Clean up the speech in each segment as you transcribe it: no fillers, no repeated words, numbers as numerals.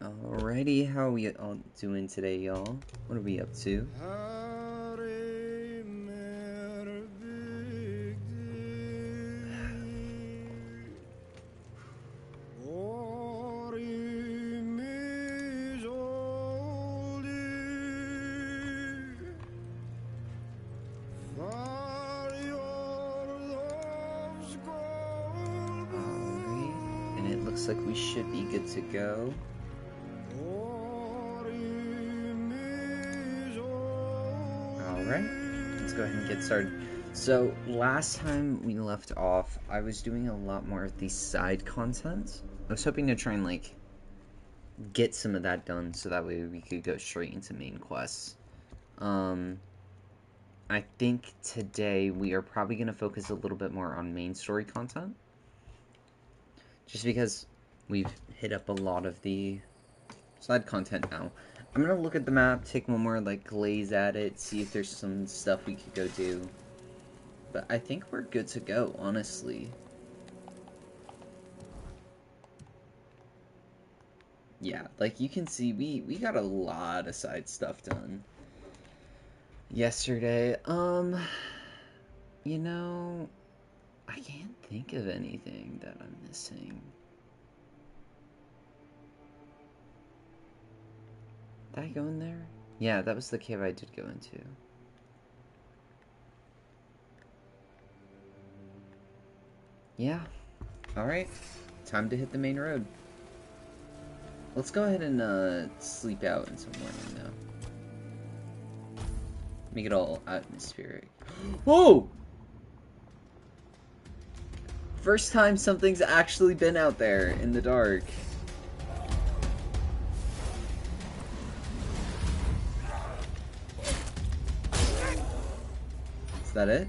Alrighty, how are we all doing today, y'all? What are we up to? Alright, and it looks like we should be good to go. Alright, let's go ahead and get started. So, last time we left off, I was doing a lot more of the side content. I was hoping to try and, get some of that done so that way we could go straight into main quests. I think today we are probably going to focus a little bit more on main story content. Just because we've hit up a lot of the side content now. I'm going to look at the map, take one more glaze at it, see if there's some stuff we could go do. But I think we're good to go, honestly. Yeah, like you can see, we got a lot of side stuff done yesterday. You know, I can't think of anything that I'm missing. Did I go in there? Yeah, that was the cave I did go into. Yeah. Alright. Time to hit the main road. Let's go ahead and sleep out until morning, though. Make it all atmospheric. Whoa! First time something's actually been out there in the dark. Is that it?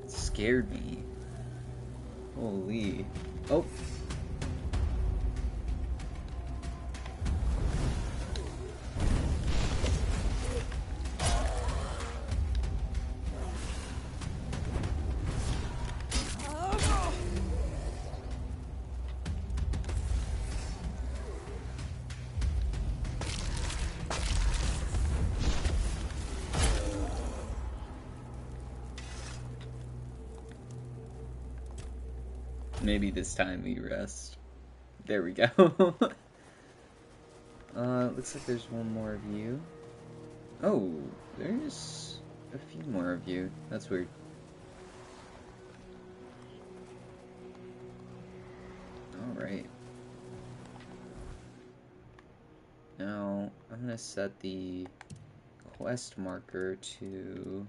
It scared me. Holy. Oh. Maybe this time we rest. There we go. Looks like there's one more of you. Oh, there's a few more of you. That's weird. Alright. Now, I'm gonna set the quest marker to...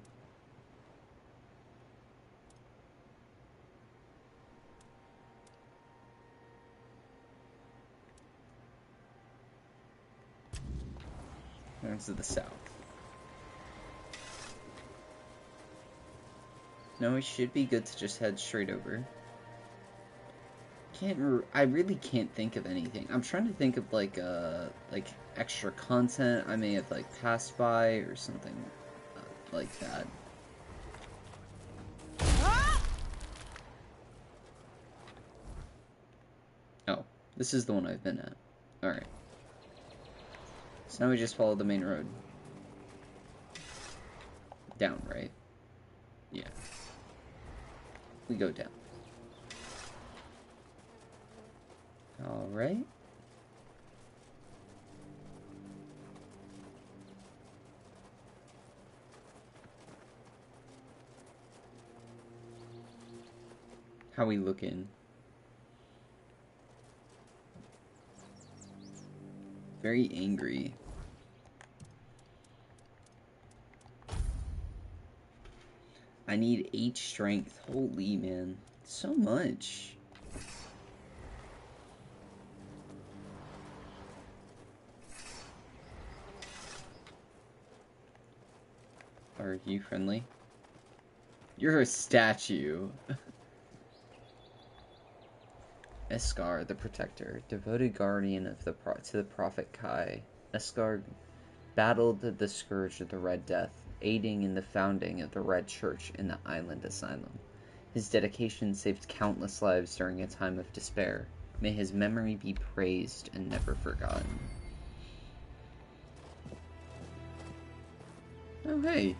to the south. No, we should be good to just head straight over. I really can't think of anything. I'm trying to think of like extra content I may have passed by or something like that. Oh, this is the one I've been at. Alright. So now we just follow the main road. Down, right? Yeah. We go down. Alright. How we looking? Very angry. I need 8 strength. Holy man. So much. Are you friendly? You're a statue. Eskar, the Protector, devoted guardian of to the Prophet Kai. Eskar battled the Scourge of the Red Death, aiding in the founding of the Red Church in the island asylum. His dedication saved countless lives during a time of despair. May his memory be praised and never forgotten. Oh, hey.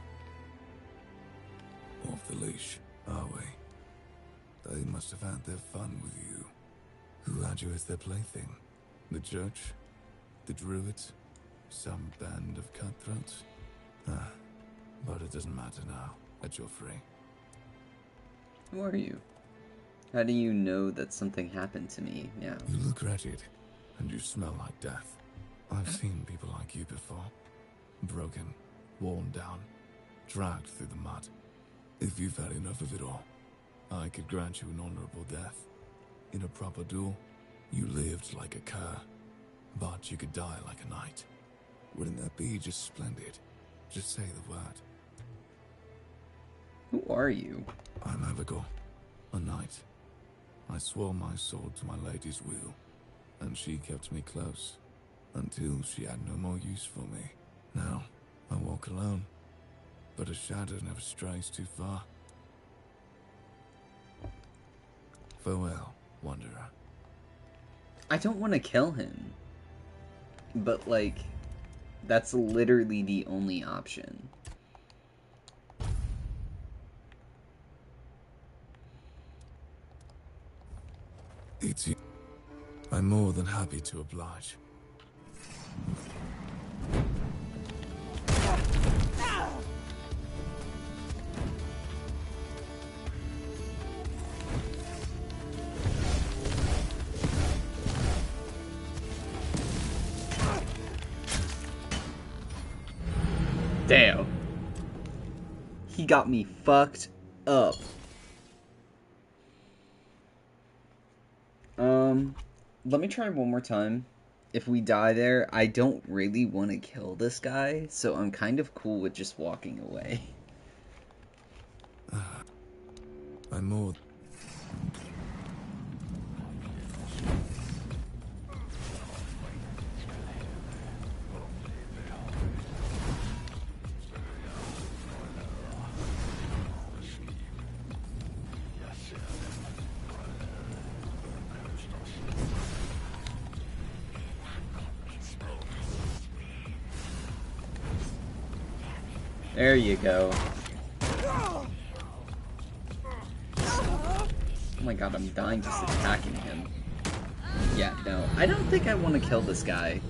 Off the leash, are we? They must have had their fun with you. Who had you as their plaything? The church? The druids? Some band of cutthroats? But it doesn't matter now that you're free. Who are you? How do you know that something happened to me now? You look wretched, and you smell like death. I've seen people like you before. Broken, worn down, dragged through the mud. If you've had enough of it all, I could grant you an honorable death. In a proper duel, you lived like a cur, but you could die like a knight. Wouldn't that be just splendid? Just say the word. Who are you? I'm Abigail, a knight. I swore my sword to my lady's will, and she kept me close, until she had no more use for me. Now, I walk alone, but a shadow never strays too far. Farewell, wanderer. I don't want to kill him. But, like, that's literally the only option. It's you. I'm more than happy to oblige. Damn. He got me fucked up. Let me try one more time. If we die there, I don't really want to kill this guy, so I'm kind of cool with just walking away. I'm more... There you go. Oh my god, I'm dying just attacking him. Yeah, no, I don't think I want to kill this guy.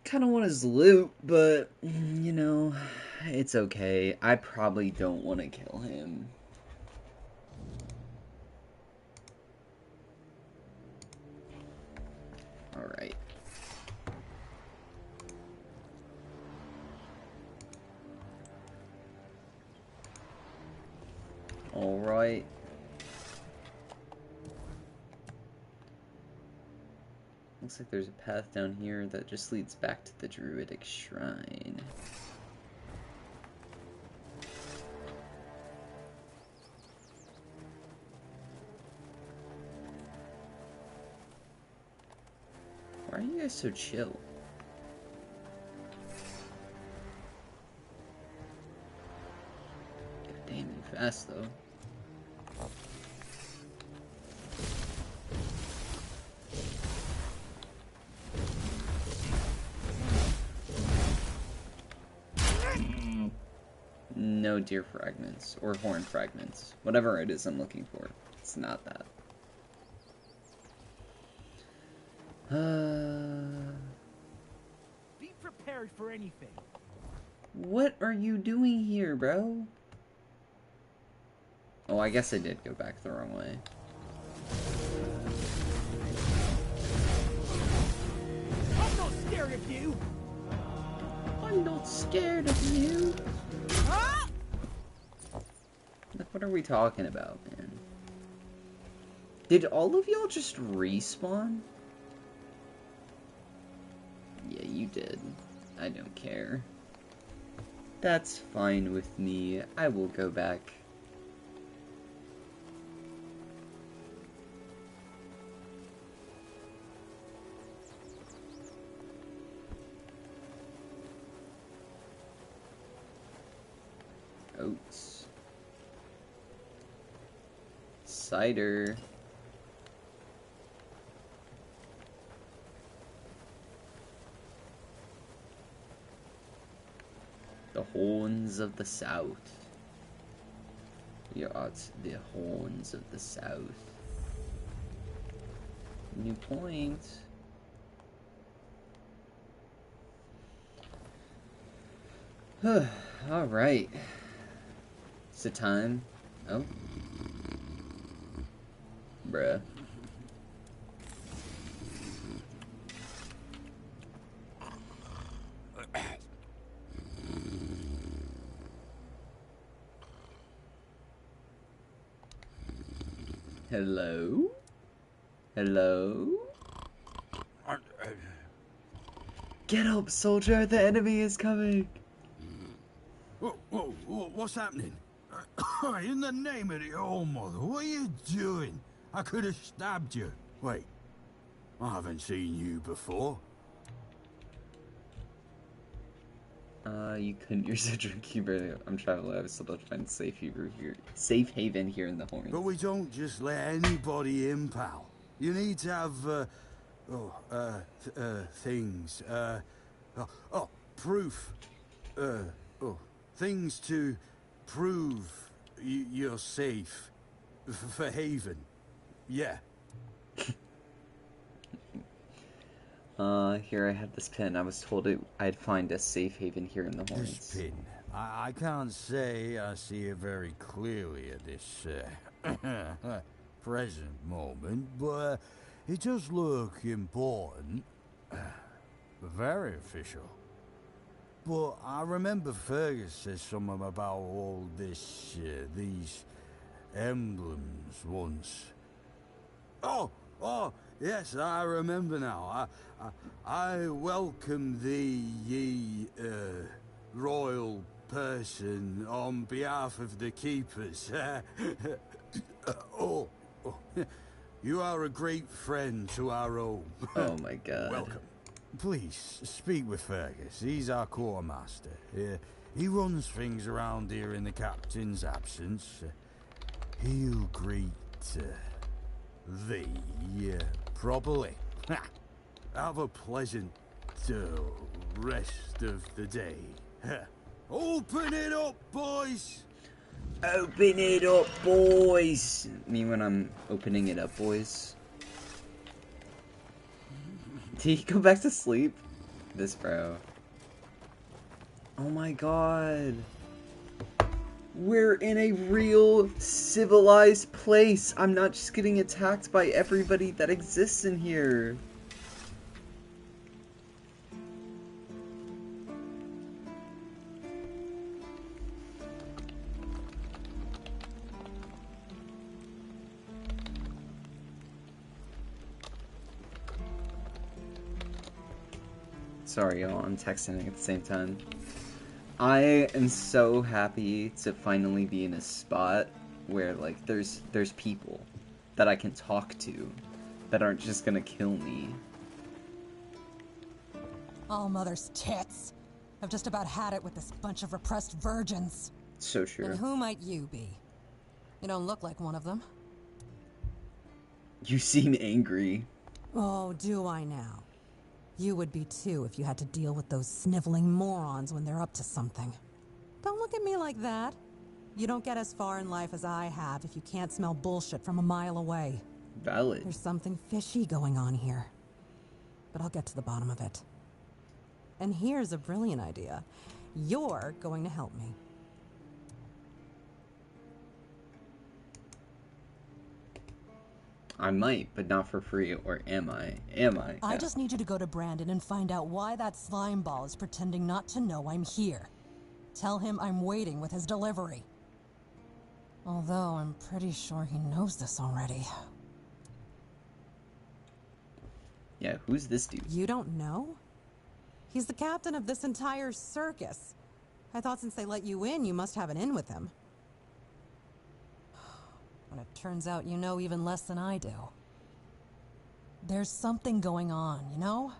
Kind of want his loot, but, you know, it's okay. I probably don't want to kill him. Alright. Alright. Looks like there's a path down here that just leads back to the Druidic Shrine. Why are you guys so chill? God damn, you fast though. No deer fragments, or horn fragments. Whatever it is I'm looking for. It's not that. Be prepared for anything. What are you doing here, bro? Oh, I guess I did go back the wrong way. I'm not scared of you. I'm not scared of you. Huh? Like, what are we talking about, man? Did all of y'all just respawn? Yeah, you did. I don't care. That's fine with me. I will go back. Oats. Cider. The Horns of the South. We are at the Horns of the South. New point. Alright. It's the time. Oh. Bruh. Hello? Hello? Get up, soldier! The enemy is coming! What's happening? In the name of the old mother, what are you doing? I could have stabbed you. Wait, I haven't seen you before. You couldn't. You're such a keeper. I'm traveling. I was still to find safe haven here in the Horns. But we don't just let anybody in, pal. You need to have, things, proof. Things to prove you're safe. For Haven. Yeah. Here I have this pin. I was told I'd find a safe haven here in the Horns. This pin. I can't say I see it very clearly at this present moment, but it does look important. Very official. But I remember Fergus said something about all this, these emblems once. Oh, yes, I remember now. I welcome thee, ye, royal person, on behalf of the keepers. You are a great friend to our home. Oh my god. Welcome. Please, speak with Fergus. He's our quartermaster. He runs things around here in the captain's absence. He'll greet thee properly. Have a pleasant rest of the day. Open it up, boys! Open it up, boys! Me when I'm opening it up, boys. Did he go back to sleep? This bro. Oh my god. We're in a real civilized place. I'm not just getting attacked by everybody that exists in here. Sorry, y'all, I'm texting at the same time. I am so happy to finally be in a spot where, like, there's people that I can talk to that aren't just gonna kill me. All mother's tits. I've just about had it with this bunch of repressed virgins. So true. And who might you be? You don't look like one of them. You seem angry. Oh, do I now? You would be too if you had to deal with those sniveling morons when they're up to something. Don't look at me like that. You don't get as far in life as I have if you can't smell bullshit from a mile away. Valid. There's something fishy going on here. But I'll get to the bottom of it. And here's a brilliant idea. You're going to help me. I might, but not for free, or am I? Am I? I just need you to go to Brandon and find out why that slime ball is pretending not to know I'm here. Tell him I'm waiting with his delivery. Although I'm pretty sure he knows this already. Yeah, who's this dude? You don't know? He's the captain of this entire circus. I thought since they let you in, you must have an in with him. But it turns out you know even less than I do. There's something going on, you know?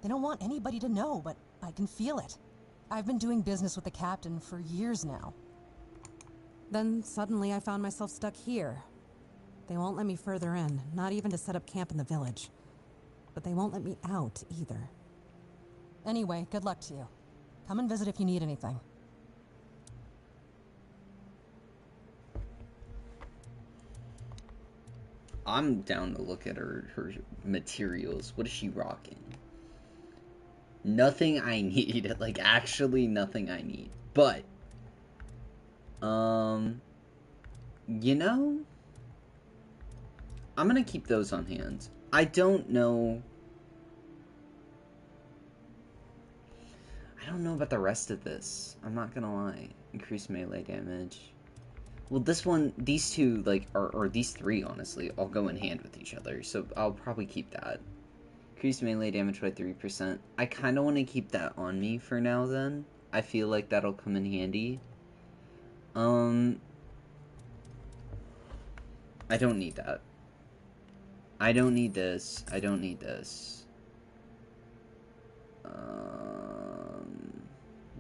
They don't want anybody to know, but I can feel it. I've been doing business with the captain for years now. Then suddenly I found myself stuck here. They won't let me further in, not even to set up camp in the village. But they won't let me out either. Anyway, good luck to you. Come and visit if you need anything. I'm down to look at her materials. What is she rocking? Nothing I need. Like, actually nothing I need. But, you know, I'm gonna keep those on hand. I don't know. I don't know about the rest of this. I'm not gonna lie. Increased melee damage. Well, this one, these two, like, or these three, honestly, all go in hand with each other. So I'll probably keep that. Increased melee damage by 3%. I kind of want to keep that on me for now, then. I feel like that'll come in handy. I don't need that. I don't need this. I don't need this.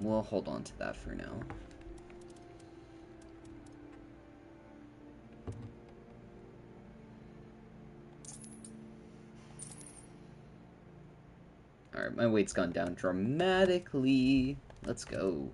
We'll hold on to that for now. Alright, my weight's gone down dramatically. Let's go.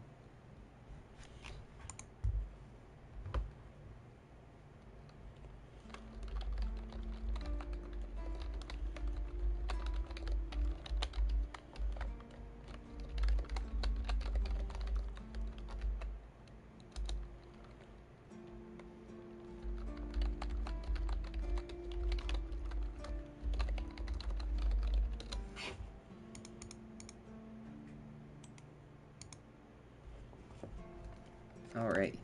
Alright.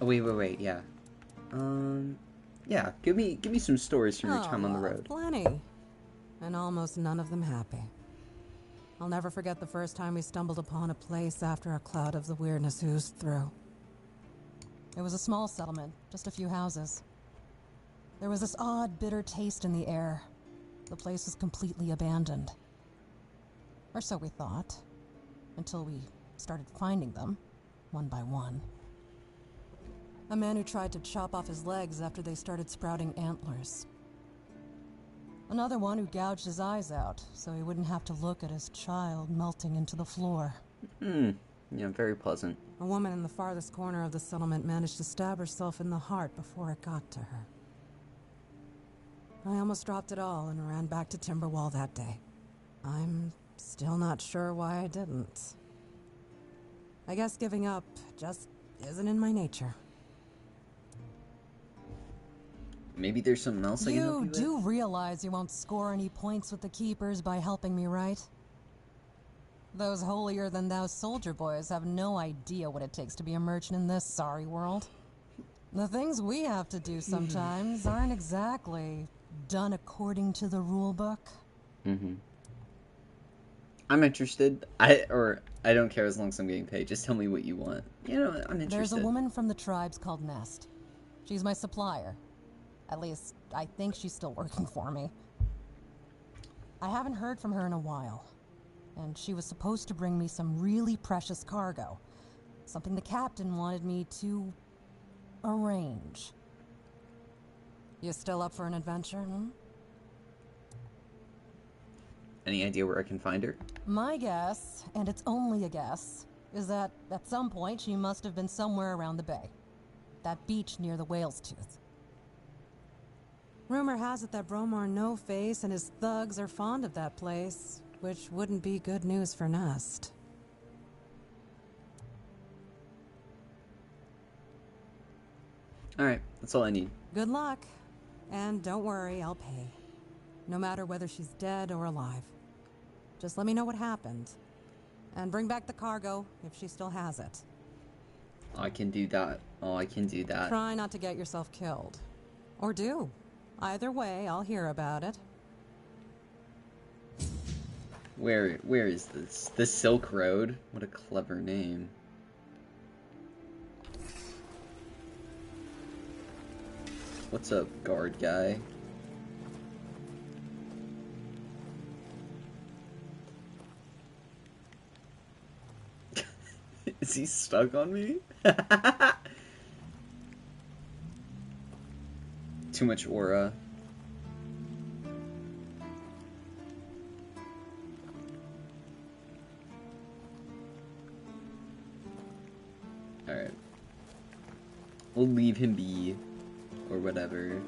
Oh, wait, yeah. Yeah, give me some stories from your time on the road. Plenty. And almost none of them happy. I'll never forget the first time we stumbled upon a place after a cloud of the weirdness oozed through. It was a small settlement, just a few houses. There was this odd, bitter taste in the air. The place was completely abandoned. Or so we thought. Until we started finding them, one by one. A man who tried to chop off his legs after they started sprouting antlers. Another one who gouged his eyes out, so he wouldn't have to look at his child melting into the floor. Yeah, very pleasant. A woman in the farthest corner of the settlement managed to stab herself in the heart before it got to her. I almost dropped it all and ran back to Timberwall that day. I'm still not sure why I didn't. I guess giving up just isn't in my nature. Maybe there's something else I can help you You with? do realize you won't score any points with the Keepers by helping me, right? Those holier-than-thou soldier boys have no idea what it takes to be a merchant in this sorry world. The things we have to do sometimes aren't exactly done according to the rulebook. I'm interested. I don't care as long as I'm getting paid. Just tell me what you want. You know, I'm interested. There's a woman from the tribes called Nest. She's my supplier. At least, I think she's still working for me. I haven't heard from her in a while. And she was supposed to bring me some really precious cargo. Something the captain wanted me to arrange. You still up for an adventure, Any idea where I can find her? My guess, and it's only a guess, is that at some point she must have been somewhere around the bay. That beach near the Whale's Tooth. Rumor has it that Bromar No-Face and his thugs are fond of that place, which wouldn't be good news for Nest. Alright, that's all I need. Good luck. And don't worry, I'll pay. No matter whether she's dead or alive. Just let me know what happened. And bring back the cargo, if she still has it. I can do that. Oh, I can do that. Try not to get yourself killed. Or do. Either way, I'll hear about it. Where is this? The Silk Road? What a clever name. What's up, guard guy? Is he stuck on me? Too much aura. Alright. We'll leave him be. Or whatever.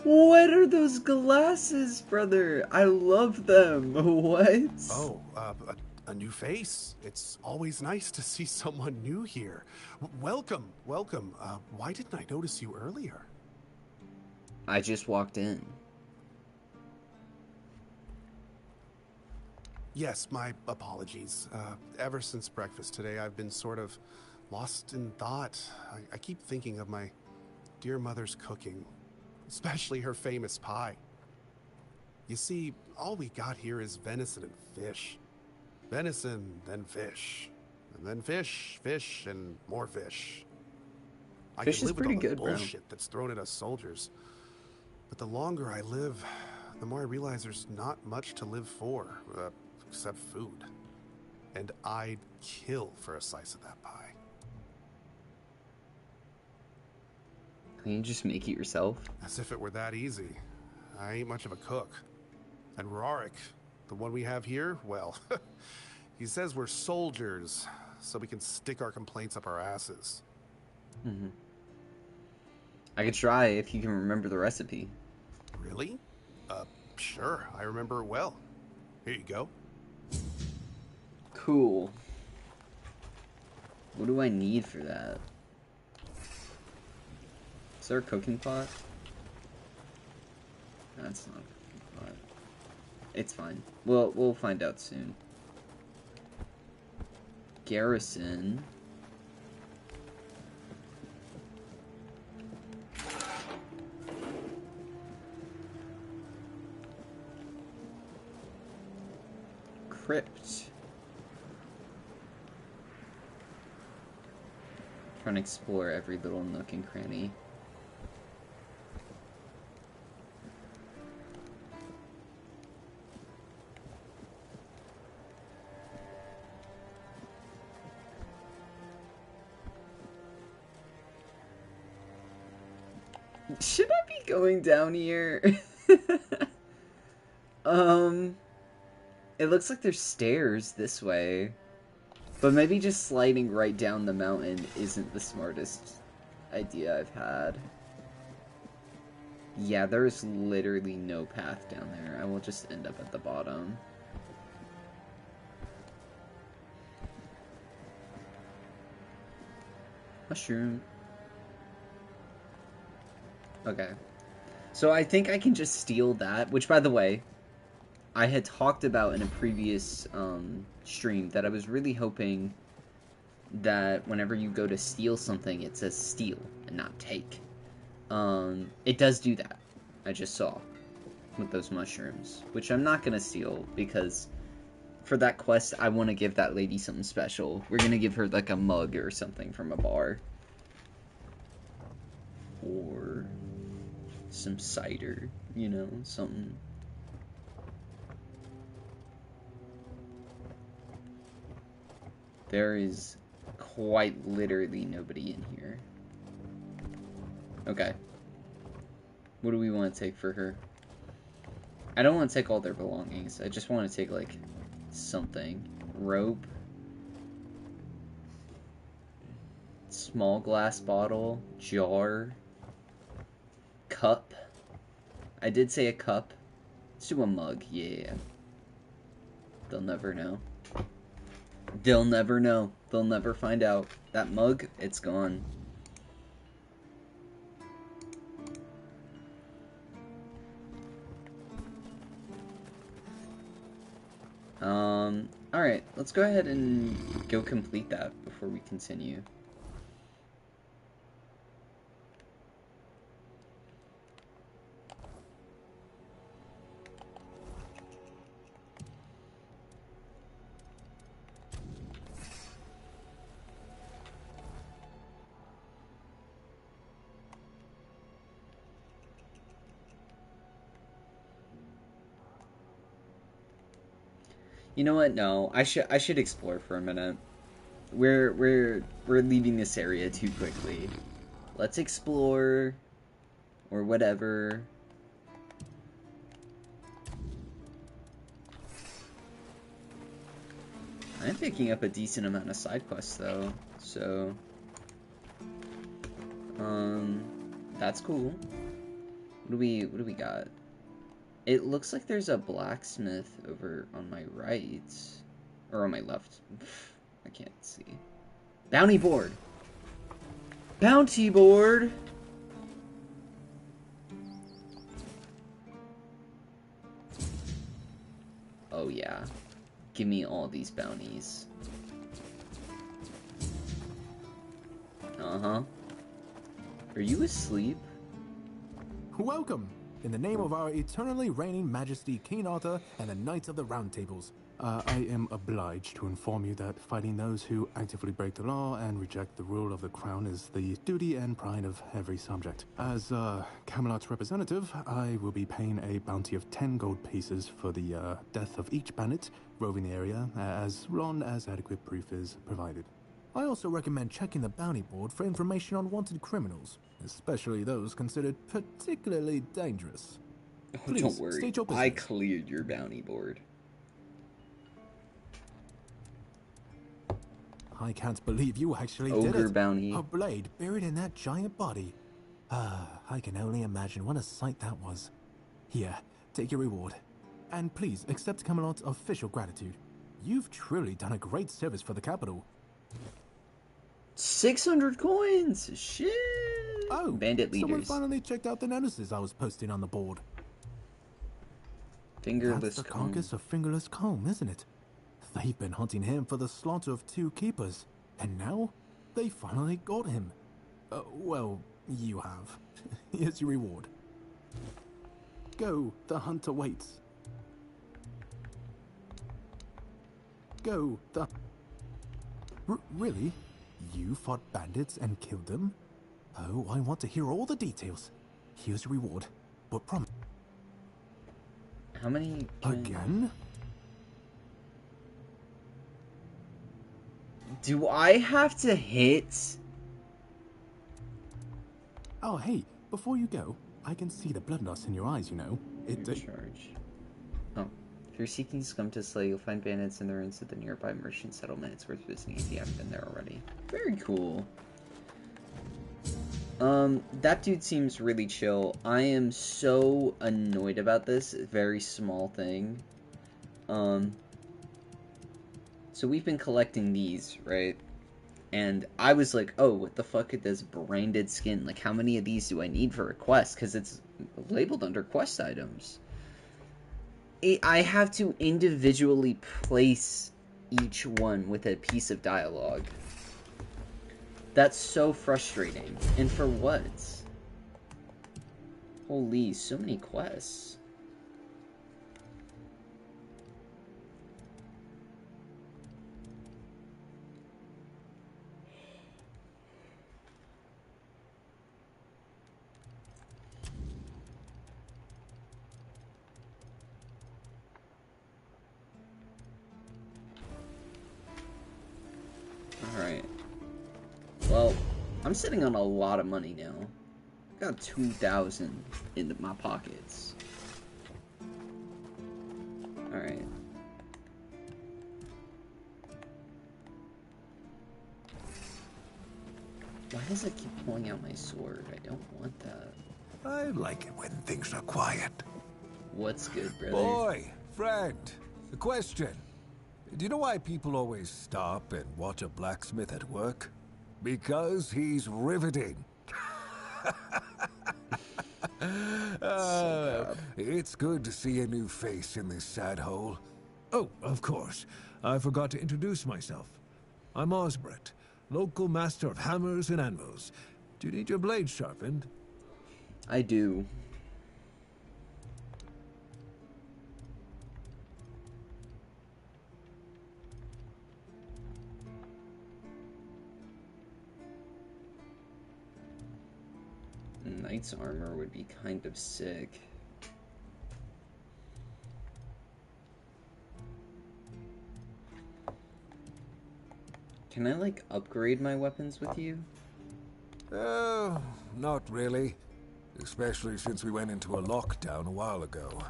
What are those glasses, brother? I love them. What? Oh, a new face. It's always nice to see someone new here. Welcome, welcome. Why didn't I notice you earlier? I just walked in. Yes, my apologies. Ever since breakfast today, I've been sort of lost in thought. I keep thinking of my dear mother's cooking, especially her famous pie. You see, all we got here is venison and fish. Venison, then fish. And then fish, fish, and more fish. I Fish can is live with pretty all the good, bro. bullshit that's thrown at us soldiers. But the longer I live, the more I realize there's not much to live for, except food. And I'd kill for a slice of that pie. Can you just make it yourself? As if it were that easy. I ain't much of a cook. And Rorik, the one we have here, well, he says we're soldiers, so we can stick our complaints up our asses. Mm-hmm. I could try if you can remember the recipe. Really? Sure, I remember it well. Here you go. Cool. What do I need for that? Is there a cooking pot? That's not a cooking pot. It's fine. We'll find out soon. Garrison. Crypt. Trying to explore every little nook and cranny. Should I be going down here? It looks like there's stairs this way. But maybe just sliding right down the mountain isn't the smartest idea I've had. Yeah, there's literally no path down there. I will just end up at the bottom. Mushroom. Okay. So I think I can just steal that, which, by the way, I had talked about in a previous stream that I was really hoping that whenever you go to steal something, it says steal and not take. It does do that. I just saw with those mushrooms, which I'm not gonna steal because for that quest, I want to give that lady something special. We're gonna give her like a mug or something from a bar. Or some cider, you know, something. There is quite literally nobody in here. Okay. What do we want to take for her? I don't want to take all their belongings. I just want to take, like, something. Rope. Small glass bottle. Jar. Cup. I did say a cup. Let's do a mug. Yeah. They'll never know. They'll never know. They'll never find out. That mug, it's gone. Alright, let's go ahead and go complete that before we continue. You know what? No, I should explore for a minute. We're leaving this area too quickly. Let's explore, or whatever. I'm picking up a decent amount of side quests though, so that's cool. What do we got? It looks like there's a blacksmith over on my right, or on my left. I can't see. Bounty board. Bounty board. Oh yeah. Give me all these bounties. Uh-huh. Are you asleep? Welcome! In the name of our eternally reigning majesty, King Arthur, and the Knights of the Round Tables. I am obliged to inform you that fighting those who actively break the law and reject the rule of the crown is the duty and pride of every subject. As Camelot's representative, I will be paying a bounty of 10 gold pieces for the death of each bandit roving the area, as long as adequate proof is provided. I also recommend checking the bounty board for information on wanted criminals, especially those considered particularly dangerous. Oh, Please, don't worry. state your I business. cleared your bounty board. I can't believe you actually did Ogre it. bounty. A blade buried in that giant body. I can only imagine what a sight that was. Here, take your reward. And please accept Camelot's official gratitude. You've truly done a great service for the capital. 600 coins! Shit! Oh, Bandit someone leaders. finally checked out the notices I was posting on the board. Fingerless That's the comb. carcass of Fingerless Comb, isn't it? They've been hunting him for the slaughter of 2 keepers, and now they finally got him. Well, you have. Here's your reward. Go, the hunter waits. Go, the... Really? You fought bandits and killed them? Oh, I want to hear all the details. Here's your reward, but promise. How many? Again? Do I have to hit? Oh, hey, before you go, I can see the bloodlust in your eyes, you know. Charge. Oh. If you're seeking scum to slay, you'll find bandits in the ruins of the nearby merchant settlement. It's worth visiting if you haven't been there already. Very cool. That dude seems really chill. I am so annoyed about this very small thing. So we've been collecting these, right? And I was like, oh, what the fuck is this branded skin? Like, how many of these do I need for a quest? Because it's labeled under quest items. I have to individually place each one with a piece of dialogue. That's so frustrating. And for what? Holy, so many quests. Alright. Well, I'm sitting on a lot of money now. I got 2,000 in my pockets. Alright. Why does it keep pulling out my sword? I don't want that. I like it when things are quiet. What's good, brother? Boy, friend, a question. Do you know why people always stop and watch a blacksmith at work? Because he's riveting. It's good to see a new face in this sad hole. Oh, of course. I forgot to introduce myself. I'm Osbert, local master of hammers and anvils. Do you need your blade sharpened? I do. Knight's armor would be kind of sick. Can I, like, upgrade my weapons with you? Not really. Especially since we went into a lockdown a while ago.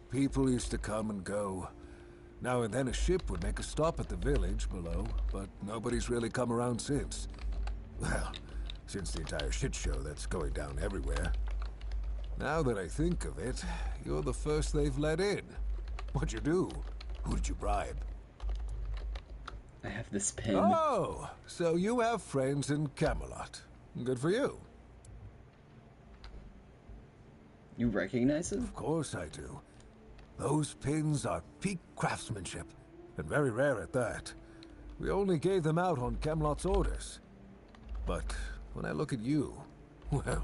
People used to come and go. Now and then a ship would make a stop at the village below, but nobody's really come around since. Well, since the entire shit show that's going down everywhere. Now that I think of it, you're the first they've let in. What'd you do? Who did you bribe? I have this pin. Oh, so you have friends in Camelot. Good for you. You recognize it? Of course I do. Those pins are peak craftsmanship, and very rare at that. We only gave them out on Camelot's orders. But when I look at you, well,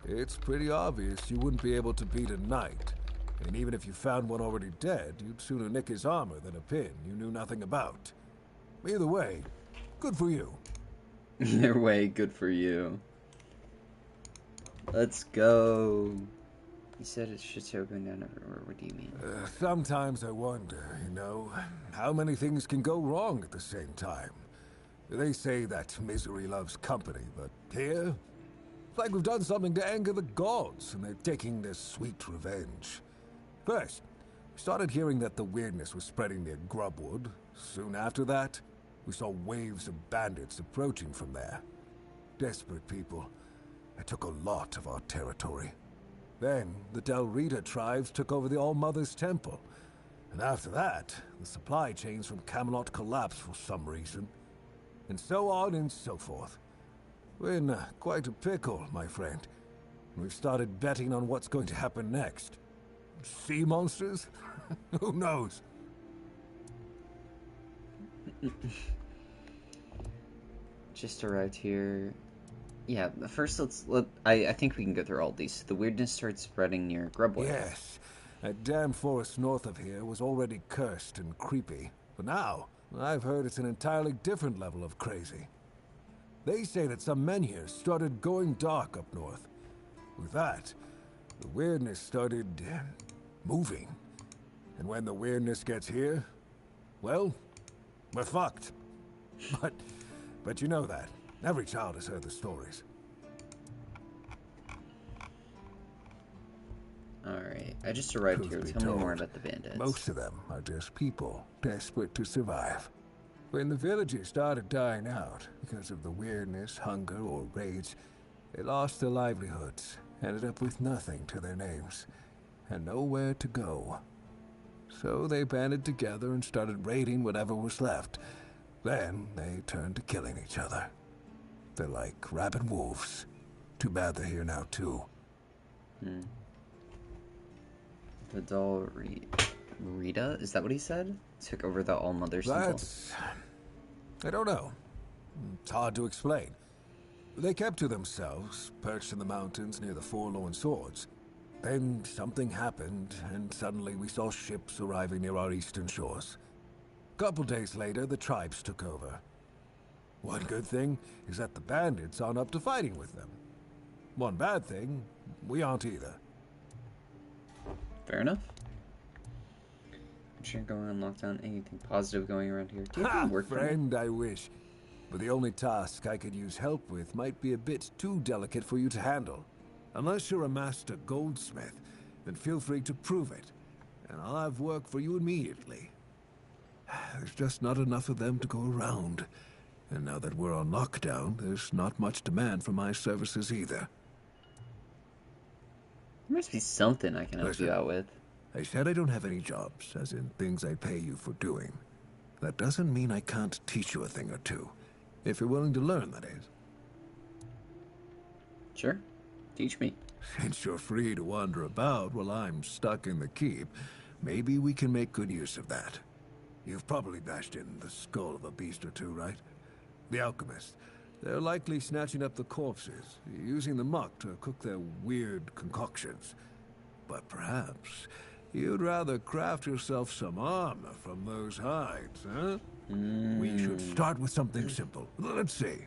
it's pretty obvious you wouldn't be able to beat a knight. And even if you found one already dead, you'd sooner nick his armor than a pin you knew nothing about. Either way, good for you. Either way, good for you. Let's go. You said it's shit show going down everywhere. What do you mean? Sometimes I wonder, you know, how many things can go wrong at the same time. They say that misery loves company, but here, it's like we've done something to anger the gods, and they're taking their sweet revenge. First, we started hearing that the weirdness was spreading near Grubwood. Soon after that, we saw waves of bandits approaching from there. Desperate people. They took a lot of our territory. Then, the Del Rita tribes took over the All-Mother's Temple. And after that, the supply chains from Camelot collapsed for some reason. And so on and so forth. We're in quite a pickle, my friend. We've started betting on what's going to happen next. Sea monsters? Who knows? Just arrived here. Yeah, first I think we can go through all these. The weirdness started spreading near Grubwood. Yes. That damn forest north of here was already cursed and creepy. But now, I've heard it's an entirely different level of crazy. They say that some men here started going dark up north. With that, the weirdness started moving. And when the weirdness gets here, well, we're fucked. But you know that. Every child has heard the stories. Alright, I just arrived here. Tell me more about the bandits. Most of them are just people desperate to survive. When the villagers started dying out because of the weirdness, hunger, or rage, they lost their livelihoods, ended up with nothing to their names, and nowhere to go. So they banded together and started raiding whatever was left. Then they turned to killing each other. They're like rabid wolves. Too bad they're here now, too. The doll Rita? Is that what he said? Took over the All-Mother's Temple? I don't know. It's hard to explain. They kept to themselves, perched in the mountains near the Forlorn Swords. Then something happened, and suddenly we saw ships arriving near our eastern shores. Couple days later, the tribes took over. One good thing is that the bandits aren't up to fighting with them. One bad thing, we aren't either. Fair enough. I'm sure going on lockdown, anything positive going around here. Do you have any work friend, I wish. But the only task I could use help with might be a bit too delicate for you to handle. Unless you're a master goldsmith, then feel free to prove it. And I'll have work for you immediately. There's just not enough of them to go around. And now that we're on lockdown, there's not much demand for my services either. There must be something I can help you out with. I said I don't have any jobs, as in things I pay you for doing. That doesn't mean I can't teach you a thing or two. If you're willing to learn, that is. Sure. Teach me. Since you're free to wander about while I'm stuck in the keep, maybe we can make good use of that. You've probably bashed in the skull of a beast or two, right? The alchemists. They're likely snatching up the corpses, using the muck to cook their weird concoctions. But perhaps you'd rather craft yourself some armor from those hides, huh? We should start with something simple. Let's see.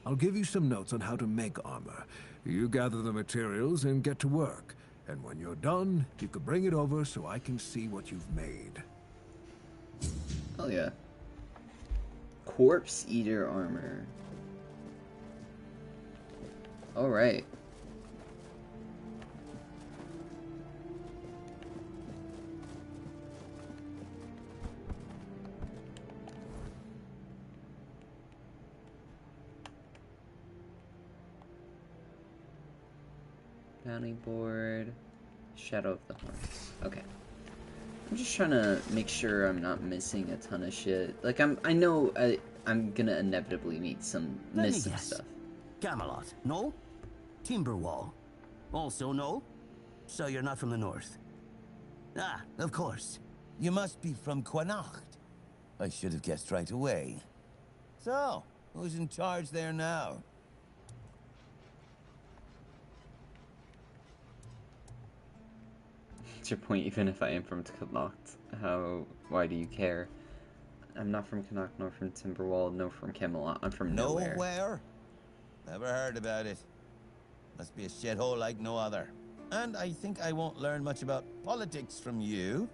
I'll give you some notes on how to make armor. You gather the materials and get to work. And when you're done, you can bring it over so I can see what you've made. Oh yeah. Corpse Eater armor. Alright. Bounty board. Shadow of the Hearts. Okay. I'm just trying to make sure I'm not missing a ton of shit. Like, I know I'm gonna inevitably need some missing stuff. Camelot, no? Timberwall, also no? So you're not from the north? Ah, of course. You must be from Connacht. I should have guessed right away. So, who's in charge there now? What's your point, even if I am from Connacht? Why do you care? I'm not from Connacht, nor from Timberwall, nor from Camelot. I'm from nowhere. Nowhere? Never heard about it. Must be a shithole like no other. And I think I won't learn much about politics from you.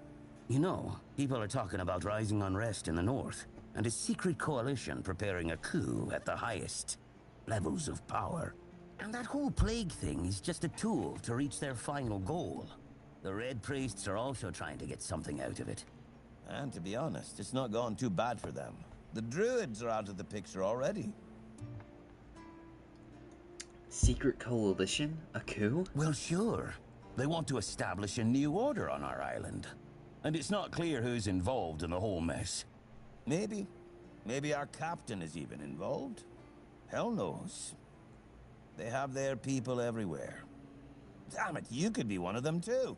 You know, people are talking about rising unrest in the north, and a secret coalition preparing a coup at the highest levels of power. And that whole plague thing is just a tool to reach their final goal. The Red Priests are also trying to get something out of it. And to be honest, it's not gone too bad for them. The Druids are out of the picture already. Secret coalition? A coup? Well, sure. They want to establish a new order on our island. And it's not clear who's involved in the whole mess. Maybe our captain is even involved. Hell knows. They have their people everywhere. Damn it, you could be one of them too.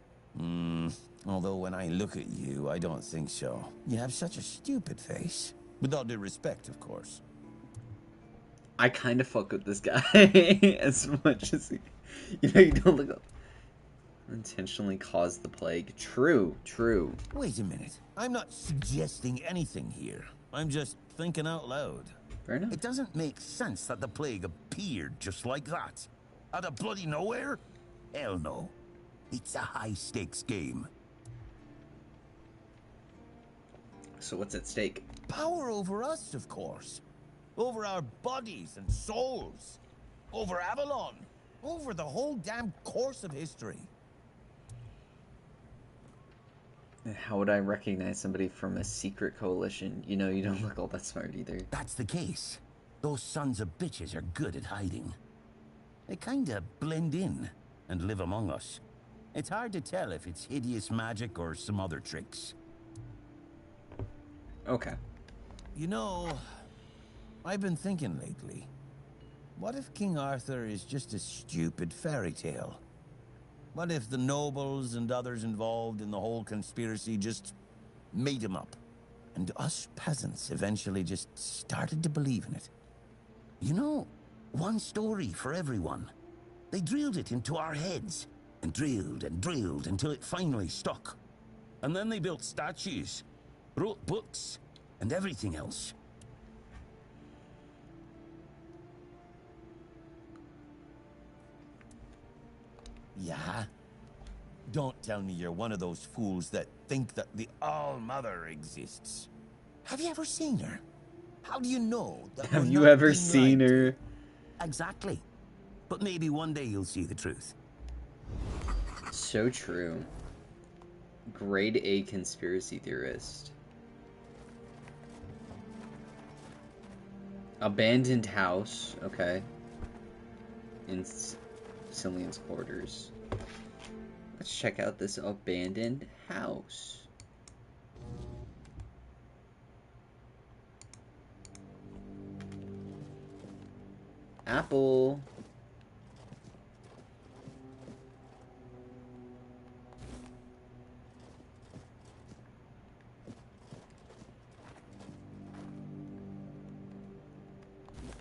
Although when I look at you, I don't think so. You have such a stupid face. With all due respect, of course. I kind of fuck with this guy as much as you don't look up. Intentionally caused the plague. True. Wait a minute. I'm not suggesting anything here. I'm just thinking out loud. Fair enough. It doesn't make sense that the plague appeared just like that. Out of bloody nowhere? Hell no. It's a high-stakes game. So what's at stake? Power over us, of course. Over our bodies and souls. Over Avalon. Over the whole damn course of history. How would I recognize somebody from a secret coalition? You don't look all that smart either. That's the case. Those sons of bitches are good at hiding. They kinda blend in and live among us. It's hard to tell if it's hideous magic or some other tricks. Okay. You know, I've been thinking lately. What if King Arthur is just a stupid fairy tale? What if the nobles and others involved in the whole conspiracy just made him up? And us peasants eventually just started to believe in it. You know, one story for everyone. They drilled it into our heads, and drilled until it finally stuck. And then they built statues, wrote books, and everything else. Yeah? Don't tell me you're one of those fools that think that the All-Mother exists. Have you ever seen her? How do you know that Have we're you not ever being seen lied to? her? Exactly. But maybe one day you'll see the truth. So true. Grade A conspiracy theorist. Abandoned house. Okay. In Cillian's quarters. Let's check out this abandoned house. Apple.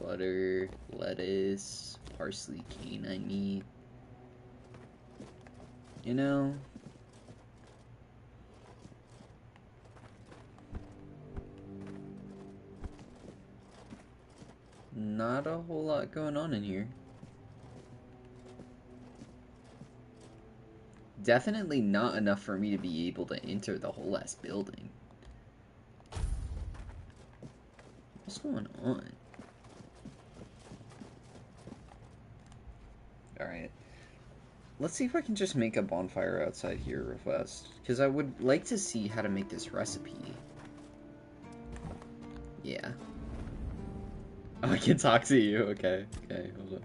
Butter, lettuce, parsley, cane I need. Not a whole lot going on in here. Definitely not enough for me to be able to enter the whole ass building. Let's going on? Alright. Let's see if I can just make a bonfire outside here real fast. Because I would like to see how to make this recipe. Yeah. Oh, I can talk to you. Okay. Okay, hold up.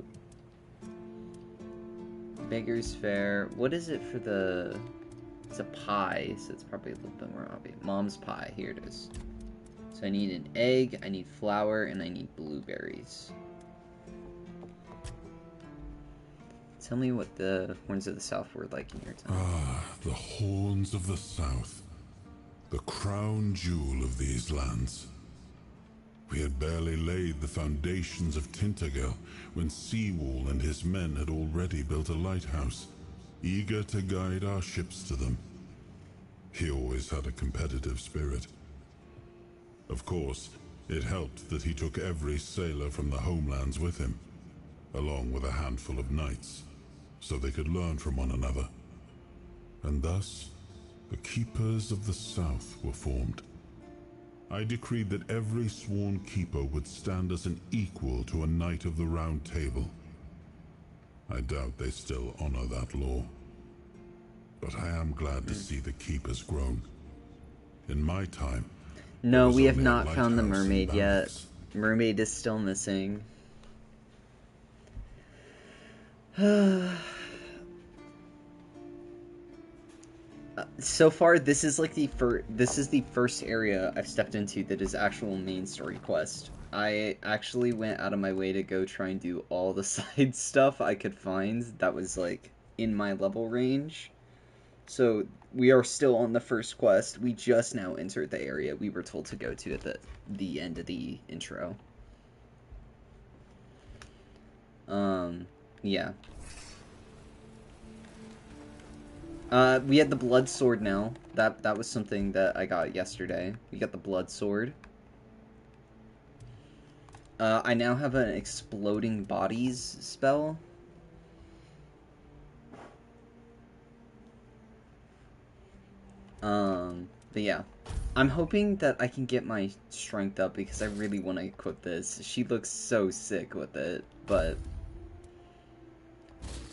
Beggar's Fair. What is it for the... It's a pie, so it's probably a little bit more obvious. Mom's pie. Here it is. So I need an egg, I need flour, and I need blueberries. Tell me what the Horns of the South were like in your time. Ah, the Horns of the South. The crown jewel of these lands. We had barely laid the foundations of Tintagel when Seawall and his men had already built a lighthouse, eager to guide our ships to them. He always had a competitive spirit. Of course, it helped that he took every sailor from the homelands with him, along with a handful of knights, so they could learn from one another. And thus, the Keepers of the South were formed. I decreed that every sworn keeper would stand as an equal to a Knight of the Round Table. I doubt they still honor that law. But I am glad to see the keepers grown. In my time, no, we have not found the mermaid yet. Mermaid is still missing. So far, this is like the first area I've stepped into that is actual main story quest. I actually went out of my way to go try and do all the side stuff I could find that was like in my level range. So we are still on the first quest. We just now entered the area we were told to go to at the end of the intro. Yeah. We had the blood sword now. That was something that I got yesterday. We got the blood sword. I now have an exploding bodies spell. But yeah. I'm hoping that I can get my strength up because I really want to equip this. She looks so sick with it, but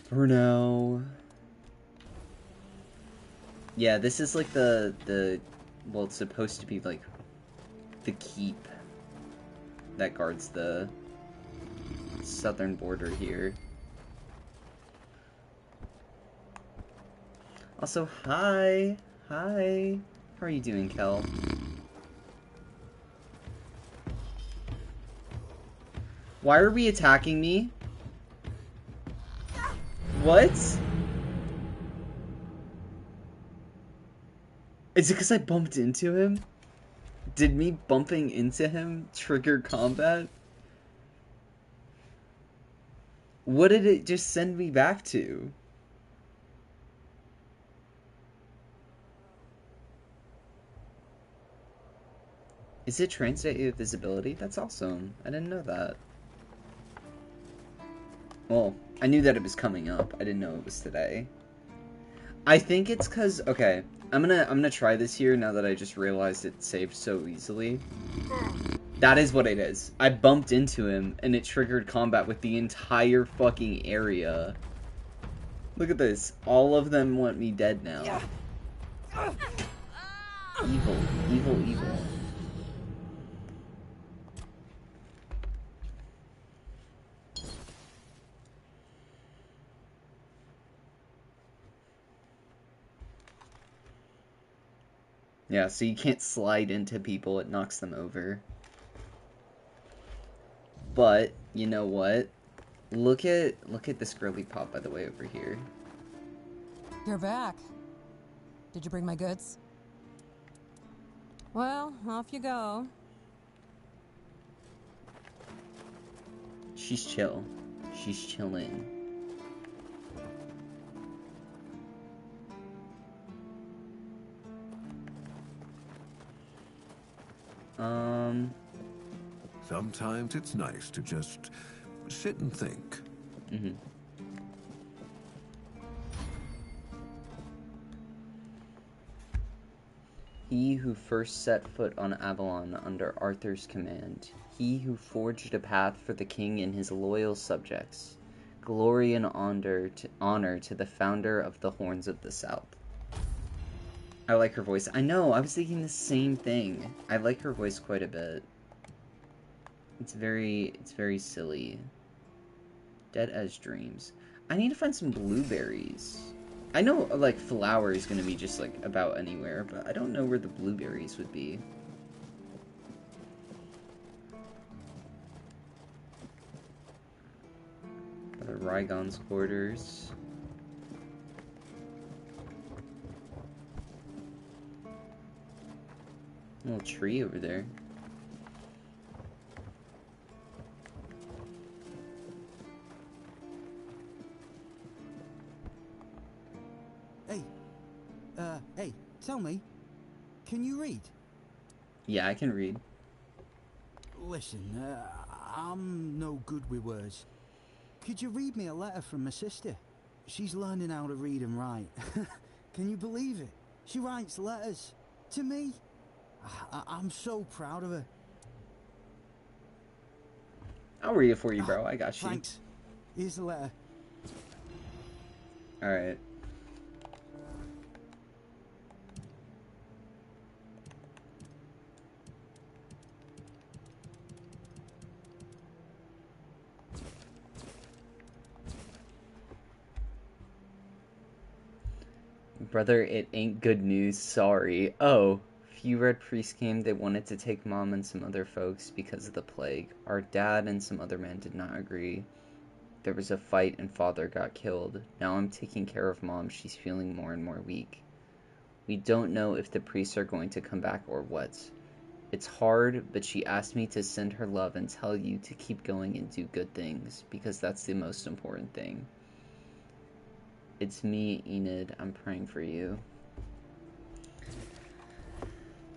for now... Yeah, this is like the well, it's supposed to be like the keep that guards the southern border here. Also, hi! Hi! How are you doing, Kel? Why are we attacking me? What? Is it because I bumped into him? Did me bumping into him trigger combat? What did it just send me back to? Is it translate visibility? That's awesome. I didn't know that. Well, I knew that it was coming up. I didn't know it was today. I think it's because... Okay, I'm gonna try this here now that I just realized it saved so easily. That is what it is. I bumped into him, and it triggered combat with the entire fucking area. Look at this. All of them want me dead now. Evil. Evil, evil. Yeah, so you can't slide into people, it knocks them over. But, you know what? Look at this girly pop, by the way, over here. You're back. Did you bring my goods? Well, off you go. She's chill. She's chilling. Sometimes it's nice to just sit and think. Mm-hmm. He who first set foot on Avalon under Arthur's command. He who forged a path for the king and his loyal subjects. Glory and honor to the founder of the Horns of the South. I like her voice. I know, I was thinking the same thing. I like her voice quite a bit. It's very silly. Dead as dreams. I need to find some blueberries. I know, like, flour is gonna be just, like, about anywhere, but I don't know where the blueberries would be. Rygon's quarters. Little tree over there. Hey, tell me, can you read? Yeah, I can read. Listen, I'm no good with words. Could you read me a letter from my sister? She's learning how to read and write. Can you believe it? She writes letters to me. I'm so proud of her. I'll read it for you, bro. I got you. Thanks. Here's the letter. Alright. Brother, it ain't good news, sorry. Oh, few red priests came, they wanted to take Mom and some other folks because of the plague. Our dad and some other men did not agree. There was a fight and Father got killed. Now I'm taking care of Mom, she's feeling more and more weak. We don't know if the priests are going to come back or what. It's hard, but she asked me to send her love and tell you to keep going and do good things, because that's the most important thing. It's me, Enid. I'm praying for you.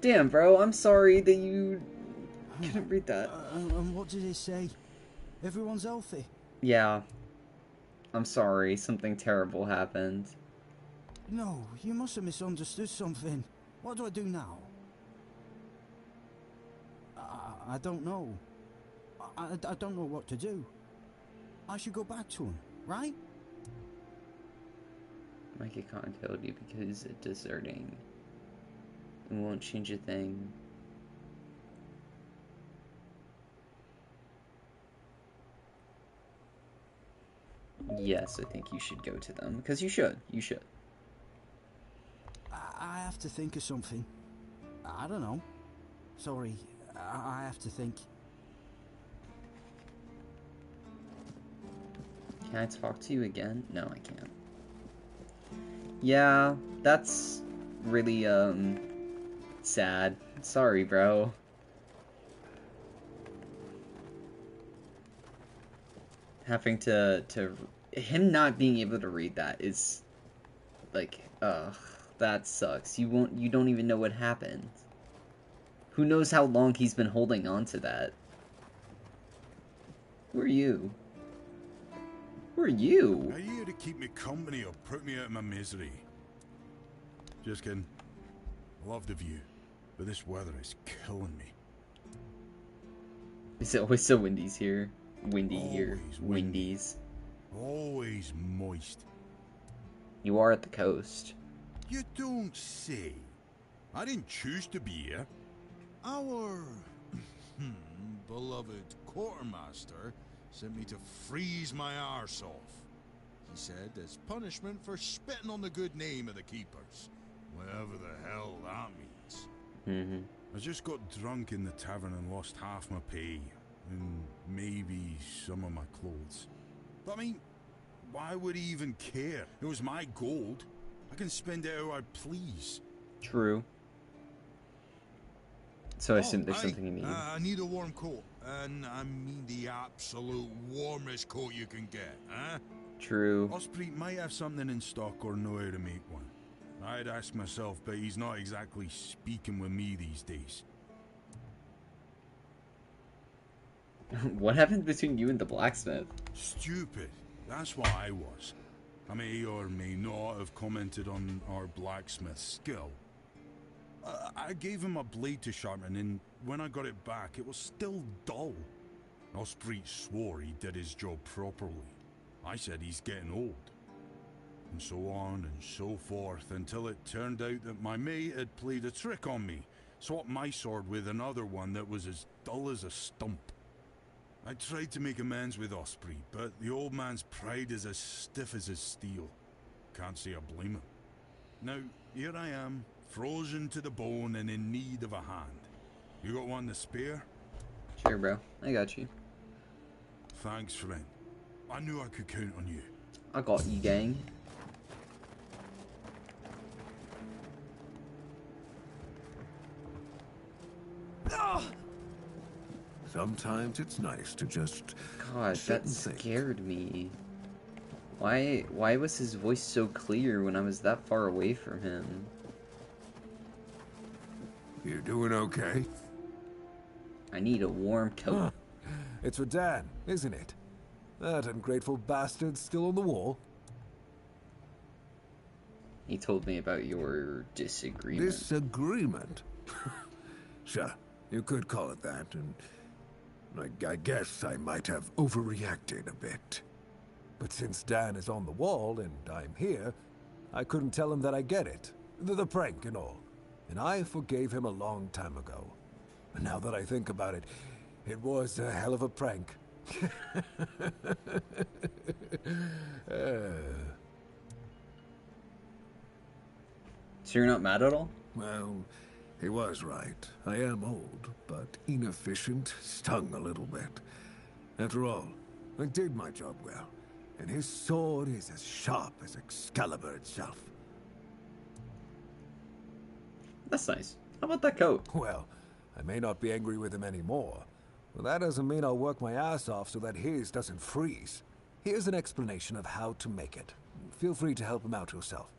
Damn, bro. I'm sorry that you couldn't read that. And what did it say? Everyone's healthy? Yeah. I'm sorry. Something terrible happened. No, you must have misunderstood something. What do I do now? I don't know. I don't know what to do. I should go back to him, right? Mikey can't kill you because it's deserting. It won't change a thing. Yes, I think you should go to them. Because you should. You should. I have to think of something. I don't know. Sorry, I have to think. Can I talk to you again? No, I can't. Yeah, that's really, sad. Sorry, bro. Having to him not being able to read that is, like, that sucks. You don't even know what happened. Who knows how long he's been holding on to that? Who are you? Who are you? Are you here to keep me company or put me out of my misery? Just kidding. Love the view, but this weather is killing me. Is it always so windy here? Windy Always here. windy. Windies. Always moist. You are at the coast. You don't say. I didn't choose to be here. Our beloved quartermaster sent me to freeze my arse off. He said as punishment for spitting on the good name of the keepers. Whatever the hell that means. I just got drunk in the tavern and lost half my pay. And maybe some of my clothes. But I mean, why would he even care? It was my gold. I can spend it how I please. True. So I assume there's something you need. I need a warm coat. And I mean the absolute warmest coat you can get, huh? True. Osprey might have something in stock or know how to make one. I'd ask myself, but he's not exactly speaking with me these days. What happened between you and the blacksmith? Stupid. That's what I was. I may or may not have commented on our blacksmith's skill. I gave him a blade to sharpen, and when I got it back, it was still dull. Osprey swore he did his job properly. I said he's getting old. And so on and so forth, until it turned out that my mate had played a trick on me, swapped my sword with another one that was as dull as a stump. I tried to make amends with Osprey, but the old man's pride is as stiff as his steel. Can't say I blame him. Now, here I am, frozen to the bone and in need of a hand. You got one to spare? Sure, bro. I got you. Thanks, friend. I knew I could count on you. I got you, gang. Sometimes it's nice to just God, sit that and think. scared me. Why was his voice so clear when I was that far away from him? You doing okay? I need a warm coat. It's for Dan, isn't it? That ungrateful bastard's still on the wall. He told me about your disagreement. Disagreement? Sure, you could call it that, and I guess I might have overreacted a bit. But since Dan is on the wall and I'm here, I couldn't tell him that I get it. The prank and all. And I forgave him a long time ago. And now that I think about it, it was a hell of a prank. So you're not mad at all? Well, he was right. I am old, but inefficient, stung a little bit. After all, I did my job well, and his sword is as sharp as Excalibur itself. That's nice. How about that coat? Well, I may not be angry with him anymore, but that doesn't mean I'll work my ass off so that his doesn't freeze. Here's an explanation of how to make it. Feel free to help him out yourself.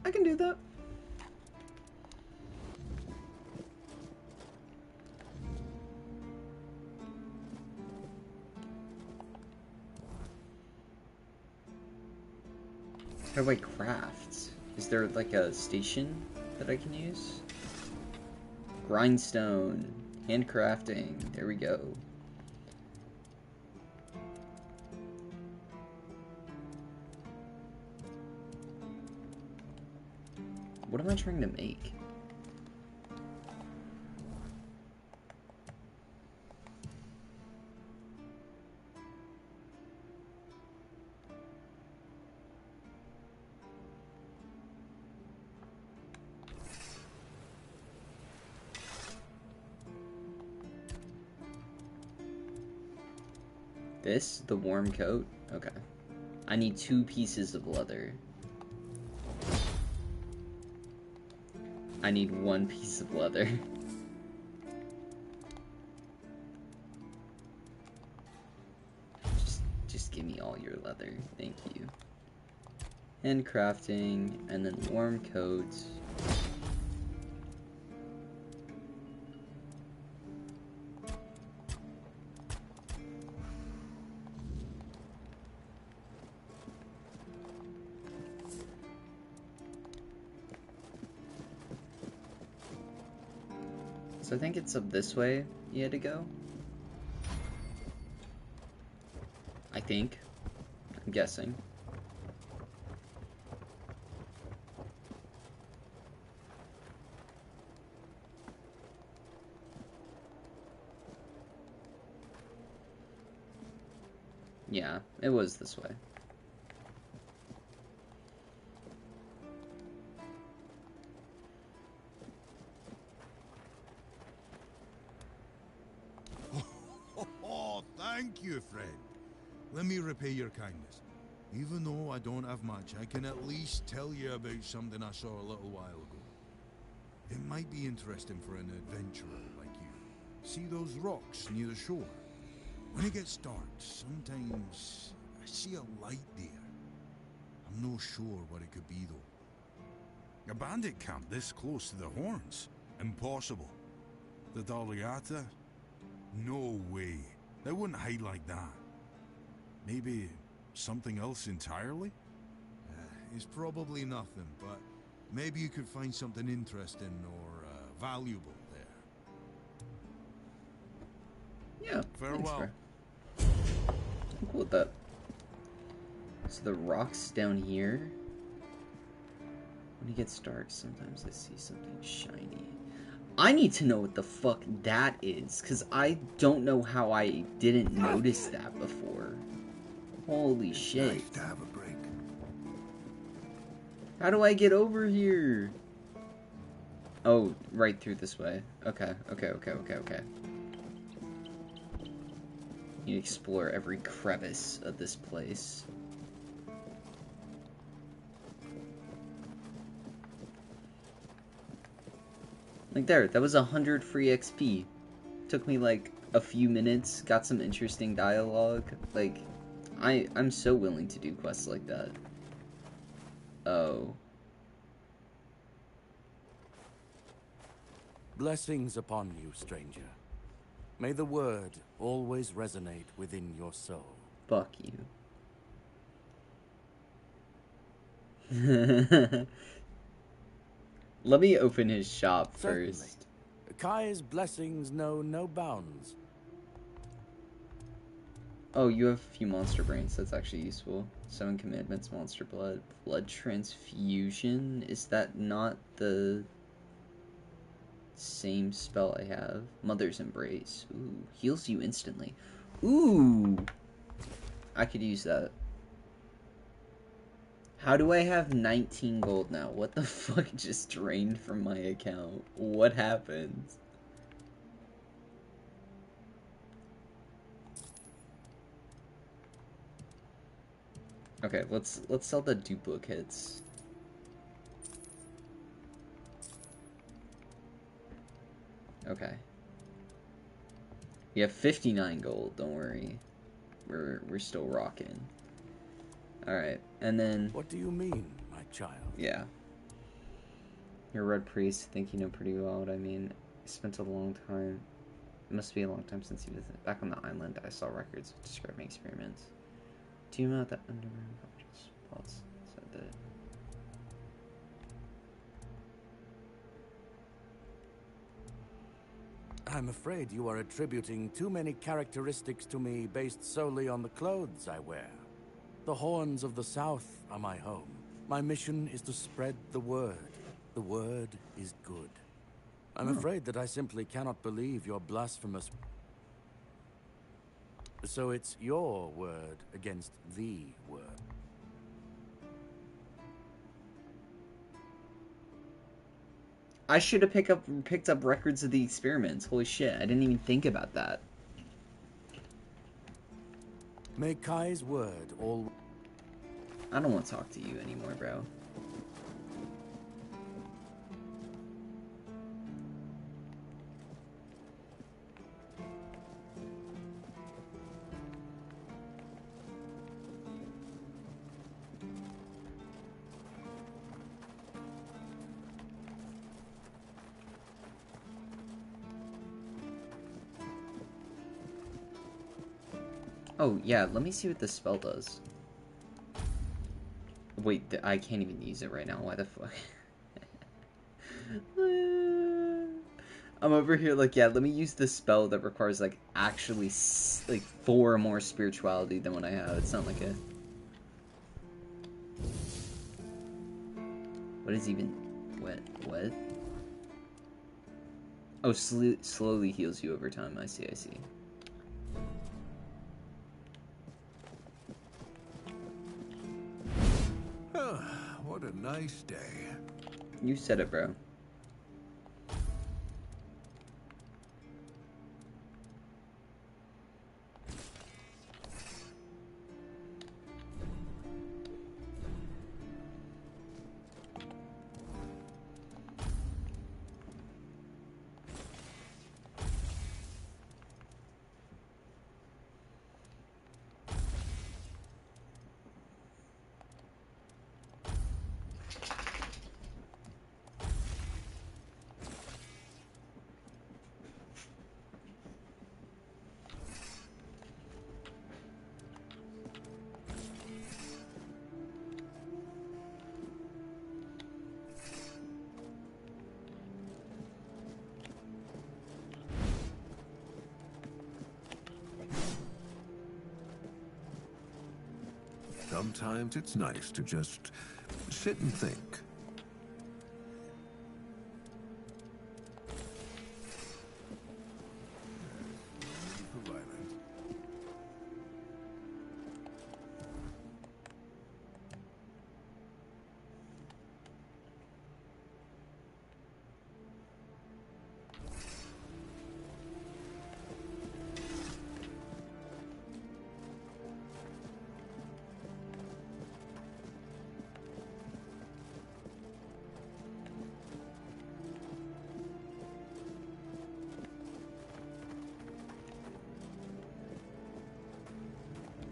I can do that. How do I craft? Is there like a station that I can use? Grindstone. Handcrafting. There we go. What am I trying to make? This? The warm coat? Okay. I need 2 pieces of leather. I need 1 piece of leather. Just give me all your leather. Thank you. Handcrafting, and then warm coat. So I think it's up this way you had to go. I think. I'm guessing. Yeah, it was this way. Oh, thank you, friend. Let me repay your kindness. Even though I don't have much, I can at least tell you about something I saw a little while ago. It might be interesting for an adventurer like you. See those rocks near the shore? When it gets dark, sometimes I see a light there. I'm not sure what it could be, though. A bandit camp this close to the Horns? Impossible. The Daliata? No way. They wouldn't hide like that. Maybe something else entirely? It's probably nothing, but Maybe you could find something interesting or valuable there. Yeah, Farewell. Thanks, bro. I'm cool with that. So the rocks down here. When it gets dark, sometimes I see something shiny. I need to know what the fuck that is, because I don't know how I didn't notice that before. Holy shit. Nice to have a break. How do I get over here? Oh, right through this way. Okay. You explore every crevice of this place. Like there, that was 100 free XP. Took me like a few minutes, got some interesting dialogue. Like, I'm so willing to do quests like that. Oh. Blessings upon you, stranger. May the word always resonate within your soul. Fuck you. Let me open his shop Certainly. first. Kai's blessings know no bounds. Oh, you have a few monster brains. That's actually useful. 7 commandments, monster blood, blood transfusion. Is that not the same spell I have? Mother's embrace. Ooh, heals you instantly. Ooh, I could use that. How do I have 19 gold now? What the fuck just drained from my account? What happened? Okay, let's sell the duplicates. Okay. We have 59 gold, don't worry. We're still rocking. Alright, and then... What do you mean, my child? Yeah. You're a red priest, think you know pretty well what I mean. I spent a long time... It must be a long time since you visited. Back on the island, I saw records describing experiments. Do you know that underground plots said that... I'm afraid you are attributing too many characteristics to me based solely on the clothes I wear. The horns of the south are my home. My mission is to spread the word. The word is good. I'm afraid that I simply cannot believe your blasphemous... So it's your word against the word. I should have picked up records of the experiments. Holy shit, I didn't even think about that. May Kai's word all... I don't want to talk to you anymore, bro. Oh, yeah, let me see what this spell does. Wait, I can't even use it right now. Why the fuck? I'm over here like, yeah, let me use this spell that requires, like, actually, like, 4 more spirituality than what I have. It's not like a... What is even... What? Oh, slowly heals you over time. I see. What a nice day. You said it, bro. Sometimes it's nice to just sit and think.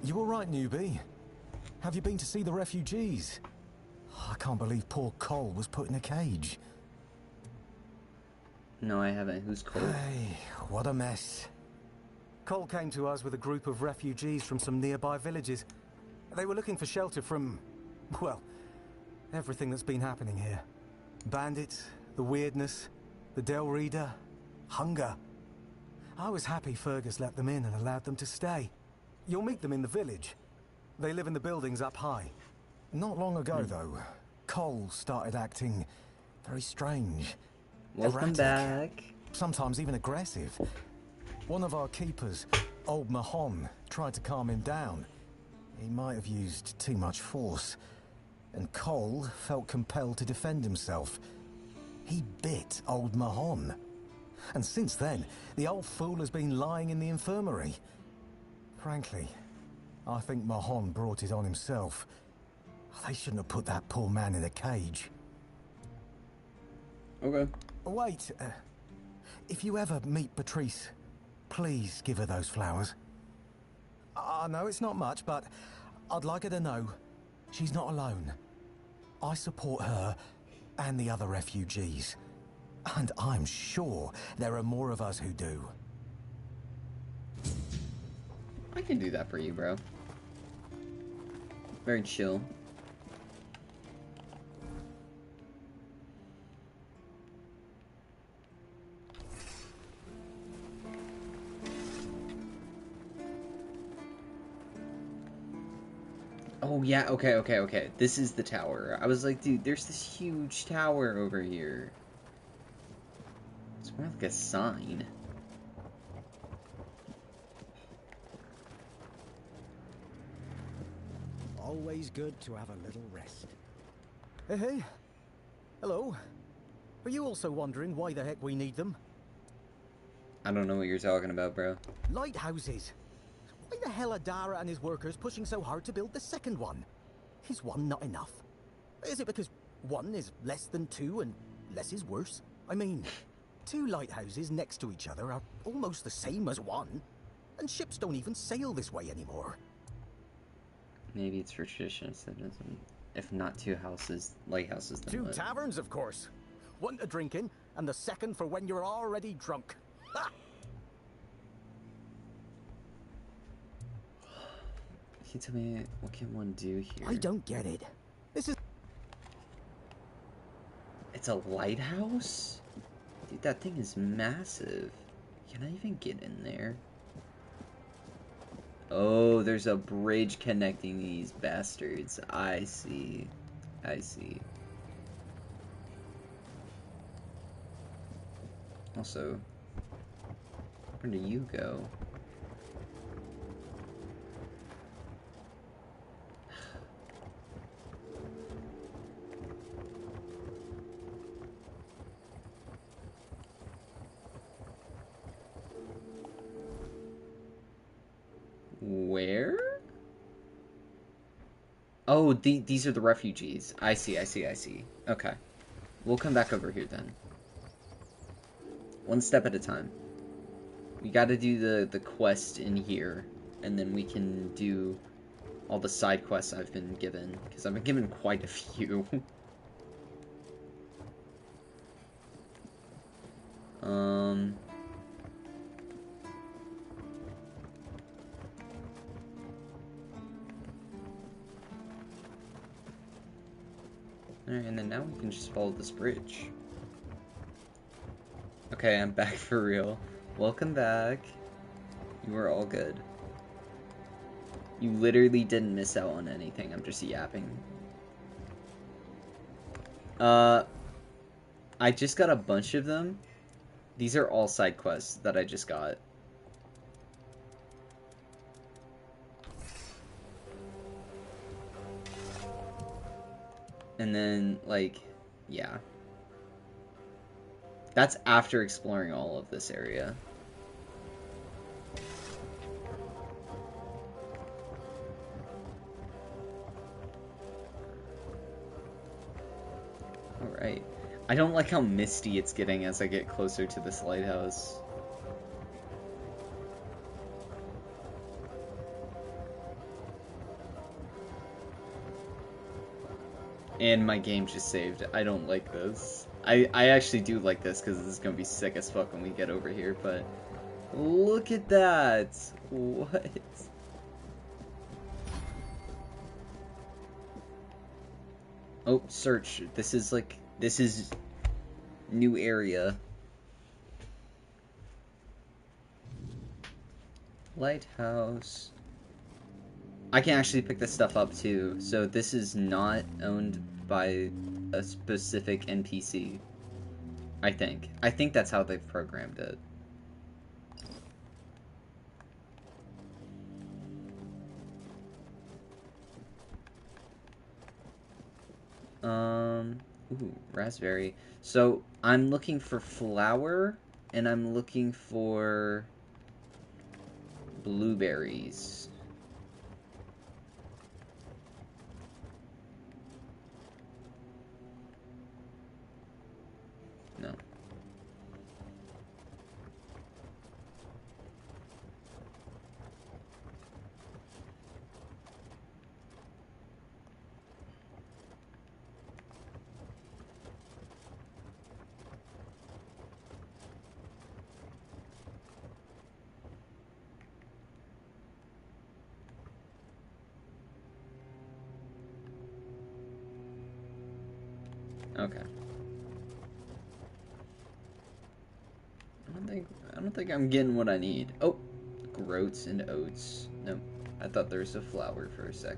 You all right, newbie? Have you been to see the refugees? I can't believe poor Cole was put in a cage. No, I haven't. Who's Cole? Hey, what a mess. Cole came to us with a group of refugees from some nearby villages. They were looking for shelter from, well, everything that's been happening here. Bandits, the weirdness, the Del Reader, hunger. I was happy Fergus let them in and allowed them to stay. You'll meet them in the village. They live in the buildings up high. Not long ago, though, Cole started acting very strange. Welcome back. Sometimes even aggressive. One of our keepers, old Mahon, tried to calm him down. He might have used too much force, and Cole felt compelled to defend himself. He bit old Mahon. And since then, the old fool has been lying in the infirmary. Frankly, I think Mahon brought it on himself. They shouldn't have put that poor man in a cage. Okay. Wait, if you ever meet Patrice, please give her those flowers. I know it's not much, but I'd like her to know she's not alone. I support her and the other refugees. And I'm sure there are more of us who do. I can do that for you, bro. Very chill. Oh, yeah, okay. This is the tower. I was like, dude, there's this huge tower over here. It's more like a sign. Always good to have a little rest. Hey. Hello. Are you also wondering why the heck we need them? I don't know what you're talking about, bro. Lighthouses. Why the hell are Dara and his workers pushing so hard to build the second one? Is one not enough? Is it because one is less than two and less is worse? I mean, two lighthouses next to each other are almost the same as one, and ships don't even sail this way anymore. Maybe it's for traditionalism. If not two lighthouses, then Two what? taverns, of course. One to drink in, and the second for when you're already drunk. Ha! Can you tell me what can one do here? I don't get it. This is... It's a lighthouse? Dude, that thing is massive. Can I even get in there? Oh, there's a bridge connecting these bastards. I see. Also, where do you go? Where? Oh, these are the refugees. I see. Okay. We'll come back over here then. One step at a time. We gotta do the quest in here, and then we can do all the side quests I've been given, because I've been given quite a few. Alright, and then now we can just follow this bridge. Okay, I'm back for real. Welcome back. You are all good. You literally didn't miss out on anything. I'm just yapping. I just got a bunch of them. These are all side quests that I just got. And then, like, yeah. That's after exploring all of this area. Alright. I don't like how misty it's getting as I get closer to this lighthouse. And my game just saved. I don't like this. I actually do like this because this is going to be sick as fuck when we get over here, but... Look at that! What? Oh, search. This is like... This is... New area. Lighthouse. I can actually pick this stuff up too, so this is not owned by a specific NPC. I think. I think that's how they've programmed it. Ooh, raspberry. So, I'm looking for flower, and I'm looking for blueberries. No. Okay. I don't think I'm getting what I need. Oh, groats and oats. Nope. I thought there was a flower for a sec.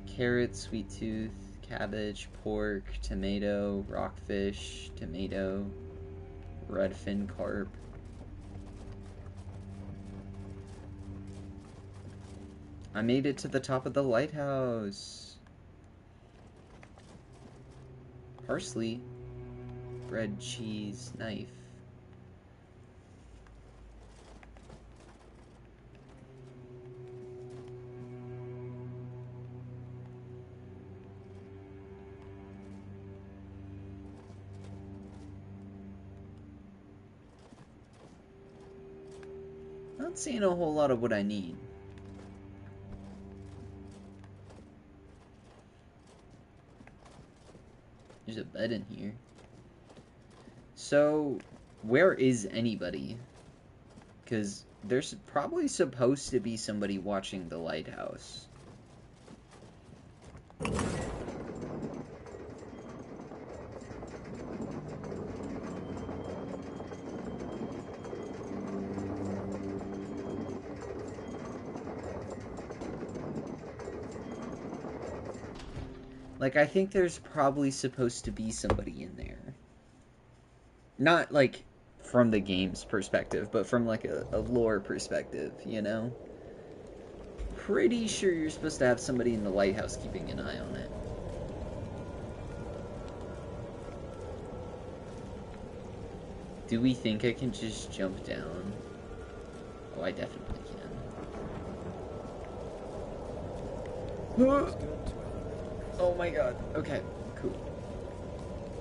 Carrot, sweet tooth, cabbage, pork, tomato, rockfish, tomato, redfin carp. I made it to the top of the lighthouse. Parsley, bread, cheese, knife. Not seeing a whole lot of what I need. There's a bed in here. So, where is anybody? Because there's probably supposed to be somebody watching the lighthouse. Like, I think there's probably supposed to be somebody in there. Not, like, from the game's perspective, but from, like, a lore perspective, you know? Pretty sure you're supposed to have somebody in the lighthouse keeping an eye on it. Do we think I can just jump down? Oh, I definitely can. Oh my god. Okay, cool.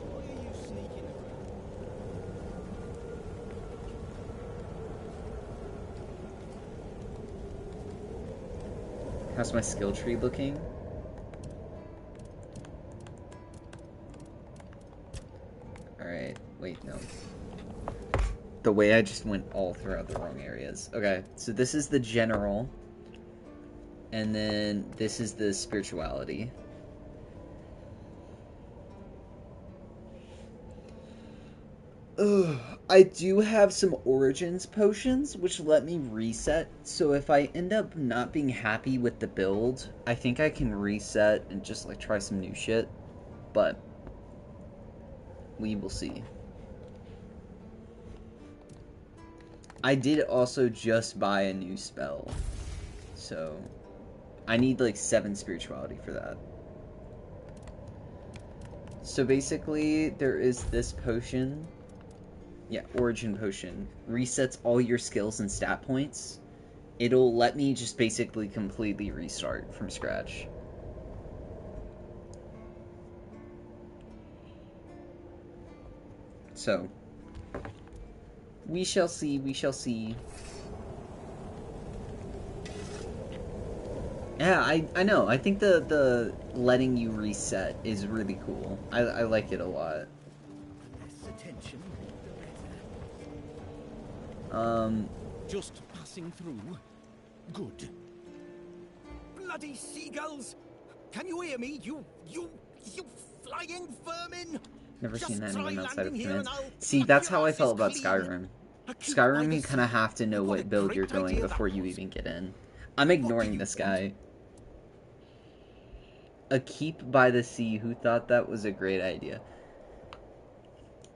Why are you sneaking around? How's my skill tree looking? Alright, wait, no. The way I just went all throughout the wrong areas. Okay, so this is the general. And then this is the spirituality. Ugh, I do have some Origins potions, which let me reset, so if I end up not being happy with the build, I think I can reset and just, like, try some new shit, but we will see. I did also just buy a new spell, so I need, like, 7 spirituality for that. So basically, there is this potion. Yeah, Origin Potion. Resets all your skills and stat points. It'll let me just basically completely restart from scratch. So, we shall see, we shall see. Yeah, I know. I think the letting you reset is really cool. I like it a lot. Less attention, Just passing through. Good. Bloody seagulls! Can you hear me? You flying vermin! Never Just seen try anyone outside of landing here commands. and I'll See, pluck that's your how I asses felt about clean. Skyrim. A keep by Skyrim, the you kind of sea. have to know What a what build you're great doing idea that before you was. even get in. I'm What do ignoring you this want? guy. A keep by the sea. Who thought that was a great idea?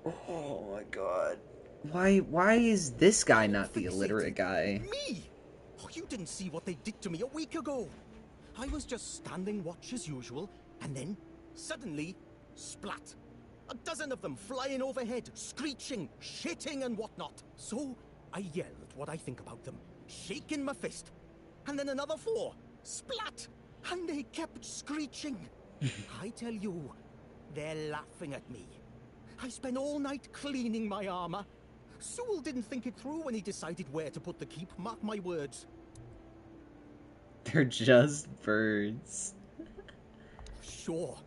Oh my god. Why is this guy not the illiterate guy? Me? Oh, you didn't see what they did to me a week ago. I was just standing watch as usual, and then, suddenly, splat. A dozen of them flying overhead, screeching, shitting and whatnot. So, I yelled what I think about them, shaking my fist. And then another 4, splat! And they kept screeching. I tell you, they're laughing at me. I spent all night cleaning my armor. Sewell didn't think it through when he decided where to put the keep, mark my words. They're just birds. Sure.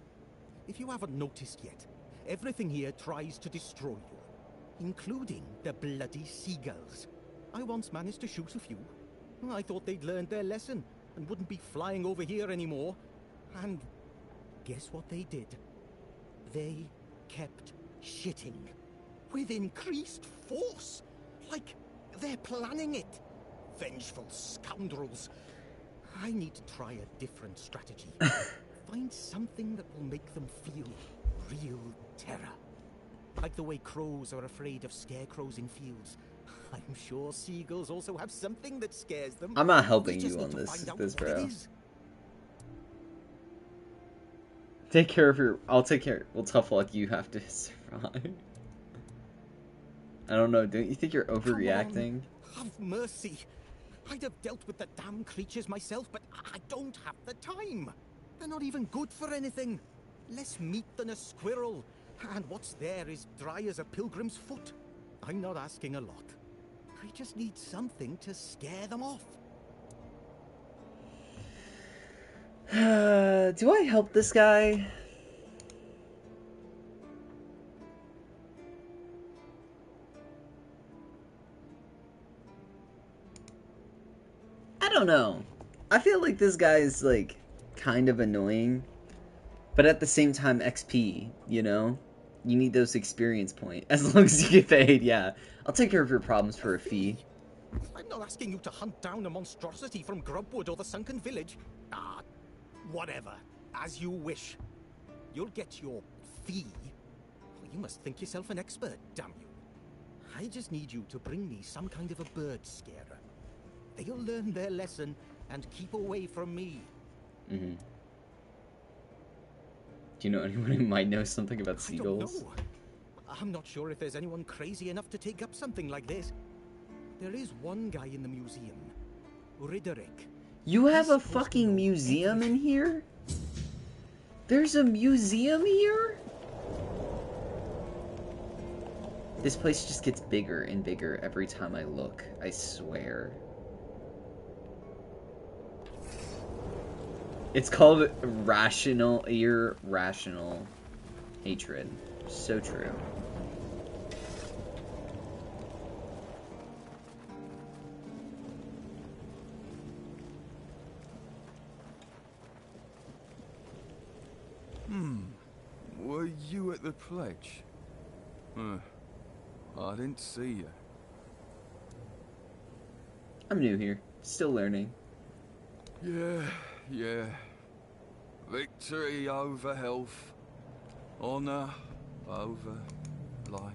If you haven't noticed yet, everything here tries to destroy you, including the bloody seagulls. I once managed to shoot a few. I thought they'd learned their lesson and wouldn't be flying over here anymore. And guess what they did? They kept shitting. With increased force. Like they're planning it. Vengeful scoundrels. I need to try a different strategy. Find something that will make them feel real terror. Like the way crows are afraid of scarecrows in fields. I'm sure seagulls also have something that scares them. I'm not We helping just you need on to this, find out what it bro. is. Take care of your... I'll take care... Well, tough luck, you have to survive. I don't know, don't you think you're overreacting? Have mercy. I'd have dealt with the damn creatures myself, but I don't have the time. They're not even good for anything. Less meat than a squirrel. And what's there is dry as a pilgrim's foot. I'm not asking a lot. I just need something to scare them off. Do I help this guy? I don't know. I feel like this guy is, like, kind of annoying. But at the same time, XP, you know? You need those experience points. As long as you get paid, yeah. I'll take care of your problems for a fee. I'm not asking you to hunt down a monstrosity from Grubwood or the Sunken Village. Ah, whatever. As you wish. You'll get your fee. You must think yourself an expert, damn you. I just need you to bring me some kind of a bird scarer. They'll learn their lesson and keep away from me. Mm-hmm. Do you know anyone who might know something about seagulls? I don't know. I'm not sure if there's anyone crazy enough to take up something like this. There is one guy in the museum. Riderick. You have a fucking museum in here? There's a museum here? This place just gets bigger and bigger every time I look, I swear. It's called irrational hatred. So true. Were you at the pledge? I didn't see you. I'm new here. Still learning. Yeah. Victory over health. Honor over life.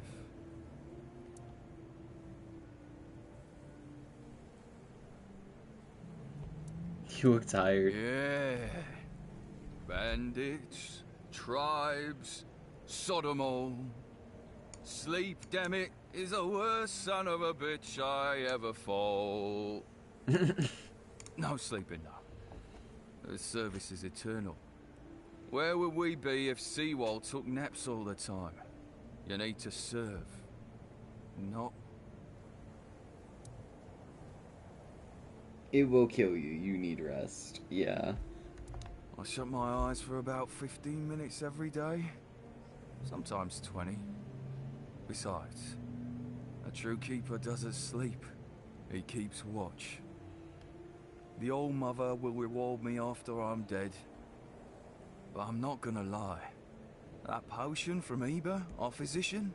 You look tired. Yeah. Bandits, tribes, Sodom all. Sleep, damn it, is the worst son of a bitch I ever fought. No sleeping now. The service is eternal. Where would we be if Seawall took naps all the time? You need to serve, not... It will kill you. You need rest. Yeah. I shut my eyes for about 15 minutes every day. Sometimes 20. Besides, a true keeper doesn't sleep. He keeps watch. The old mother will reward me after I'm dead. But I'm not gonna lie. That potion from Eber, our physician,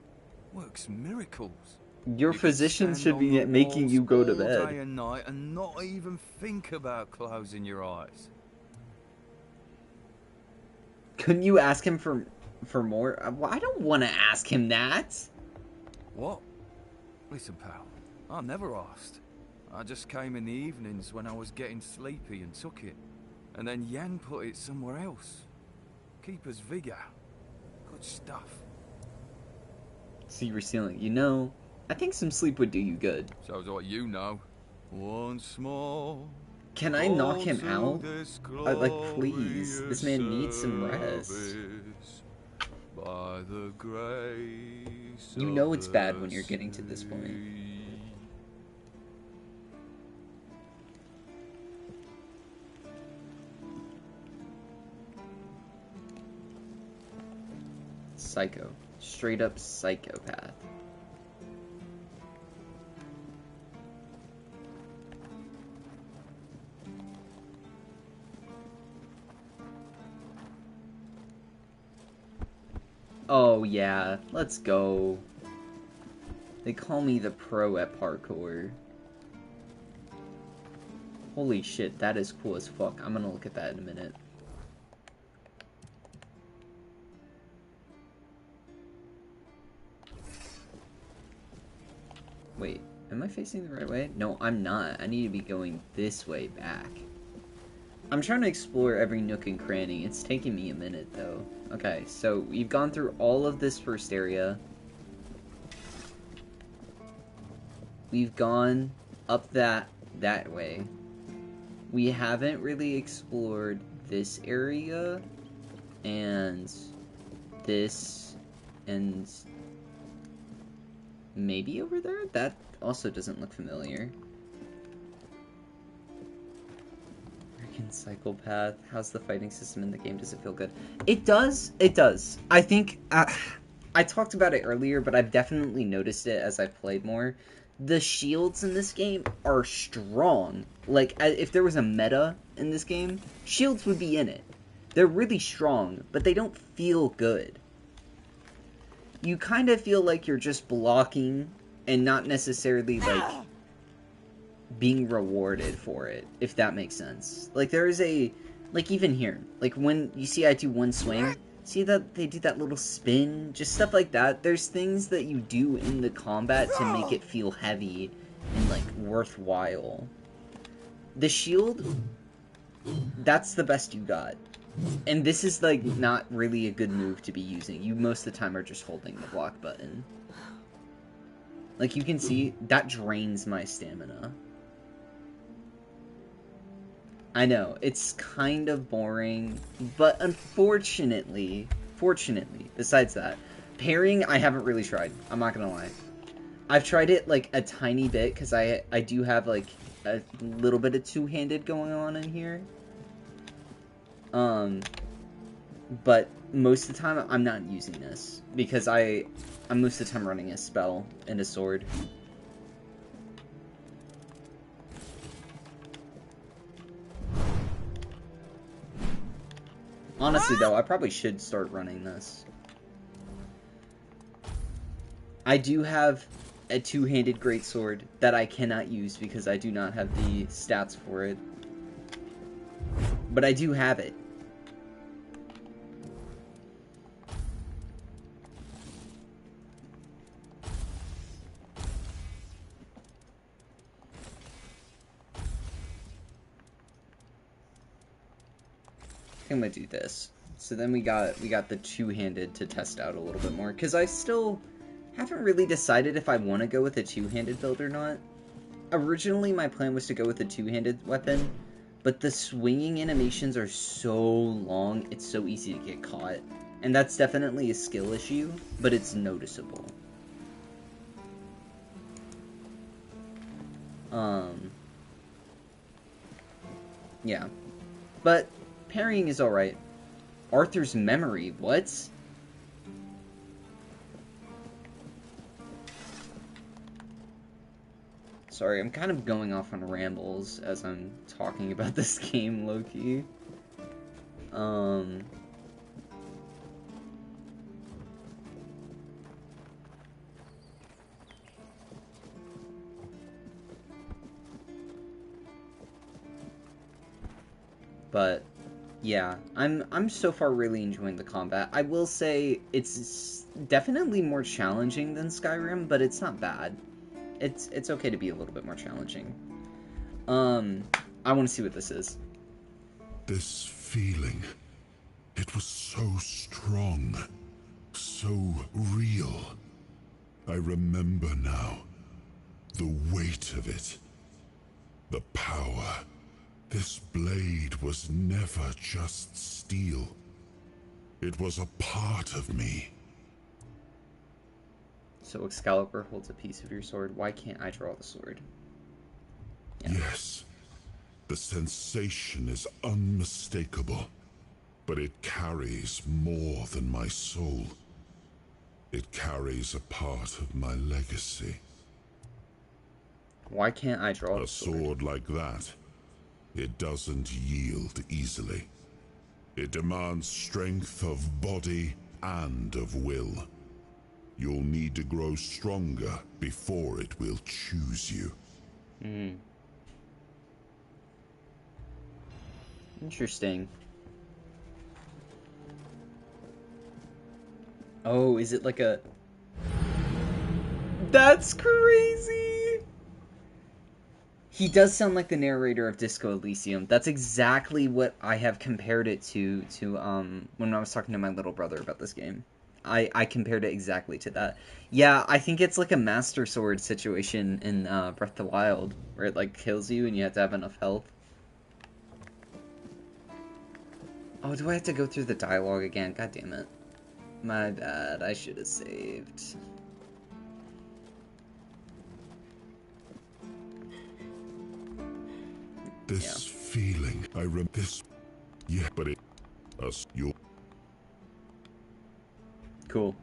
works miracles. Your physician should be making you go to bed. All day and night and not even think about closing your eyes. Couldn't you ask him for more? I don't want to ask him that. What? Listen, pal, I never asked. I just came in the evenings when I was getting sleepy and took it. And then Yan put it somewhere else. Keeper's vigor. Good stuff. See, you're stealing. You know, I think some sleep would do you good. Shows what you know. Once more. Can I knock him out? Like, please. This man needs some rest. By the grace you know it's bad when you're getting to this point. Psycho. Straight up psychopath. Oh yeah, let's go. They call me the pro at parkour. Holy shit, that is cool as fuck. I'm gonna look at that in a minute. Wait, am I facing the right way? No, I'm not. I need to be going this way back. I'm trying to explore every nook and cranny. It's taking me a minute, though. Okay, so we've gone through all of this first area. We've gone up that way. We haven't really explored this area, and this, and maybe over there? That also doesn't look familiar. Psychopath. How's the fighting system in the game? Does it feel good? It does. It does. I think I talked about it earlier, but I've definitely noticed it as I've played more. The shields in this game are strong. Like, if there was a meta in this game, shields would be in it. They're really strong, but they don't feel good. You kind of feel like you're just blocking and not necessarily, like, being rewarded for it, if that makes sense. Like, there is a, like, even here, like, when you see I do one swing, see that they do that little spin, just stuff like that. There's things that you do in the combat to make it feel heavy and, like, worthwhile. The shield, that's the best you got. And this is, like, not really a good move to be using. You most of the time are just holding the block button. Like, you can see, that drains my stamina. I know, it's kind of boring, but unfortunately, besides that, parrying I haven't really tried, I'm not gonna lie. I've tried it, like, a tiny bit, because I do have, like, a little bit of two-handed going on in here. But most of the time, I'm not using this, because I'm most of the time running a spell and a sword. Honestly, though, I probably should start running this. I do have a two-handed greatsword that I cannot use because I do not have the stats for it. But I do have it. I'm gonna do this. So then we got the two-handed to test out a little bit more, because I still haven't really decided if I want to go with a two-handed build or not. Originally my plan was to go with a two-handed weapon, but the swinging animations are so long, it's so easy to get caught. And that's definitely a skill issue, but it's noticeable. Yeah. But parrying is alright. Arthur's memory, what? Sorry, I'm kind of going off on rambles as I'm talking about this game, low-key. But yeah, I'm so far really enjoying the combat. I will say it's definitely more challenging than Skyrim, but it's not bad. It's okay to be a little bit more challenging. I want to see what this is. This feeling, it was so strong, so real. I remember now, the weight of it, the power. This blade was never just steel. It was a part of me. So Excalibur holds a piece of your sword. Why can't I draw the sword? Yeah. Yes. The sensation is unmistakable, but it carries more than my soul. It carries a part of my legacy. Why can't I draw a sword like that? It doesn't yield easily. It demands strength of body and of will. You'll need to grow stronger before it will choose you. Interesting. Oh, is it like a... That's crazy! He does sound like the narrator of Disco Elysium. That's exactly what I have compared it to when I was talking to my little brother about this game. I compared it exactly to that. Yeah, I think it's like a Master Sword situation in Breath of the Wild, where it like kills you and you have to have enough health. Oh, do I have to go through the dialogue again? God damn it. My bad, I should have saved. This feeling, I remember this. Yeah, but it... you're... Cool.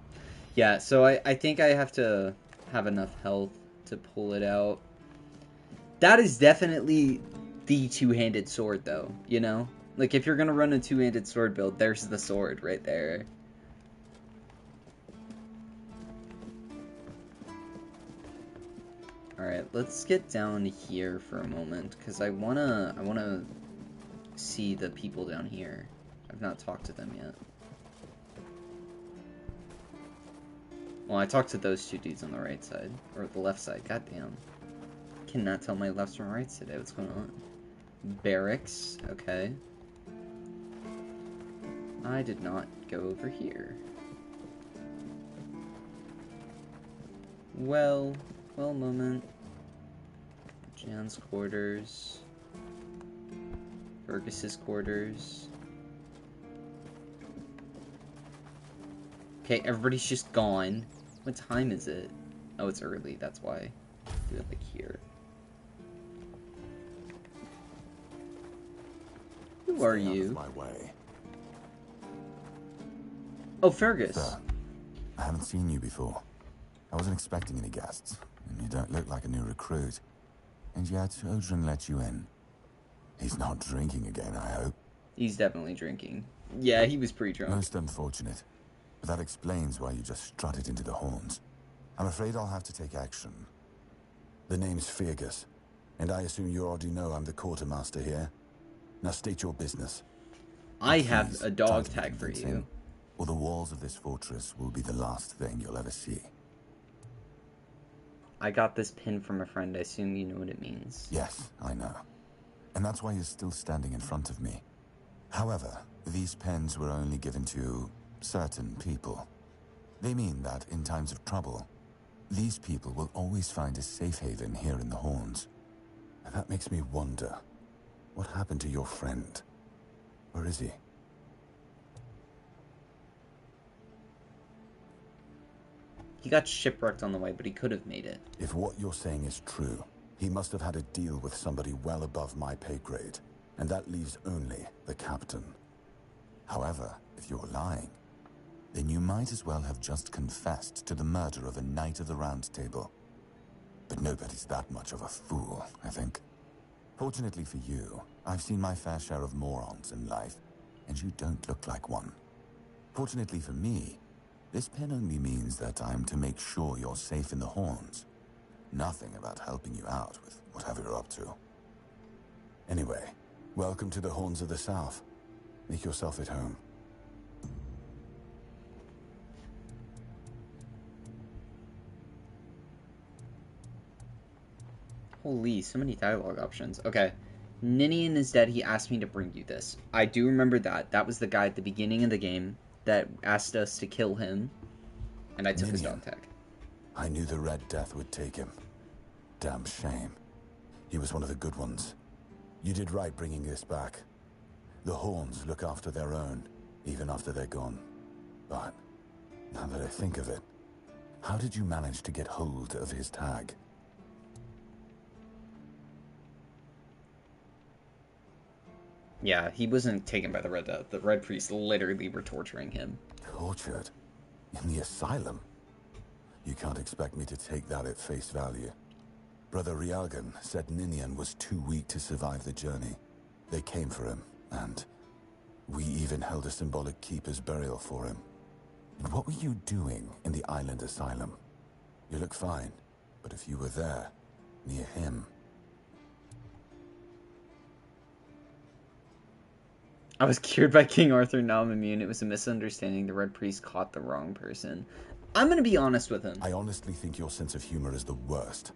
Yeah, so I think I have to have enough health to pull it out. That is definitely the two-handed sword, though, you know? Like, if you're gonna run a two-handed sword build, there's the sword right there. Alright, let's get down here for a moment, because I wanna see the people down here. I've not talked to them yet. Well, I talked to those two dudes on the right side, or the left side, goddamn. Cannot tell my lefts from rights today, what's going on? Barracks, okay. I did not go over here. Well, moment. Jan's quarters. Fergus's quarters. Okay, everybody's just gone. What time is it? Oh, it's early, that's why. Do it like here. Who are you? My way. Oh, Fergus. Sir, I haven't seen you before. I wasn't expecting any guests, and you don't look like a new recruit. And yet, Odrin let you in. He's not drinking again, I hope. He's definitely drinking. Yeah, he was pretty drunk. Most unfortunate. But that explains why you just strutted into the horns. I'm afraid I'll have to take action. The name's Fergus, and I assume you already know I'm the quartermaster here. Now state your business. I have a dog tag for you. Or the walls of this fortress will be the last thing you'll ever see. I got this pin from a friend. I assume you know what it means. Yes, I know. And that's why you're still standing in front of me. However, these pens were only given to certain people. They mean that in times of trouble, these people will always find a safe haven here in the Horns. And that makes me wonder, what happened to your friend? Where is he? He got shipwrecked on the way, but he could have made it. If what you're saying is true, he must have had a deal with somebody well above my pay grade, and that leaves only the captain. However, if you're lying, then you might as well have just confessed to the murder of a Knight of the Round Table. But nobody's that much of a fool, I think. Fortunately for you, I've seen my fair share of morons in life, and you don't look like one. Fortunately for me, this pen only means that I'm to make sure you're safe in the Horns. Nothing about helping you out with whatever you're up to. Anyway, welcome to the Horns of the South. Make yourself at home. Holy, so many dialogue options. Okay. Ninian is dead. He asked me to bring you this. I do remember that. That was the guy at the beginning of the game that asked us to kill him. And I took his dog tag. I knew the Red Death would take him. Damn shame. He was one of the good ones. You did right bringing this back. The Horns look after their own, even after they're gone. But, now that I think of it, how did you manage to get hold of his tag? Yeah, he wasn't taken by the Red Death. The Red Priests literally were torturing him. Tortured? In the asylum? You can't expect me to take that at face value. Brother Rialgan said Ninian was too weak to survive the journey. They came for him, and we even held a symbolic keeper's burial for him. And what were you doing in the island asylum? You look fine, but if you were there, near him... I was cured by King Arthur, now I'm immune. It was a misunderstanding. The Red Priest caught the wrong person. I'm gonna be honest with him. I honestly think your sense of humor is the worst,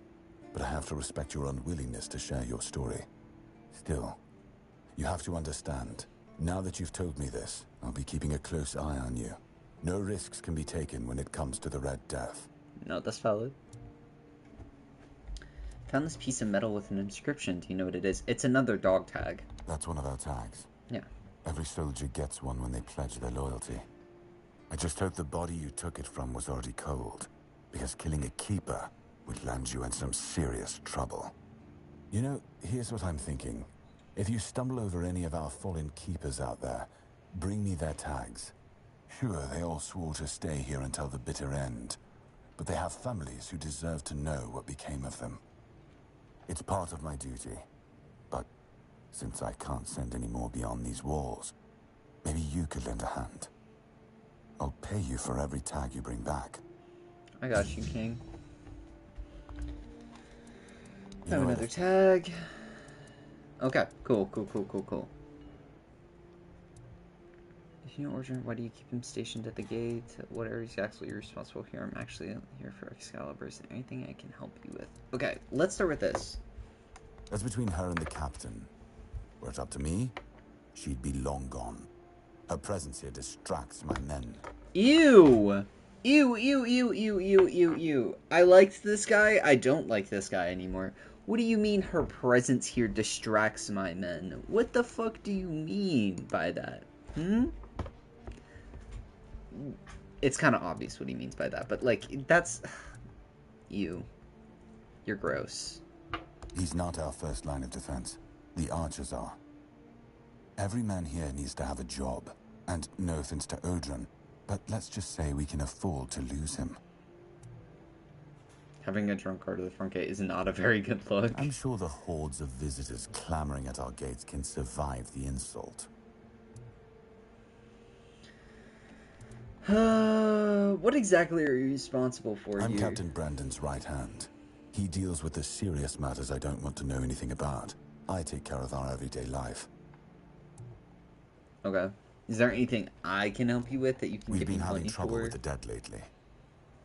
but I have to respect your unwillingness to share your story. Still, you have to understand, now that you've told me this, I'll be keeping a close eye on you. No risks can be taken when it comes to the Red Death. No, that's valid. Found this piece of metal with an inscription. Do you know what it is? It's another dog tag. That's one of our tags. Yeah. Every soldier gets one when they pledge their loyalty. I just hope the body you took it from was already cold, because killing a keeper would land you in some serious trouble. You know, here's what I'm thinking. If you stumble over any of our fallen keepers out there, bring me their tags. Sure, they all swore to stay here until the bitter end, but they have families who deserve to know what became of them. It's part of my duty, but since I can't send any more beyond these walls, maybe you could lend a hand. I'll pay you for every tag you bring back. I got you, King. Have another tag. Okay, cool. If you know Origin, why do you keep him stationed at the gate? What are exactly responsible here? I'm actually here for Excalibur. Is there anything I can help you with? Okay, let's start with this. That's between her and the captain. Were it up to me, she'd be long gone. Her presence here distracts my men. Ew! Ew. I liked this guy. I don't like this guy anymore. What do you mean her presence here distracts my men? What the fuck do you mean by that? It's kind of obvious what he means by that, but, like, that's... Ew. You're gross. He's not our first line of defense. The archers are. Every man here needs to have a job. And no offense to Odrin, but let's just say we can afford to lose him. Having a drunk guard at the front gate is not a very good look. I'm sure the hordes of visitors clamoring at our gates can survive the insult. What exactly are you responsible for I'm here? Captain Brandon's right hand. He deals with the serious matters I don't want to know anything about. I take care of our everyday life. Okay. Is there anything I can help you with that you can We've give me been having money trouble for? with the dead lately.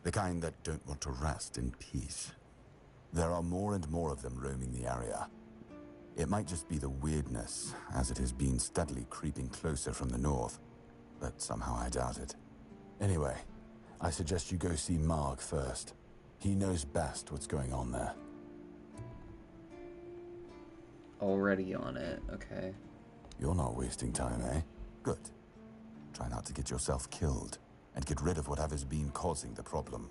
The kind that don't want to rest in peace. There are more and more of them roaming the area. It might just be the weirdness, as it has been steadily creeping closer from the north, but somehow I doubt it. Anyway, I suggest you go see Marg first. He knows best what's going on there. Already on it, okay. You're not wasting time, eh? Good. Try not to get yourself killed, and get rid of whatever's been causing the problem.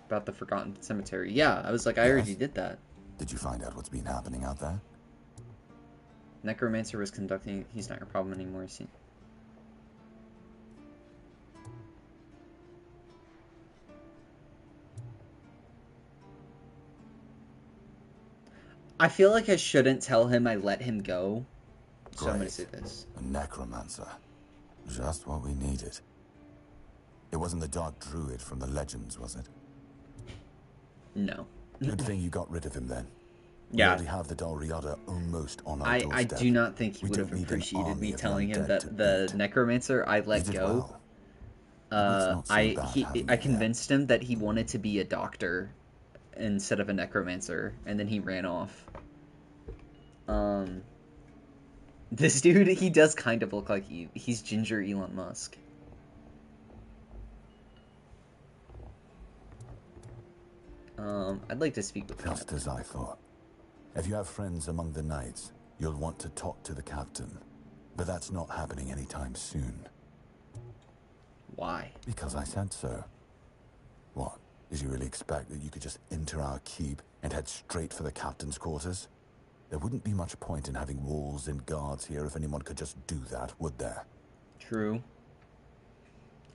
About the Forgotten Cemetery. Yeah, I was like, I already did that. Did you find out what's been happening out there? Necromancer was conducting... He's not your problem anymore, see. I feel like I shouldn't tell him I let him go. So I'm going to say this. A necromancer. Just what we needed. It wasn't the dark druid from the legends, was it? No. Good thing you got rid of him then. Yeah. We already have the Dalriada almost on our doorstep. I do not think he would have appreciated me telling him that the necromancer I let go. I convinced him that he wanted to be a doctor instead of a necromancer, and then he ran off. This dude, he does kind of look like he's Ginger Elon Musk. I'd like to speak with him. Just as I thought. If you have friends among the knights, you'll want to talk to the captain. But that's not happening anytime soon. Why? Because I said so. What? Did you really expect that you could just enter our keep and head straight for the captain's quarters? There wouldn't be much point in having walls and guards here if anyone could just do that, would there? True.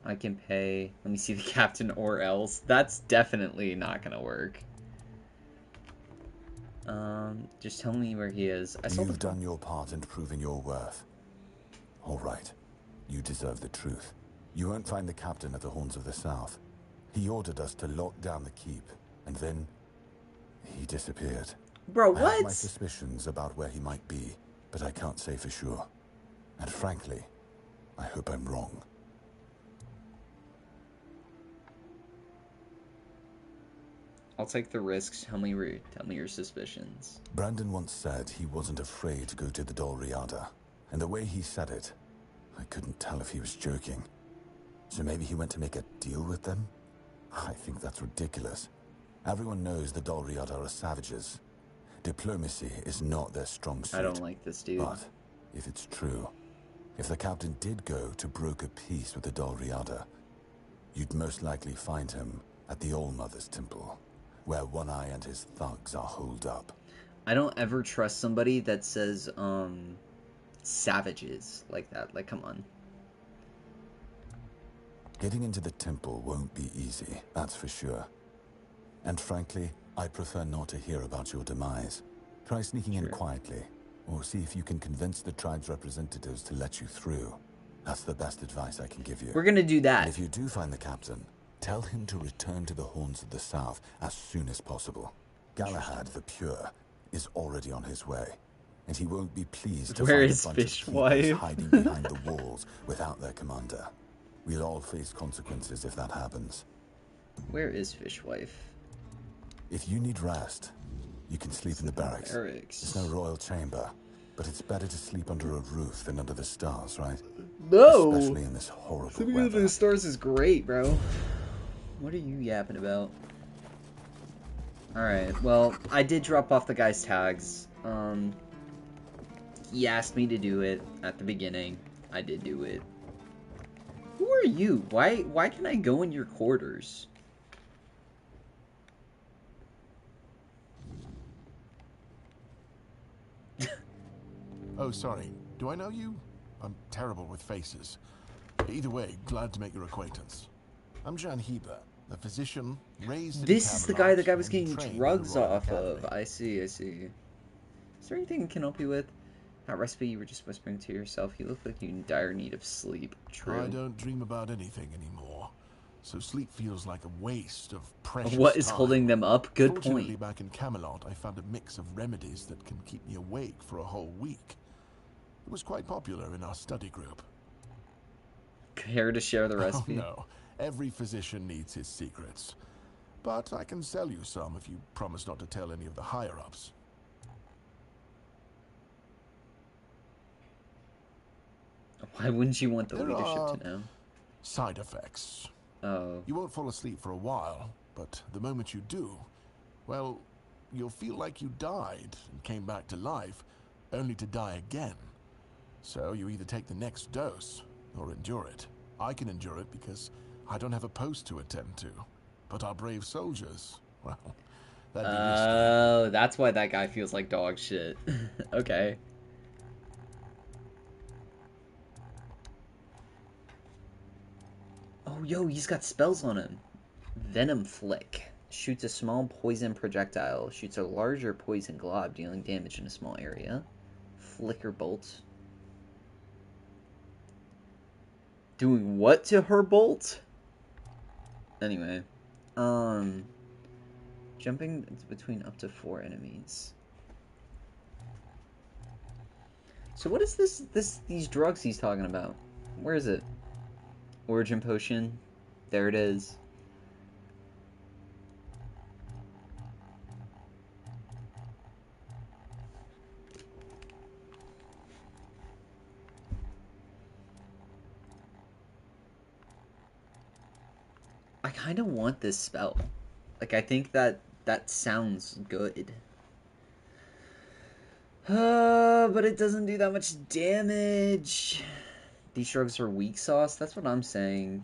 I can pay... Let me see the captain or else. That's definitely not gonna work. Just tell me where he is. You've done your part in proving your worth. All right. You deserve the truth. You won't find the captain at the Horns of the South. He ordered us to lock down the keep, and then he disappeared. Bro, I what? have my suspicions about where he might be, but I can't say for sure. And frankly, I hope I'm wrong. I'll take the risks. Tell me your suspicions. Brandon once said he wasn't afraid to go to the Dalriada, and the way he said it, I couldn't tell if he was joking. So maybe he went to make a deal with them? I think that's ridiculous. Everyone knows the Dalriada are savages. Diplomacy is not their strong suit. I don't like this dude. But if it's true, if the captain did go to broker peace with the Dalriada, you'd most likely find him at the All-Mother's Temple, where One Eye and his thugs are holed up. I don't ever trust somebody that says, savages like that. Like, come on. Getting into the temple won't be easy, that's for sure. And frankly, I prefer not to hear about your demise. Try sneaking in quietly, or see if you can convince the tribe's representatives to let you through. That's the best advice I can give you. We're gonna do that. And if you do find the captain, tell him to return to the Horns of the South as soon as possible. Galahad the Pure is already on his way, and he won't be pleased to find a bunch of keepers hiding behind the walls without their commander. We'll all face consequences if that happens. Where is Fishwife? If you need rest, you can sleep in the barracks. It's no royal chamber, but it's better to sleep under a roof than under the stars, right? No! Especially in this horrible Sleeping weather. under the stars is great, bro. What are you yapping about? Alright, well, I did drop off the guy's tags. He asked me to do it at the beginning. I did do it. Who are you? Why can I go in your quarters? Oh, sorry. Do I know you? I'm terrible with faces. Either way, glad to make your acquaintance. I'm Jan Heber, a physician raised in This is the guy the guy was getting trained in the drugs Royal off Academy. of. I see. Is there anything I can help you with? That recipe you were just whispering to yourself, you look like you're in dire need of sleep. True. I don't dream about anything anymore, so sleep feels like a waste of precious What is time. holding them up? Good Fortunately, point. back in Camelot, I found a mix of remedies that can keep me awake for a whole week. It was quite popular in our study group. Care to share the recipe? Oh, no. Every physician needs his secrets. But I can sell you some if you promise not to tell any of the higher-ups. Why wouldn't you want the There leadership are to know? side effects. Oh. You won't fall asleep for a while, but the moment you do, well, you'll feel like you died and came back to life, only to die again. So you either take the next dose or endure it. I can endure it because I don't have a post to attend to. But our brave soldiers, well, that'd be risky. Oh, that's why that guy feels like dog shit. Okay. Oh, yo, he's got spells on him. Venom Flick. Shoots a small poison projectile. Shoots a larger poison glob, dealing damage in a small area. Flicker Bolt. Doing what to her bolt? Anyway. Jumping between up to 4 enemies. So what is these drugs he's talking about? Where is it? Origin potion. There it is. I kind of want this spell. Like, I think that sounds good. But it doesn't do that much damage. These drugs are weak sauce? That's what I'm saying.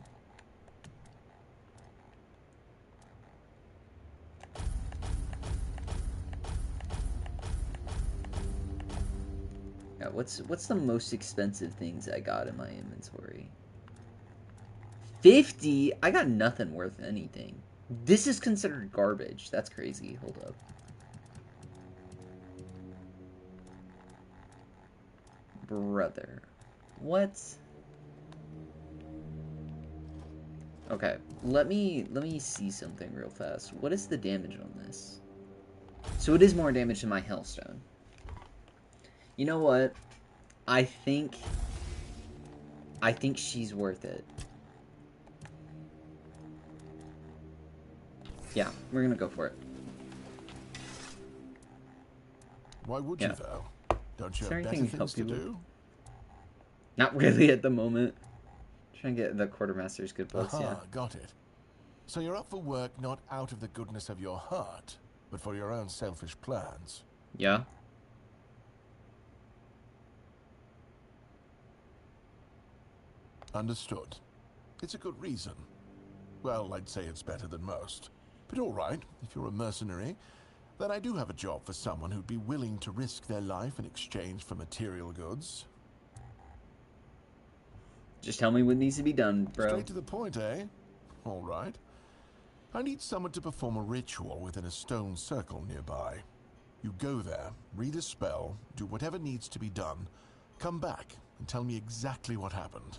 Yeah, what's the most expensive things I got in my inventory? 50? I got nothing worth anything. This is considered garbage. That's crazy. Hold up. Brother. What? Okay, let me see something real fast. What is the damage on this? So it is more damage than my Hellstone. You know what? I think she's worth it. Yeah, we're gonna go for it. Why would you, though? Don't you Is there have better anything things to help you do? Not really at the moment. Trying to get the quartermaster's good books, yeah. Got it. So you're up for work not out of the goodness of your heart, but for your own selfish plans. Yeah. Understood. It's a good reason. Well, I'd say it's better than most. But all right, if you're a mercenary, then I do have a job for someone who'd be willing to risk their life in exchange for material goods. Just tell me what needs to be done, bro. Straight to the point, eh? All right. I need someone to perform a ritual within a stone circle nearby. You go there, read a spell, do whatever needs to be done, come back and tell me exactly what happened.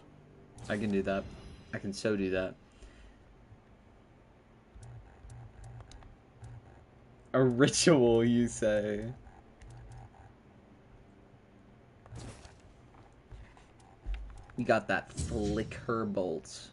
I can do that. I can so do that. A ritual, you say? We got that flicker bolt.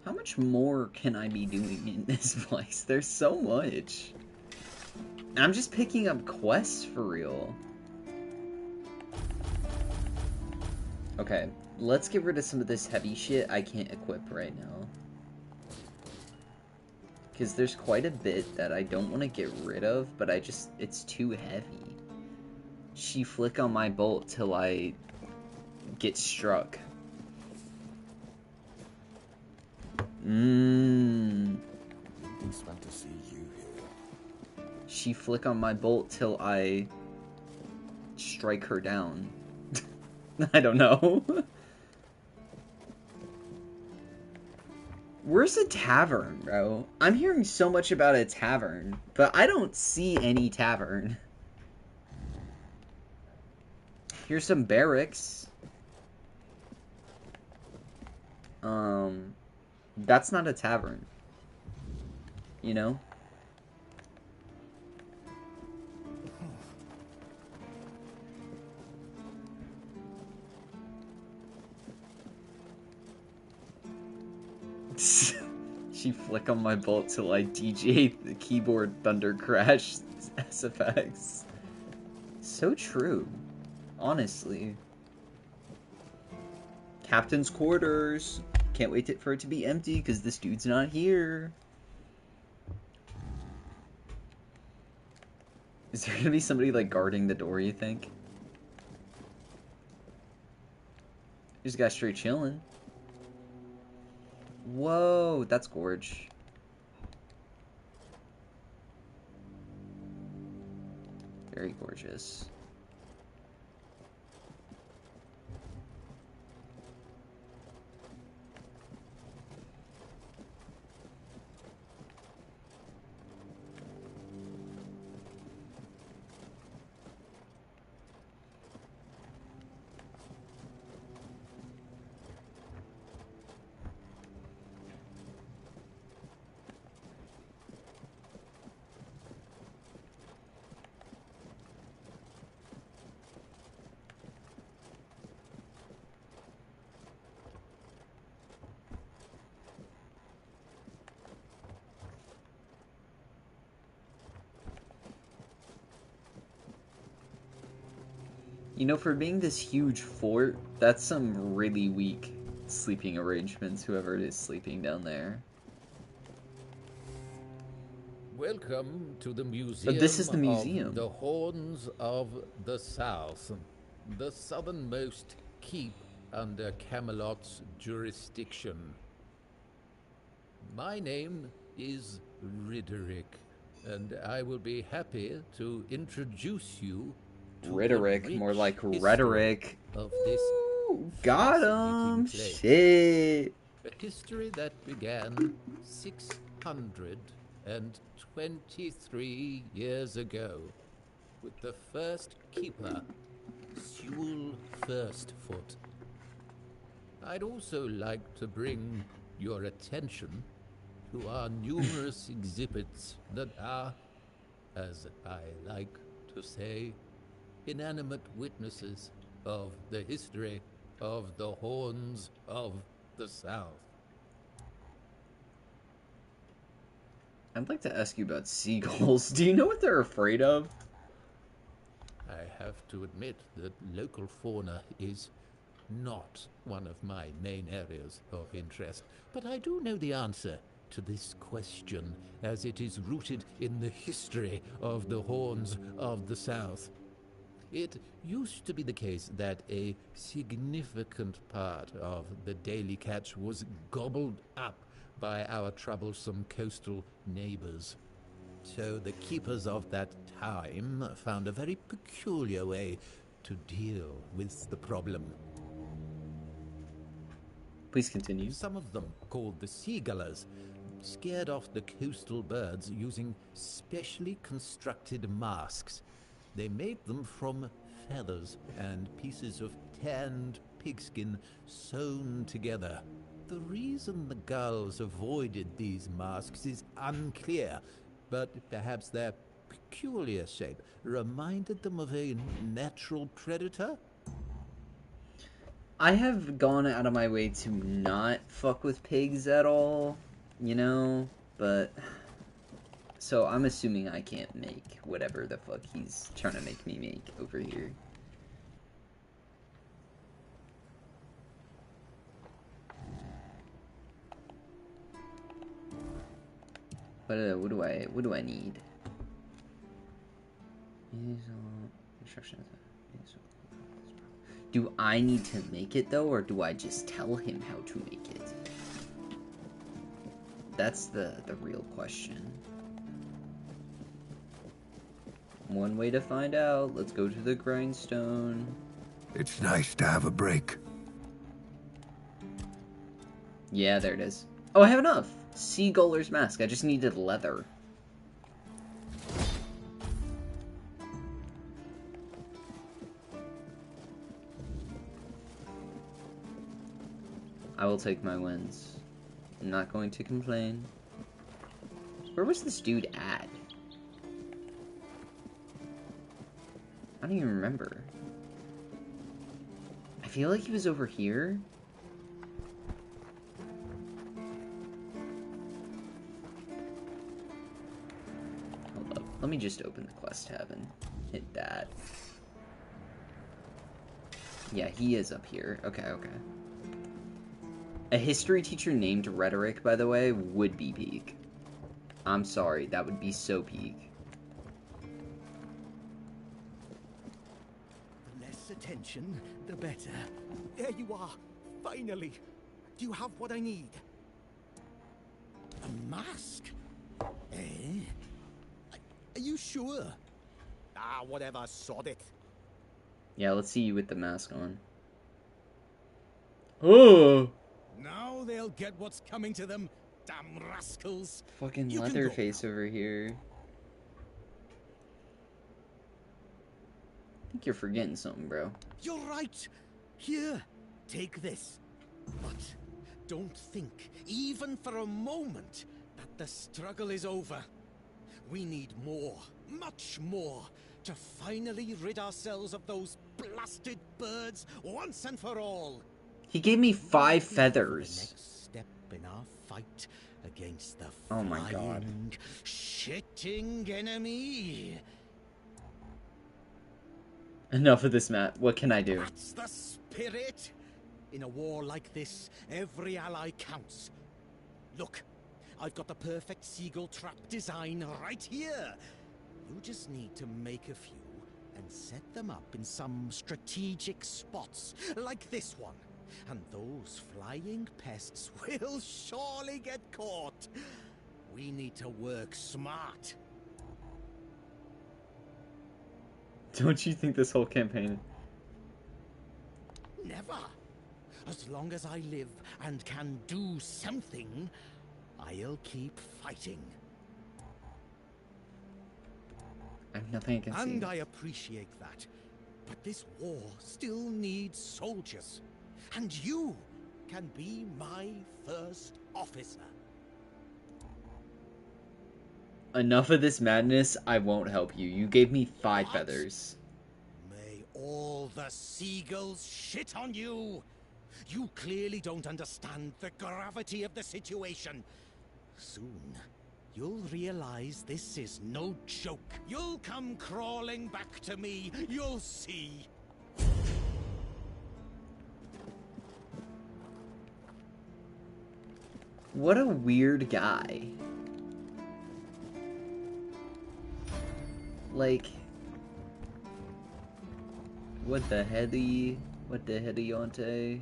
How much more can I be doing in this place? There's so much. I'm just picking up quests for real. Okay, let's get rid of some of this heavy shit I can't equip right now. Because there's quite a bit that I don't want to get rid of, but it's too heavy. She flick on my bolt till I get struck. It's fun to see you here. She flick on my bolt till I strike her down. I don't know. Where's a tavern, bro? I'm hearing so much about a tavern, but I don't see any tavern. Here's some barracks. That's not a tavern. You know? She flick on my bolt till I DJ the keyboard thunder crash SFX. So true. Honestly. Captain's quarters. Can't wait for it to be empty because this dude's not here. Is there gonna be somebody like guarding the door, you think? This guy straight chilling. Whoa, that's gorge. Very gorgeous. You know, for being this huge fort, that's some really weak sleeping arrangements, whoever it is sleeping down there. Welcome to the museum. But this is the museum. Of the Horns of the South, the southernmost keep under Camelot's jurisdiction. My name is Ridderick, and I will be happy to introduce you to Rhetoric, more like rhetoric. Of this got him. Shit. A history that began 623 years ago with the first keeper, Sewell Firstfoot. I'd also like to bring your attention to our numerous exhibits that are, as I like to say, inanimate witnesses of the history of the Horns of the South. I'd like to ask you about seagulls. Do you know what they're afraid of? I have to admit that local fauna is not one of my main areas of interest, but I do know the answer to this question, as it is rooted in the history of the Horns of the South. It used to be the case that a significant part of the daily catch was gobbled up by our troublesome coastal neighbors. So the keepers of that time found a very peculiar way to deal with the problem. Please continue. Some of them, called the seagullers, scared off the coastal birds using specially constructed masks. They made them from feathers and pieces of tanned pigskin sewn together. The reason the gulls avoided these masks is unclear, but perhaps their peculiar shape reminded them of a natural predator? I have gone out of my way to not fuck with pigs at all, you know, but... So I'm assuming I can't make whatever the fuck he's trying to make me make over here. What do I need? Do I need to make it though, or do I just tell him how to make it? That's the real question. One way to find out. Let's go to the grindstone. It's nice to have a break. Yeah, there it is. Oh, I have enough. Seaguller's mask. I just needed leather. I will take my wins. I'm not going to complain. Where was this dude at? I don't even remember. I feel like he was over here. Hold up. Let me just open the quest tab and hit that. Yeah, he is up here. Okay, okay. A history teacher named Rhetoric, by the way, would be peak. I'm sorry, that would be so peak. The less attention, the better. There you are, finally. Do you have what I need? A mask? Eh? Are you sure? Ah, whatever, sod it. Yeah, let's see you with the mask on. Oh! Now they'll get what's coming to them, damn rascals. Fucking You can Leatherface over here. I think you're forgetting something, bro. You're right. Here, take this. But don't think, even for a moment, that the struggle is over. We need more, much more, to finally rid ourselves of those blasted birds once and for all. He gave me 5 feathers. The next step in our fight against the Oh my god. flying, shitting enemy. Enough of this, Matt. What can I do? That's the spirit. In a war like this, every ally counts. Look, I've got the perfect seagull trap design right here. You just need to make a few and set them up in some strategic spots, like this one. And those flying pests will surely get caught. We need to work smart. Don't you think this whole campaign... Never. As long as I live and can do something, I'll keep fighting. I have nothing against you. And I appreciate that. But this war still needs soldiers. And you can be my first officer. Enough of this madness. I won't help you. You gave me 5 feathers. May all the seagulls shit on you. You clearly don't understand the gravity of the situation. Soon, you'll realize this is no joke. You'll come crawling back to me. You'll see. What a weird guy. Like... What the heady? What the heady-onte?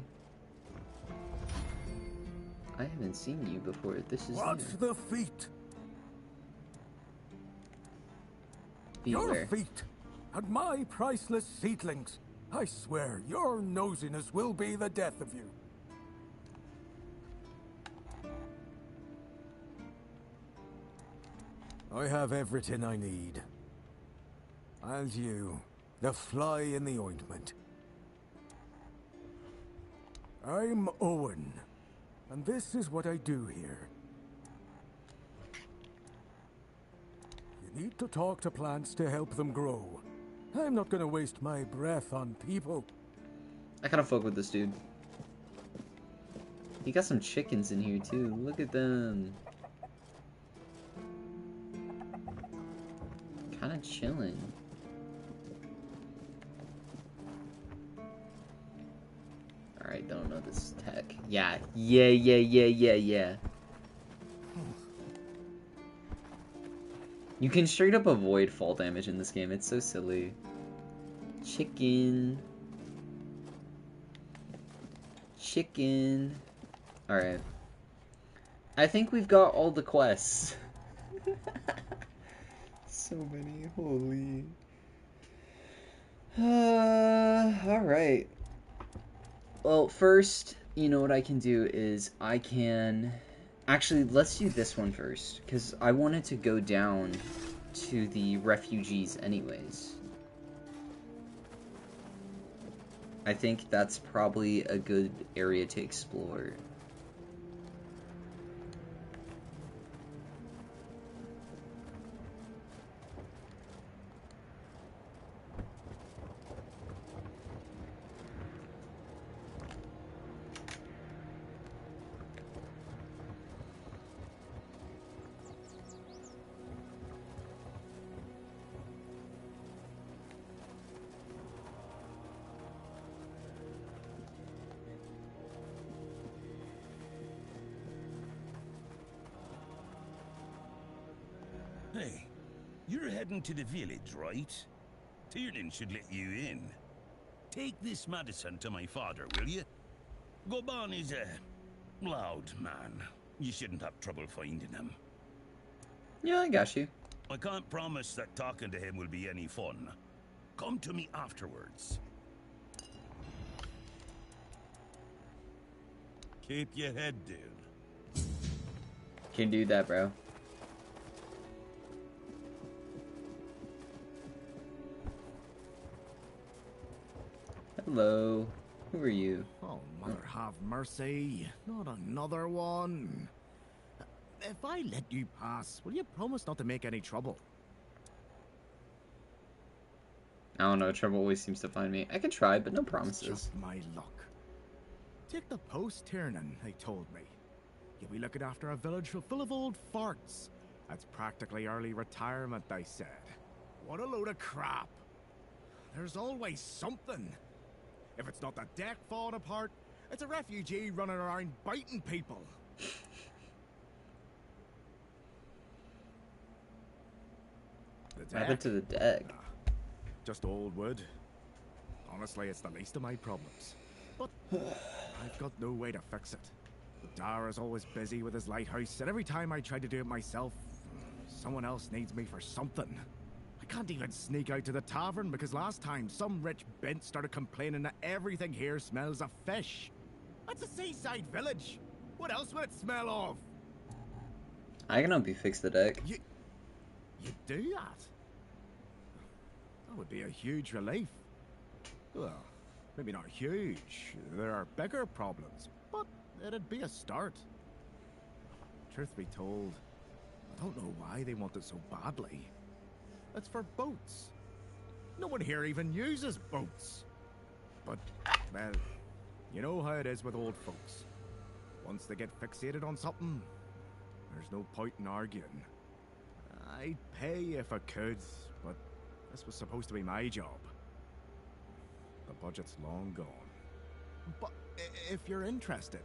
I haven't seen you before. This is What's new. the feat? Beware. Your feet and my priceless seedlings. I swear, your nosiness will be the death of you. I have everything I need. And you, the fly in the ointment. I'm Owen, and this is what I do here. You need to talk to plants to help them grow. I'm not gonna waste my breath on people. I kind of fuck with this dude. He got some chickens in here too. Look at them. Kind of chilling. Alright, don't know this tech. Yeah. You can straight up avoid fall damage in this game. It's so silly. Chicken. Chicken. Alright. I think we've got all the quests. so many. Holy. Alright. Well, first, you know what I can do is I can... Actually, let's do this one first, because I wanted to go down to the refugees anyways. I think that's probably a good area to explore. Hey, you're heading to the village, right? Tiernan should let you in. Take this medicine to my father, will you? Goban is a loud man. You shouldn't have trouble finding him. Yeah, I got you. I can't promise that talking to him will be any fun. Come to me afterwards. Keep your head down. Can do that, bro. Hello. Who are you? Oh, mother have mercy. Not another one. If I let you pass, will you promise not to make any trouble? I don't know, trouble always seems to find me. I can try, but no promises. It's just my luck. Take the post, Tiernan, they told me. You'll be looking after a village full of old farts. That's practically early retirement, they said. What a load of crap. There's always something. If it's not the deck falling apart, it's a refugee running around biting people. What happened to the deck? Just old wood. Honestly, it's the least of my problems. But I've got no way to fix it. Dara's always busy with his lighthouse, and every time I try to do it myself, someone else needs me for something. I can't even sneak out to the tavern because last time some rich bent started complaining that everything here smells of fish. That's a seaside village. What else would it smell of? I can help you fix the deck. You do that? That would be a huge relief. Well, maybe not huge. There are bigger problems, but it'd be a start. Truth be told, I don't know why they want it so badly. It's for boats. No one here even uses boats. But, well, you know how it is with old folks. Once they get fixated on something, there's no point in arguing. I'd pay if I could, but this was supposed to be my job. The budget's long gone. But if you're interested,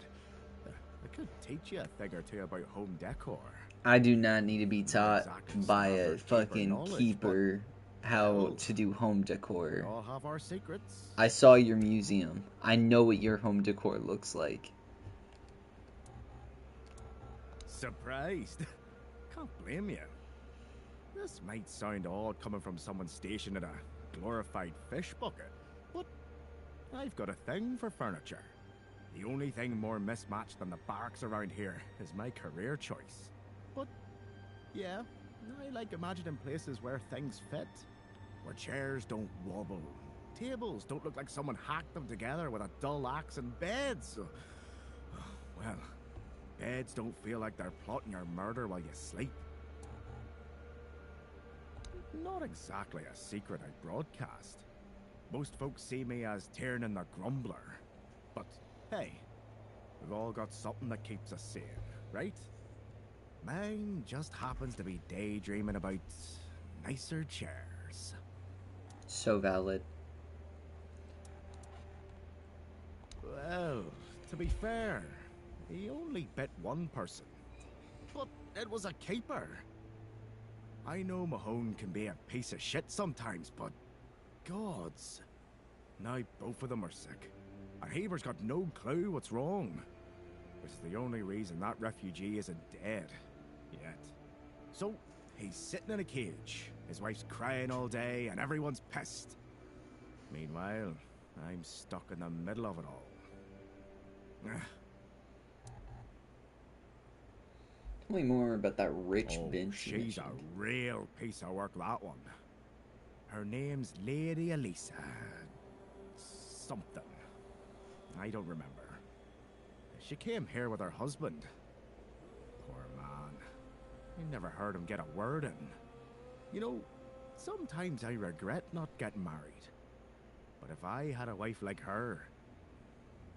I could teach you a thing or two about home decor. I do not need to be taught by a fucking keeper how to do home decor. We all have our secrets. I saw your museum. I know what your home decor looks like. Surprised? Can't blame you. This might sound odd coming from someone stationed in a glorified fish bucket, but I've got a thing for furniture. The only thing more mismatched than the barracks around here is my career choice. But, yeah, I like imagining places where things fit. Where chairs don't wobble. Tables don't look like someone hacked them together with a dull axe, and beds. Well, beds don't feel like they're plotting your murder while you sleep. Not exactly a secret I broadcast. Most folks see me as Tiernan the Grumbler. But, hey, we've all got something that keeps us sane, right? Mine just happens to be daydreaming about nicer chairs. So valid. Well, to be fair, he only bit one person. But it was a keeper. I know Mahone can be a piece of shit sometimes, but gods. Now both of them are sick. And Haber's got no clue what's wrong. Which is the only reason that refugee isn't dead. Yet. So, He's sitting in a cage. His wife's crying all day, and everyone's pissed. Meanwhile, I'm stuck in the middle of it all. Tell me more about that rich bitch you She's a mentioned. real piece of work, that one. Her name's Lady Elisa. Something. I don't remember. She came here with her husband. Poor man. I never heard him get a word in. You know, sometimes I regret not getting married. But if I had a wife like her,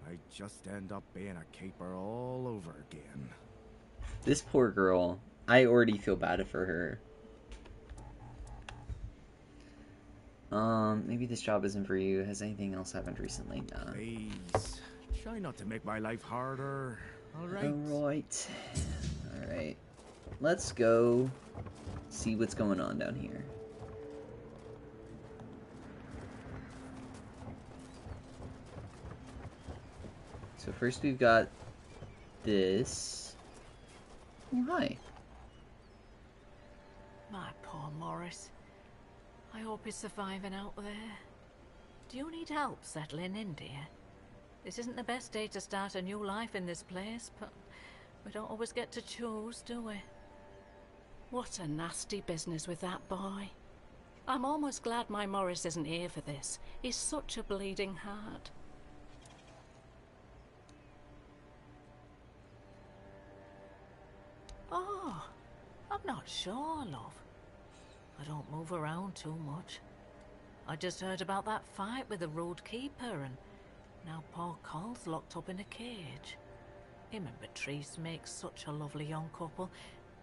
I'd just end up being a keeper all over again. This poor girl. I already feel bad for her. Maybe this job isn't for you. Has anything else happened recently? Nah. Please, try not to make my life harder. Alright? Alright. Let's go see what's going on down here. So first we've got this. Oh, hi. My poor Morris. I hope he's surviving out there. Do you need help settling in, dear? This isn't the best day to start a new life in this place, but we don't always get to choose, do we? What a nasty business with that boy. I'm almost glad my Morris isn't here for this. He's such a bleeding heart. Oh, I'm not sure, love. I don't move around too much. I just heard about that fight with the road keeper, and now poor Cole's locked up in a cage. Him and Patrice make such a lovely young couple.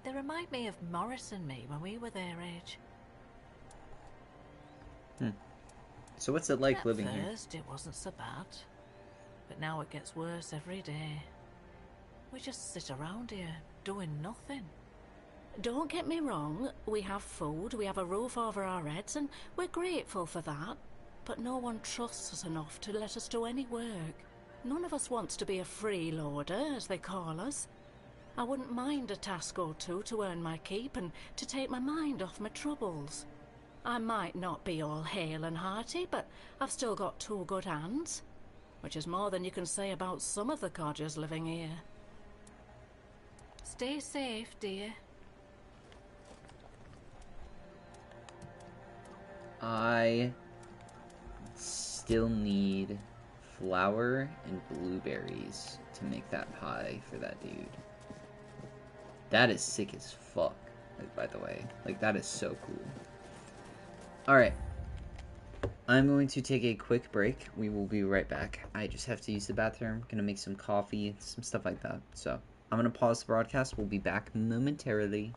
They remind me of Morris and me when we were their age. So what's it like living here? At first, it wasn't so bad. But now it gets worse every day. We just sit around here, doing nothing. Don't get me wrong, we have food, we have a roof over our heads, and we're grateful for that. But no one trusts us enough to let us do any work. None of us wants to be a freeloader, as they call us. I wouldn't mind a task or two to earn my keep and to take my mind off my troubles. I might not be all hale and hearty, but I've still got two good hands, which is more than you can say about some of the codgers living here. Stay safe, dear. I still need flour and blueberries to make that pie for that dude. That is sick as fuck, by the way. Like, that is so cool. Alright. I'm going to take a quick break. We will be right back. I just have to use the bathroom. Gonna make some coffee, some stuff like that. So, I'm gonna pause the broadcast. We'll be back momentarily.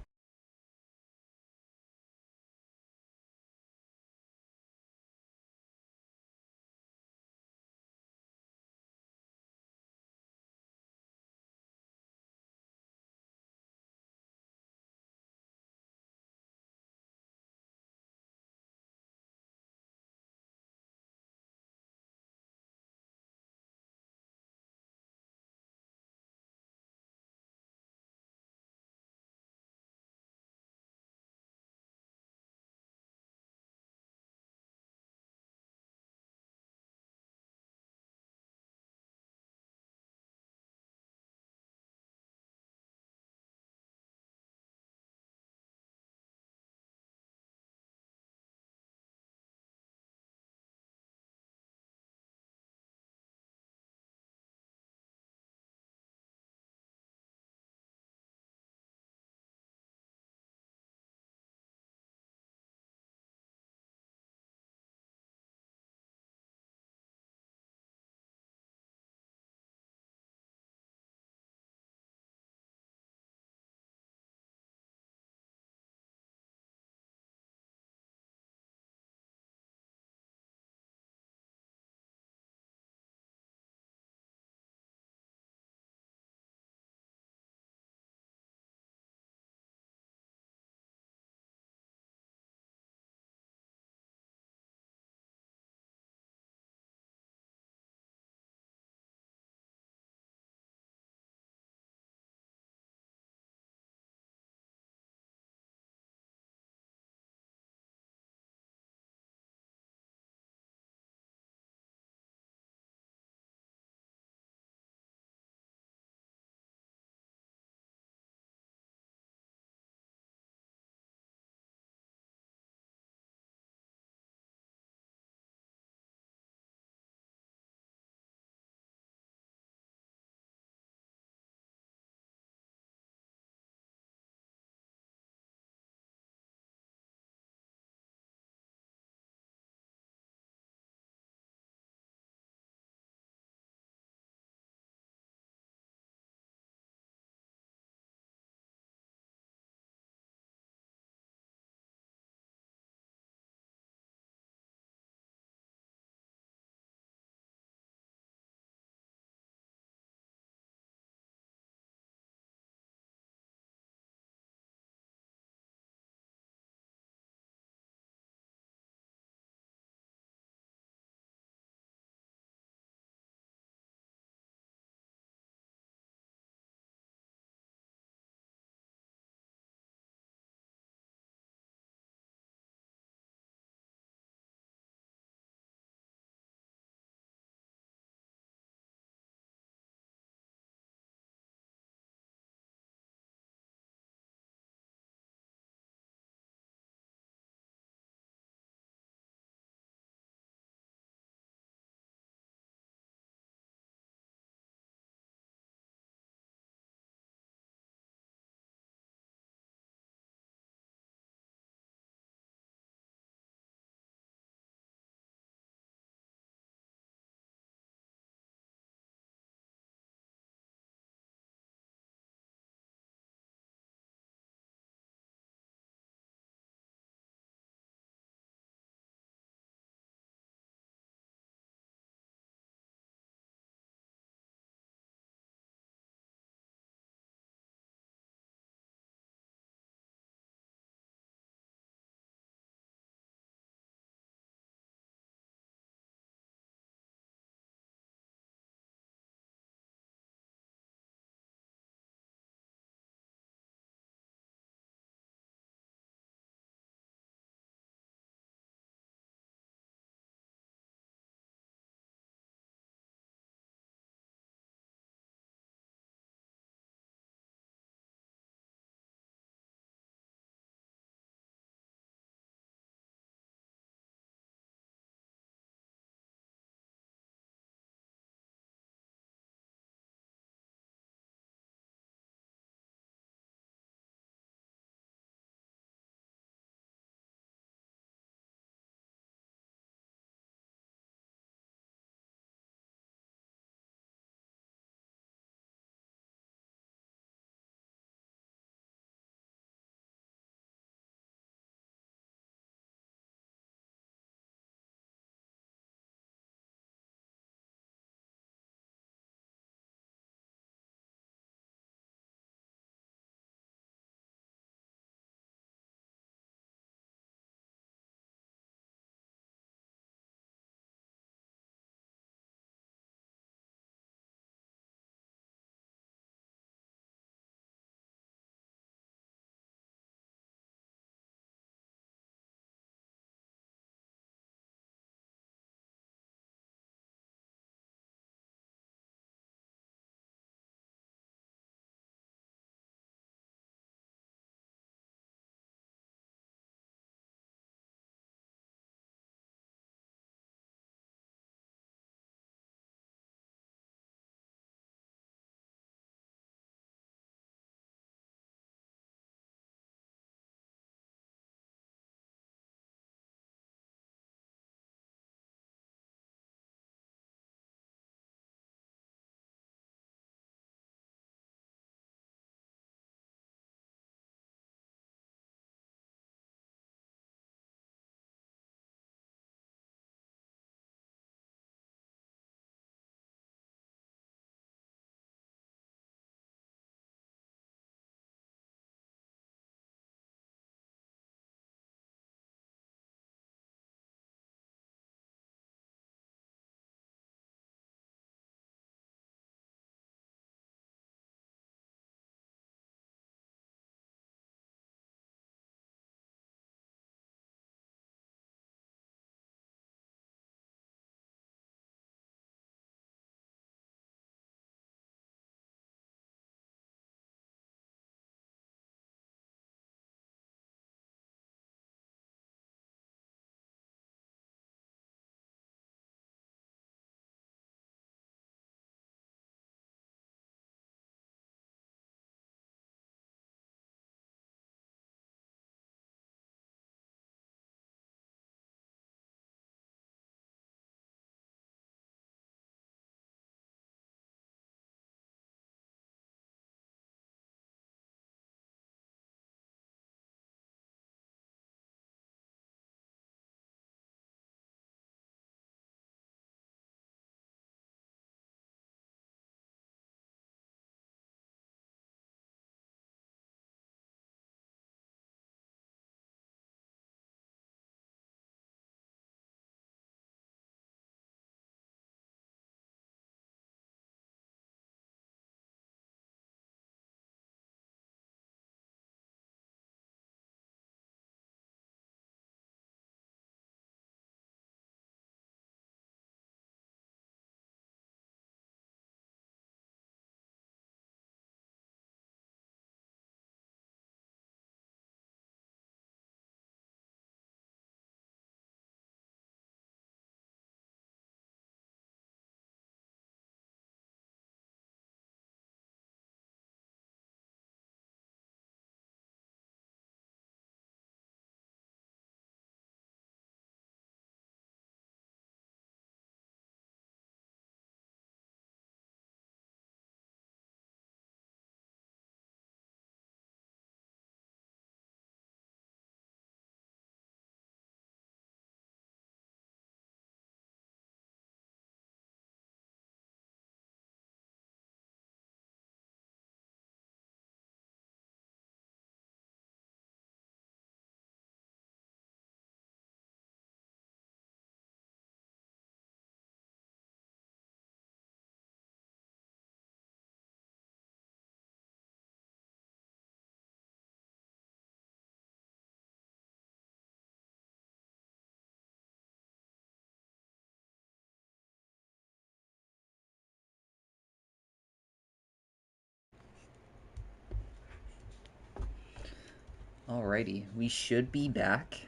Alrighty, we should be back.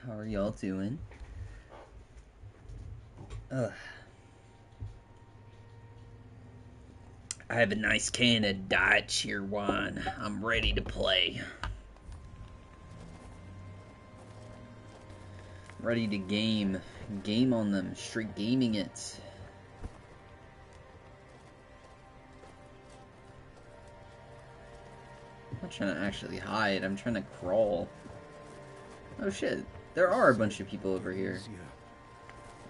How are y'all doing? Ugh. I have a nice can of Diet Cheer wine. I'm ready to play. Ready to game. Game on them. Straight gaming it. I'm not trying to actually hide. I'm trying to crawl. Oh shit. There are a bunch of people over here.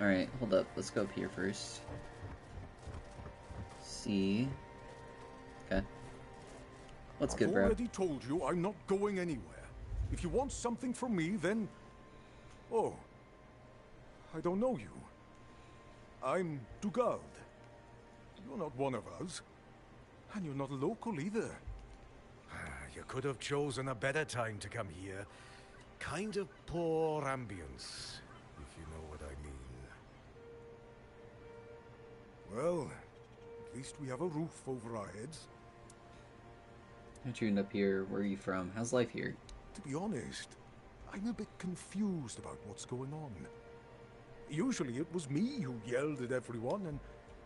Alright, hold up. Let's go up here first. See. Okay. What's good, bro? I've already told you I'm not going anywhere. If you want something from me, then... Oh. I don't know you. I'm Dugald. You're not one of us. And you're not local either. You could have chosen a better time to come here. Kind of poor ambience, if you know what I mean. Well, at least we have a roof over our heads. How'd you end up here? Where are you from? How's life here? To be honest, I'm a bit confused about what's going on. Usually it was me who yelled at everyone, and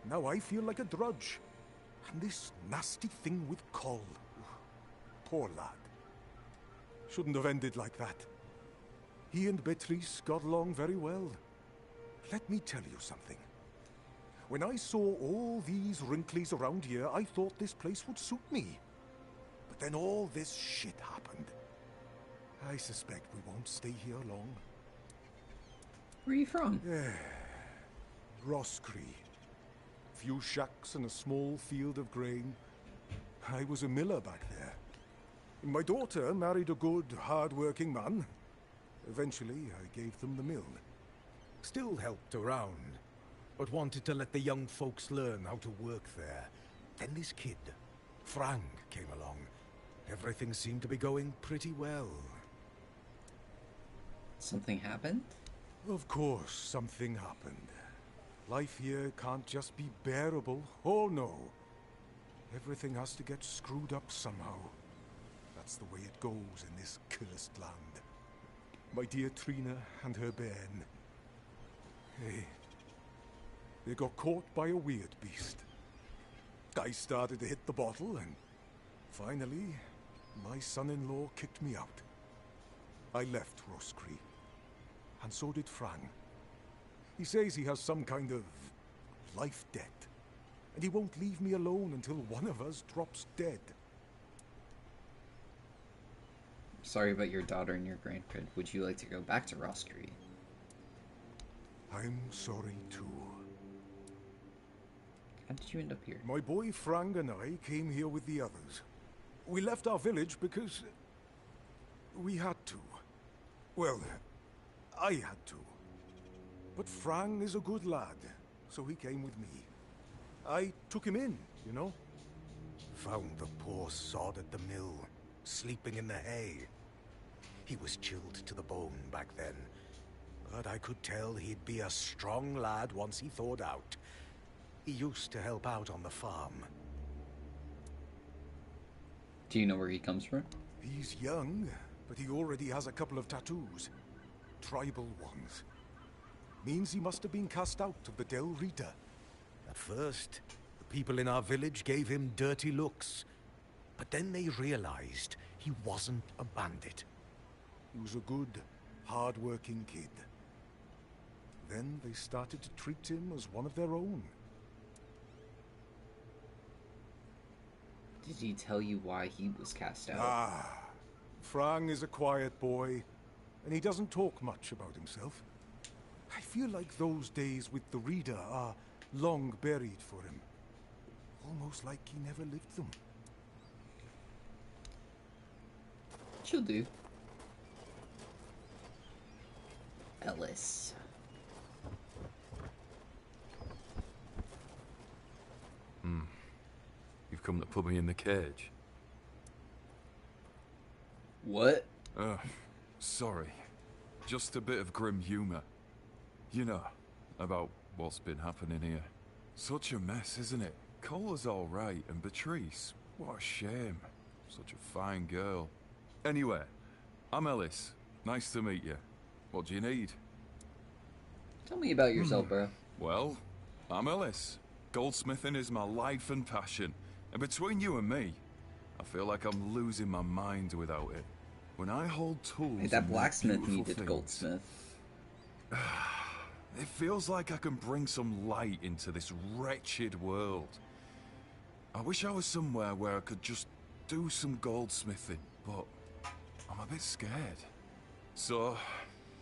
now I feel like a drudge. And this nasty thing with Cole. Poor lad. Shouldn't have ended like that. He and Beatrice got along very well. Let me tell you something. When I saw all these wrinklies around here, I thought this place would suit me. But then all this shit happened. I suspect we won't stay here long. Where are you from? Roscree. Few shacks and a small field of grain. I was a miller back there. My daughter married a good, hard-working man. Eventually, I gave them the mill. Still helped around, but wanted to let the young folks learn how to work there. Then this kid, Frank, came along. Everything seemed to be going pretty well. Something happened? Of course, something happened. Life here can't just be bearable. Oh no. Everything has to get screwed up somehow. That's the way it goes in this cursed land. My dear Trina and her bairn. They got caught by a weird beast. I started to hit the bottle, and finally, my son-in-law kicked me out. I left Roscree, and so did Fran. He says he has some kind of life debt, and he won't leave me alone until one of us drops dead. Sorry about your daughter and your grandkid. Would you like to go back to Roscree? I'm sorry too. How did you end up here? My boy Frank and I came here with the others. We left our village because we had to. Well, I had to. But Frank is a good lad, so he came with me. I took him in, you know. Found the poor sod at the mill, sleeping in the hay. He was chilled to the bone back then, but I could tell he'd be a strong lad once he thawed out. He used to help out on the farm. Do you know where he comes from? He's young, but he already has a couple of tattoos. Tribal ones. Means he must have been cast out of the Del Rita. At first, the people in our village gave him dirty looks. But then they realized he wasn't a bandit. He was a good, hard-working kid. Then they started to treat him as one of their own. Did he tell you why he was cast out? Ah, Frank is a quiet boy, and he doesn't talk much about himself. I feel like those days with the Reader are long buried for him. Almost like he never lived them. She'll do. Ellis. You've come to put me in the cage. What? Sorry. Just a bit of grim humor. You know, about what's been happening here. Such a mess, isn't it? Cola's alright, and Beatrice, what a shame. Such a fine girl. Anyway, I'm Ellis. Nice to meet you. What do you need? Tell me about yourself, bro. Well, I'm Ellis. Goldsmithing is my life and passion. And between you and me, I feel like I'm losing my mind without it. When I hold tools, Hey, that and make blacksmith beautiful needed things, goldsmith. it feels like I can bring some light into this wretched world. I wish I was somewhere where I could just do some goldsmithing, but I'm a bit scared. So,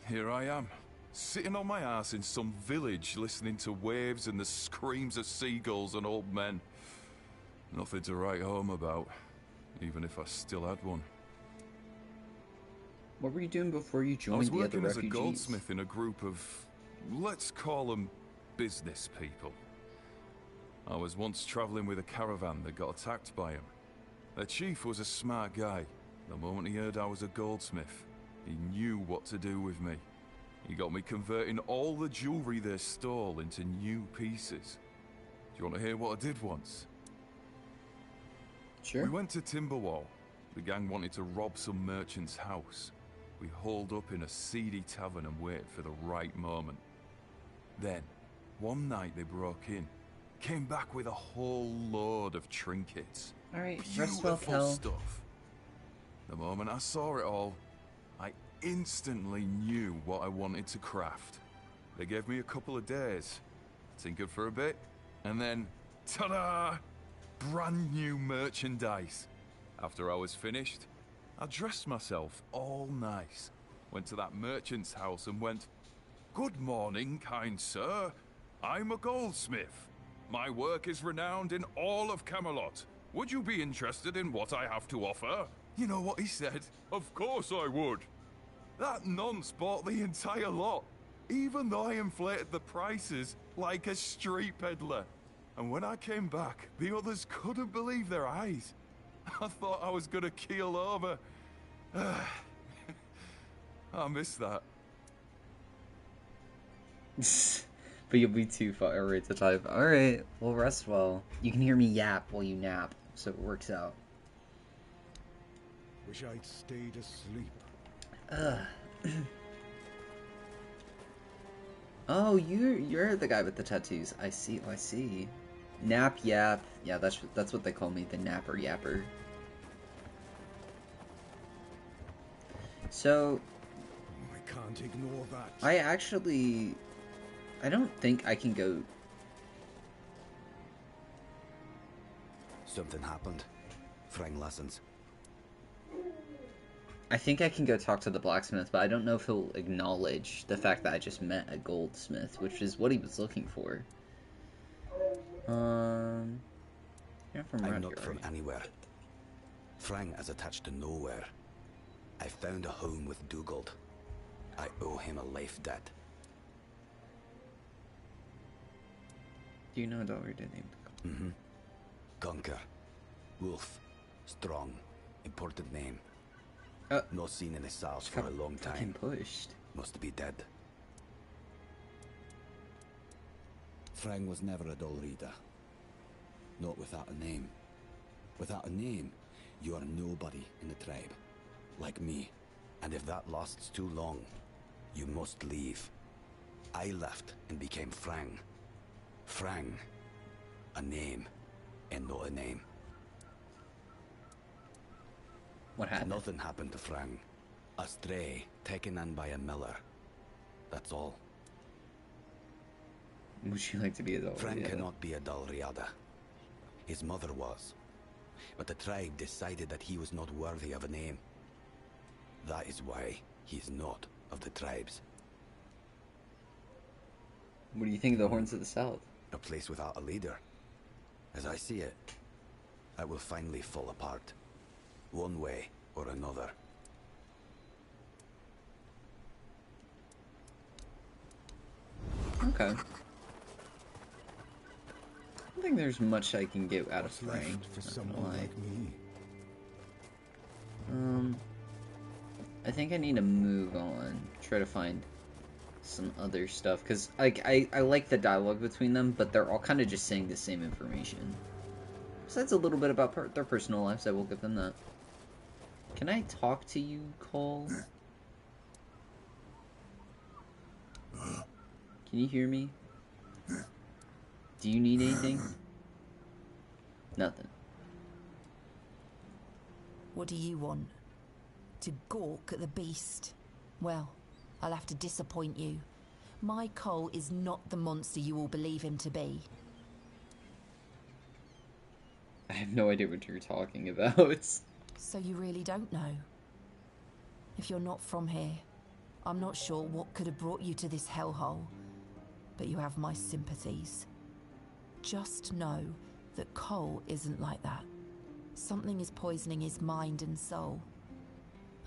here I am, sitting on my ass in some village listening to waves and the screams of seagulls and old men. Nothing to write home about, even if I still had one. What were you doing before you I joined was the other working as a refugees? goldsmith in a group of, let's call them, business people. I was once traveling with a caravan that got attacked by him. Their chief was a smart guy. The moment he heard I was a goldsmith, he knew what to do with me. He got me converting all the jewelry they stole into new pieces. Do you want to hear what I did once? Sure. We went to Timberwall. The gang wanted to rob some merchant's house. We holed up in a seedy tavern and waited for the right moment. Then, one night they broke in. Came back with a whole load of trinkets. Alright, rest well, Beautiful Kel. stuff. The moment I saw it all, I instantly knew what I wanted to craft. They gave me a couple of days, tinkered for a bit, and then, ta-da! Brand new merchandise. After I was finished, I dressed myself all nice, went to that merchant's house and went, "Good morning, kind sir. I'm a goldsmith. My work is renowned in all of Camelot. Would you be interested in what I have to offer?" You know what he said? Of course I would. That nonce bought the entire lot, even though I inflated the prices like a street peddler. And when I came back, the others couldn't believe their eyes. I thought I was gonna keel over. I miss that. But you'll be too far away to type. Alright, well, rest well. You can hear me yap while you nap, so it works out. Wish I'd stayed asleep. Oh, you're the guy with the tattoos. I see. Nap yap. Yeah, that's what they call me, the napper yapper. So I can't ignore that. I don't think I can go. Something happened. Frang listens. I think I can go talk to the blacksmith, but I don't know if he'll acknowledge the fact that I just met a goldsmith, which is what he was looking for. You're from I'm around not here, from right? anywhere. Frang is attached to nowhere. I found a home with Dugald. I owe him a life debt. Do you know a dog named? Mm-hmm. Gunker. Wolf. Strong. Important name. Not seen in the south for a long time. Pushed. Must be dead. Frang was never a dull reader. Not without a name. Without a name, you are nobody in the tribe. Like me. And if that lasts too long, you must leave. I left and became Frang. Frang. A name, and not a name. What happened? Nothing happened to Frang. A stray, taken in by a miller. That's all. Would you like to be a Dal Frang Riada? cannot be a Dal Riada. His mother was. But the tribe decided that he was not worthy of a name. That is why he is not of the tribes. What do you think of the Horns of the South? A place without a leader. As I see it, it will finally fall apart. One way or another. Okay. I don't think there's much I can get out of Frang. For someone like me. I think I need to move on. Try to find some other stuff, because I like the dialogue between them, but they're all kind of just saying the same information. Besides a little bit about their personal lives, I will give them that. Can I talk to you, Cole? Can you hear me? Do you need anything? Nothing. What do you want? To gawk at the beast? Well, I'll have to disappoint you. My Cole is not the monster you all believe him to be. I have no idea what you're talking about. So you really don't know? If you're not from here, I'm not sure what could have brought you to this hellhole, but you have my sympathies. Just know that Cole isn't like that. Something is poisoning his mind and soul.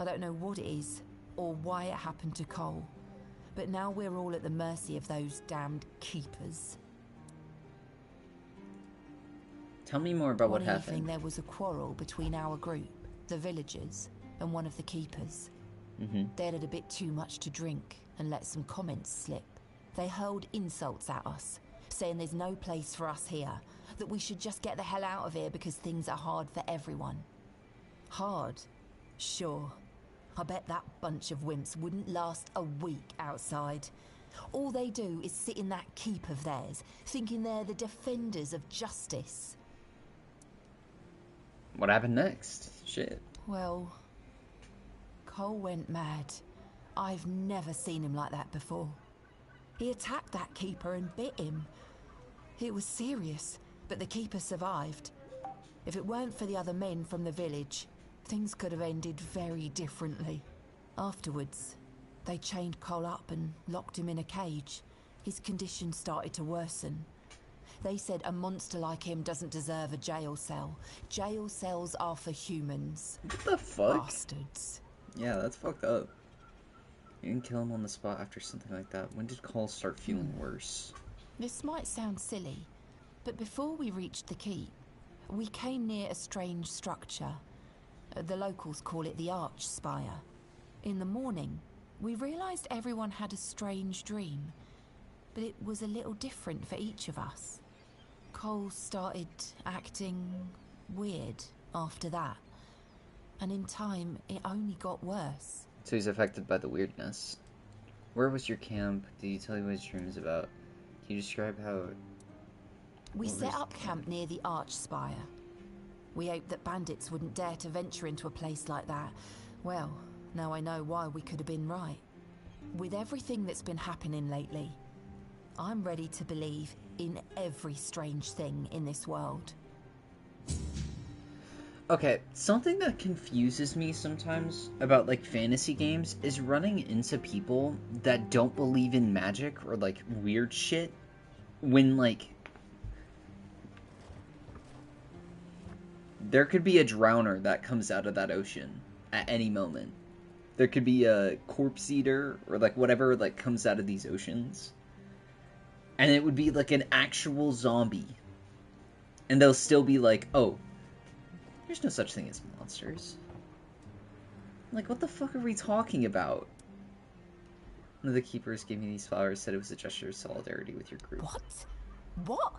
I don't know what it is, or why it happened to Cole, but now we're all at the mercy of those damned keepers. Tell me more about what One happened. evening there was a quarrel between our group, the villagers, and one of the keepers. They'd had a bit too much to drink and let some comments slip. They hurled insults at us, saying there's no place for us here, that we should just get the hell out of here because things are hard for everyone. Hard? Sure. I bet that bunch of wimps wouldn't last a week outside. All they do is sit in that keep of theirs, thinking they're the defenders of justice. What happened next? Shit. Well, Cole went mad. I've never seen him like that before. He attacked that keeper and bit him. It was serious, but the keeper survived. If it weren't for the other men from the village, things could have ended very differently. Afterwards, they chained Cole up and locked him in a cage. His condition started to worsen. They said a monster like him doesn't deserve a jail cell. Jail cells are for humans. What the fuck? Bastards. Yeah, that's fucked up. You didn't kill him on the spot after something like that. When did Cole start feeling worse? This might sound silly, but before we reached the keep, we came near a strange structure. The locals call it the Arch Spire. In the morning, we realised everyone had a strange dream, but it was a little different for each of us. Cole started acting weird after that, and in time, it only got worse. So he's affected by the weirdness. Where was your camp? Did he tell you what his dream was about? Can you describe how... We set up camp near the Arch Spire. We hoped that bandits wouldn't dare to venture into a place like that. Well, now I know why we could have been right. With everything that's been happening lately, I'm ready to believe in every strange thing in this world. Okay, something that confuses me sometimes about, like, fantasy games is running into people that don't believe in magic or, like, weird shit when, like, there could be a drowner that comes out of that ocean at any moment. There could be a corpse eater or, like, whatever, like, comes out of these oceans. And it would be, like, an actual zombie. And they'll still be like, oh, there's no such thing as monsters. Like, what the fuck are we talking about? One of the keepers gave me these flowers, said it was a gesture of solidarity with your group. What? What?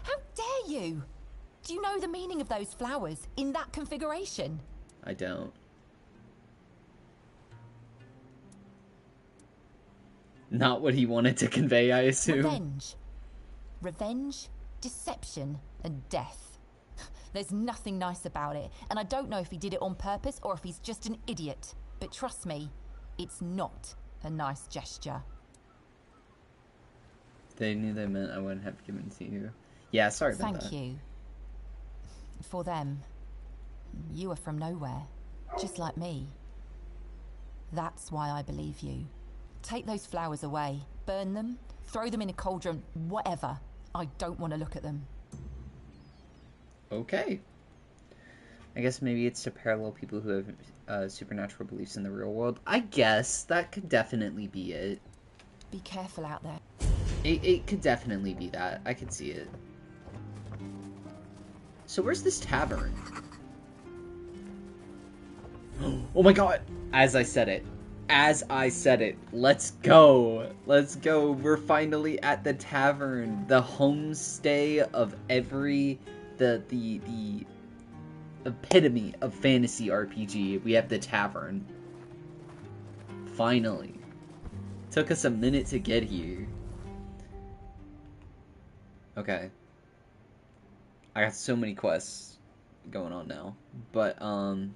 How dare you? Do you know the meaning of those flowers in that configuration? I don't. Not what he wanted to convey, I assume. Revenge. Revenge, deception, and death. There's nothing nice about it, and I don't know if he did it on purpose or if he's just an idiot. But trust me, it's not a nice gesture. They knew they meant I wouldn't have given it to you. Yeah, sorry about that. Thank you. For them, you are from nowhere, just like me. That's why I believe you. Take those flowers away, burn them, throw them in a cauldron, whatever. I don't want to look at them. Okay. I guess maybe it's to parallel people who have supernatural beliefs in the real world. I guess that could definitely be it. Be careful out there. It could definitely be that. I could see it. So where's this tavern? Oh my god! As I said it. As I said it. Let's go! Let's go! We're finally at the tavern. The homestay of every... The epitome of fantasy RPG. We have the tavern. Finally. Took us a minute to get here. Okay. I got so many quests going on now. But, I'm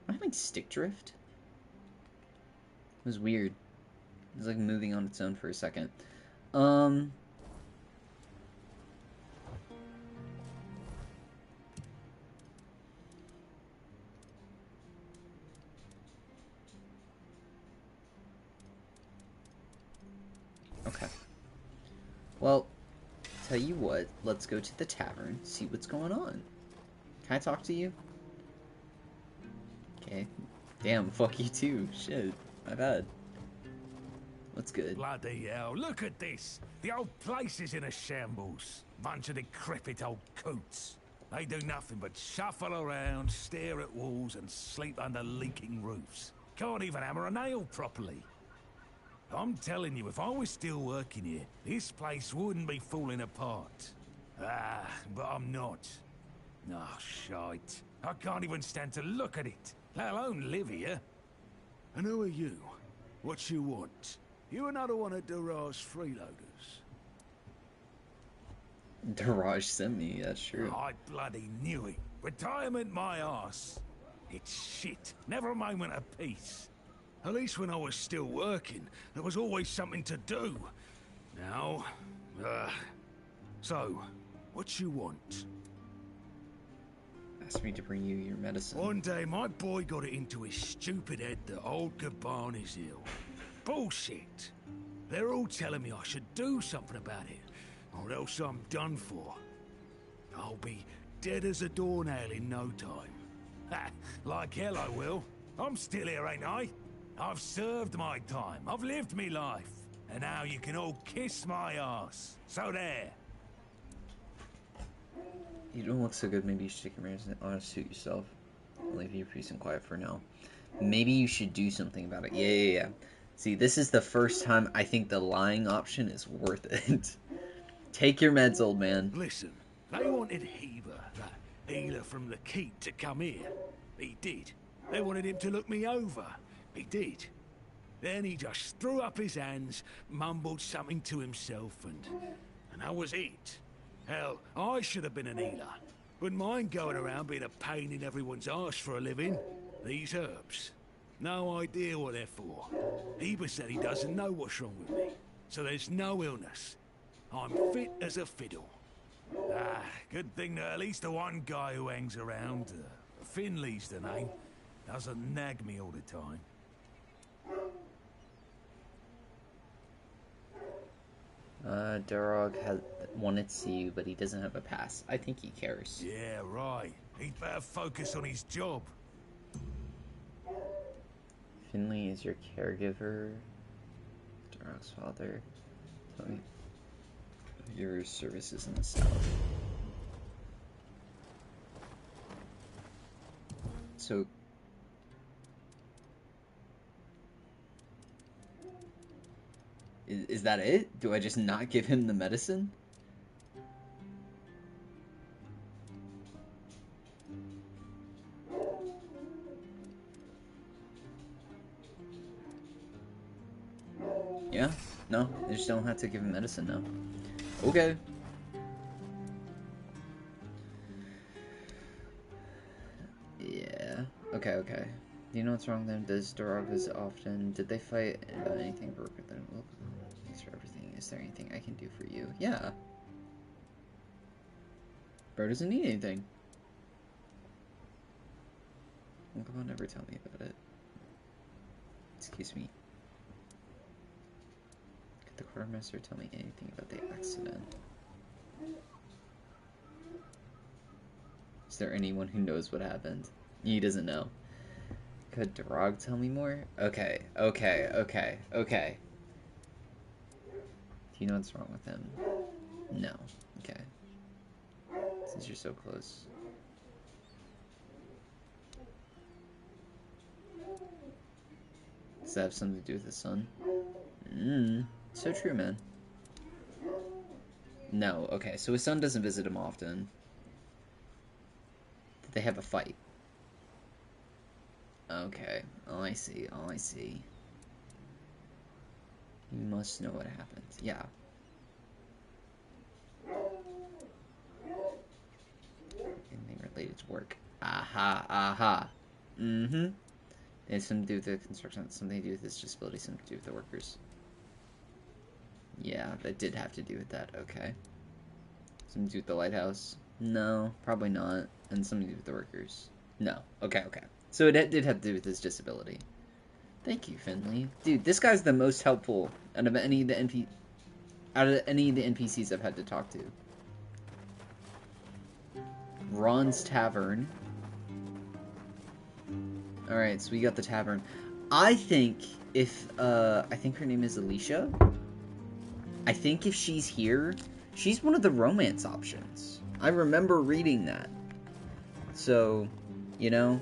having stick drift? It was weird. It was like moving on its own for a second. Okay. Well, tell you what, let's go to the tavern, see what's going on. Can I talk to you? Okay. Damn, fuck you too. Shit. My bad. What's good? Bloody hell, look at this! The old place is in a shambles. Bunch of decrepit old coots. They do nothing but shuffle around, stare at walls, and sleep under leaking roofs. Can't even hammer a nail properly. I'm telling you, if I was still working here, this place wouldn't be falling apart. Ah, but I'm not. Oh, shite. I can't even stand to look at it, let alone live here. And who are you? What you want? You another one of Daraj's freeloaders? Daraj sent me, that's true. I bloody knew it. Retirement my arse. It's shit. Never a moment of peace. At least when I was still working, there was always something to do. Now, so, what you want? Asked me to bring you your medicine. One day, my boy got it into his stupid head that old Gaban is ill. Bullshit. They're all telling me I should do something about it, or else I'm done for. I'll be dead as a doornail in no time. Ha! Like hell I will. I'm still here, ain't I? I've served my time. I've lived me life. And now you can all kiss my ass. So there. You don't look so good. Maybe you should take your medicine on to suit yourself. I'll leave you peace and quiet for now. Maybe you should do something about it. Yeah. See, this is the first time I think the lying option is worth it. Take your meds, old man. Listen, they wanted Heber, that healer from the keep, to come here. He did. They wanted him to look me over. He did. Then he just threw up his hands, mumbled something to himself, and that was it. Hell, I should have been an healer. Wouldn't mind going around being a pain in everyone's arse for a living. These herbs. No idea what they're for. Heber said he doesn't know what's wrong with me. So there's no illness. I'm fit as a fiddle. Ah, good thing that at least the one guy who hangs around, Finley's the name, doesn't nag me all the time. Darog has wanted to see you, but he doesn't have a pass. I think he cares. Yeah, right. He'd better focus on his job. Finley is your caregiver. Darog's father. Tell me your services in the south. So is that it? Do I just not give him the medicine? Yeah? No? I just don't have to give him medicine now. Okay. Yeah. Okay. Do you know what's wrong then? Does Darog visit often? Did they fight about anything broken then? Well, thanks for everything. Is there anything I can do for you? Yeah. Bro doesn't need anything. Well, come on, never tell me about it. Excuse me. Could the quartermaster tell me anything about the accident? Is there anyone who knows what happened? He doesn't know. Could Darog tell me more? Okay. Do you know what's wrong with him? No. Okay. Since you're so close. Does that have something to do with the sun? So true, man. No, okay, so his son doesn't visit him often. Did they have a fight? Okay, oh I see, oh I see. You must know what happened, yeah. Anything related to work. Aha, aha. Mm-hmm. It's something to do with the construction, something to do with his disability, something to do with the workers. Yeah, that did have to do with that, okay. Something to do with the lighthouse? No, probably not. And something to do with the workers? No. Okay, okay. So it did have to do with his disability. Thank you, Finley. Dude, this guy's the most helpful out of any of the NPCs I've had to talk to. Ron's Tavern. Alright, so we got the tavern. I think if, I think her name is Alicia. I think if she's here, she's one of the romance options. I remember reading that. So, you know.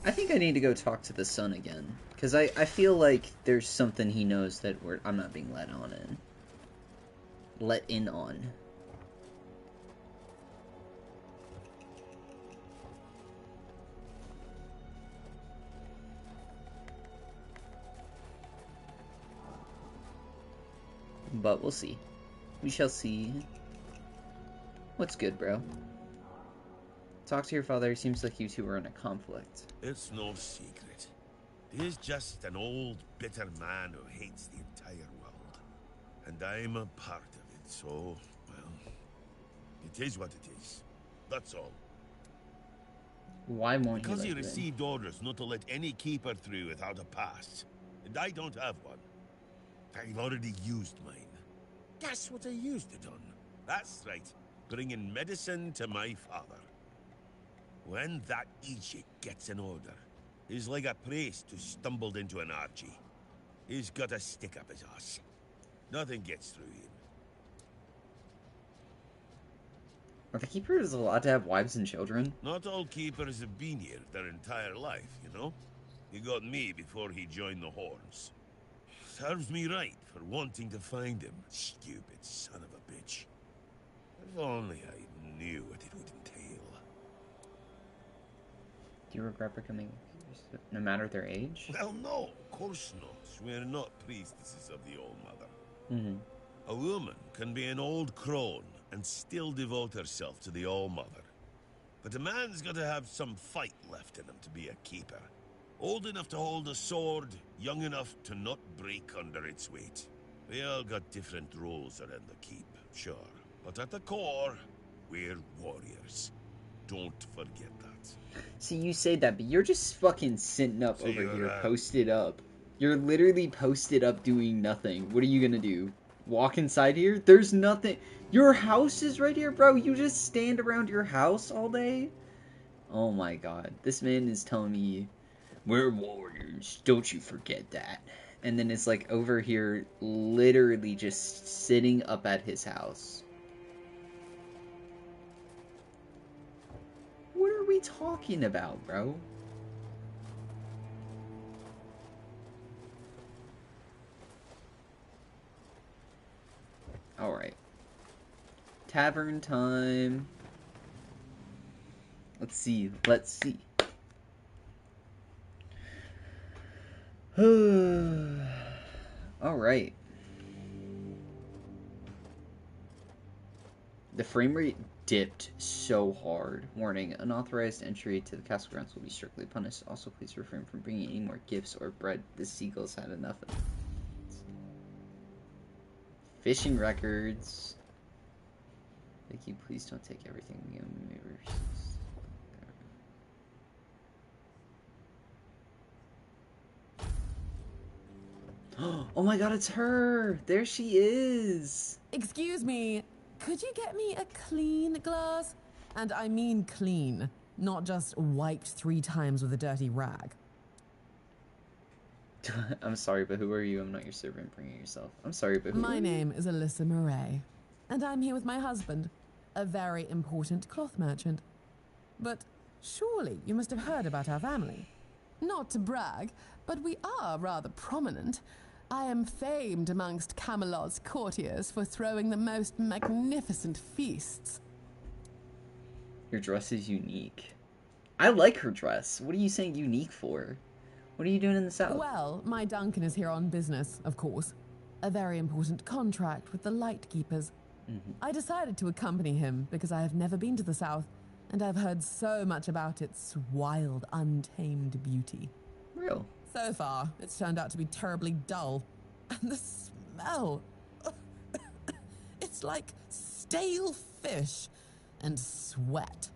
I think I need to go talk to the son again. Because I feel like there's something he knows that I'm not being let in on. But we'll see. We shall see. What's good, bro? Talk to your father. Seems like you two were in a conflict. It's no secret. He's just an old, bitter man who hates the entire world. And I'm a part of it, so, well, it is what it is. That's all. Why won't Because he he received orders not to let any keeper through without a pass. And I don't have one. I've already used mine. Guess what I used it on? That's right. Bringing medicine to my father. When that Egypt gets an order, he's like a priest who stumbled into an orgy. He's got a stick up his ass. Nothing gets through him. Are the keepers allowed to have wives and children? Not all keepers have been here their entire life, you know? He got me before he joined the Horns. Serves me right for wanting to find him, stupid son of a bitch. If only I knew what it would entail. Do you regret becoming no matter their age? Well, no, of course not. We're not priestesses of the Old Mother. Mm-hmm. A woman can be an old crone and still devote herself to the All Mother. But a man's got to have some fight left in him to be a keeper. Old enough to hold a sword, young enough to not break under its weight. We all got different roles around the keep, sure. But at the core, we're warriors. Don't forget that. See, you say that, but you're just fucking sitting up over here, posted up. You're literally posted up doing nothing. What are you gonna do? Walk inside here? There's nothing. Your house is right here, bro. You just stand around your house all day? Oh my god. This man is telling me, we're warriors. Don't you forget that. And then it's like over here, literally just sitting up at his house. What are we talking about, bro? Alright. Tavern time. Let's see. Let's see. Alright. The frame rate dipped so hard. Warning, unauthorized entry to the castle grounds will be strictly punished. Also, please refrain from bringing any more gifts or bread. The seagulls had enough of it. Fishing records. Thank you, please don't take everything. Oh my god, it's her! There she is! Excuse me, could you get me a clean glass? And I mean clean, not just wiped 3 times with a dirty rag. I'm sorry, but who are you? I'm not your servant. Bring it yourself. I'm sorry, but who My are you? name is Alyssa Murray, and I'm here with my husband, a very important cloth merchant. But Surely you must have heard about our family. Not to brag, but we are rather prominent. I am famed amongst Camelot's courtiers for throwing the most magnificent feasts. Your dress is unique. I like her dress. What are you saying unique for? What are you doing in the South? Well, my Duncan is here on business, of course. A very important contract with the Lightkeepers. I decided to accompany him because I have never been to the South, and I've heard so much about its wild, untamed beauty. Real. So far, it's turned out to be terribly dull. And the smell... it's like stale fish and sweat.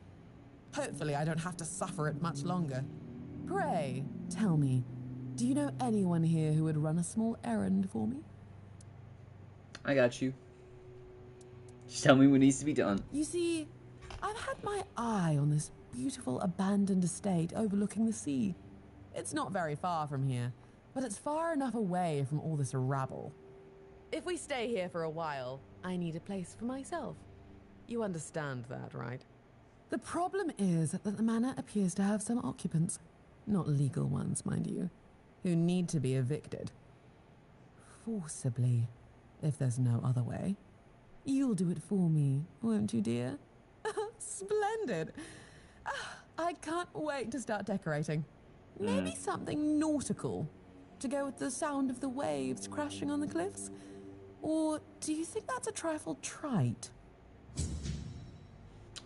Hopefully I don't have to suffer it much longer. Pray, tell me, do you know anyone here who would run a small errand for me? I got you. Just tell me what needs to be done. You see, I've had my eye on this beautiful abandoned estate overlooking the sea. It's not very far from here, but it's far enough away from all this rabble. If we stay here for a while, I need a place for myself. You understand that, right? The problem is that the manor appears to have some occupants, not legal ones, mind you, who need to be evicted. Forcibly, if there's no other way. You'll do it for me, won't you, dear? Splendid! I can't wait to start decorating. Maybe something nautical, to go with the sound of the waves crashing on the cliffs? Or do you think that's a trifle trite?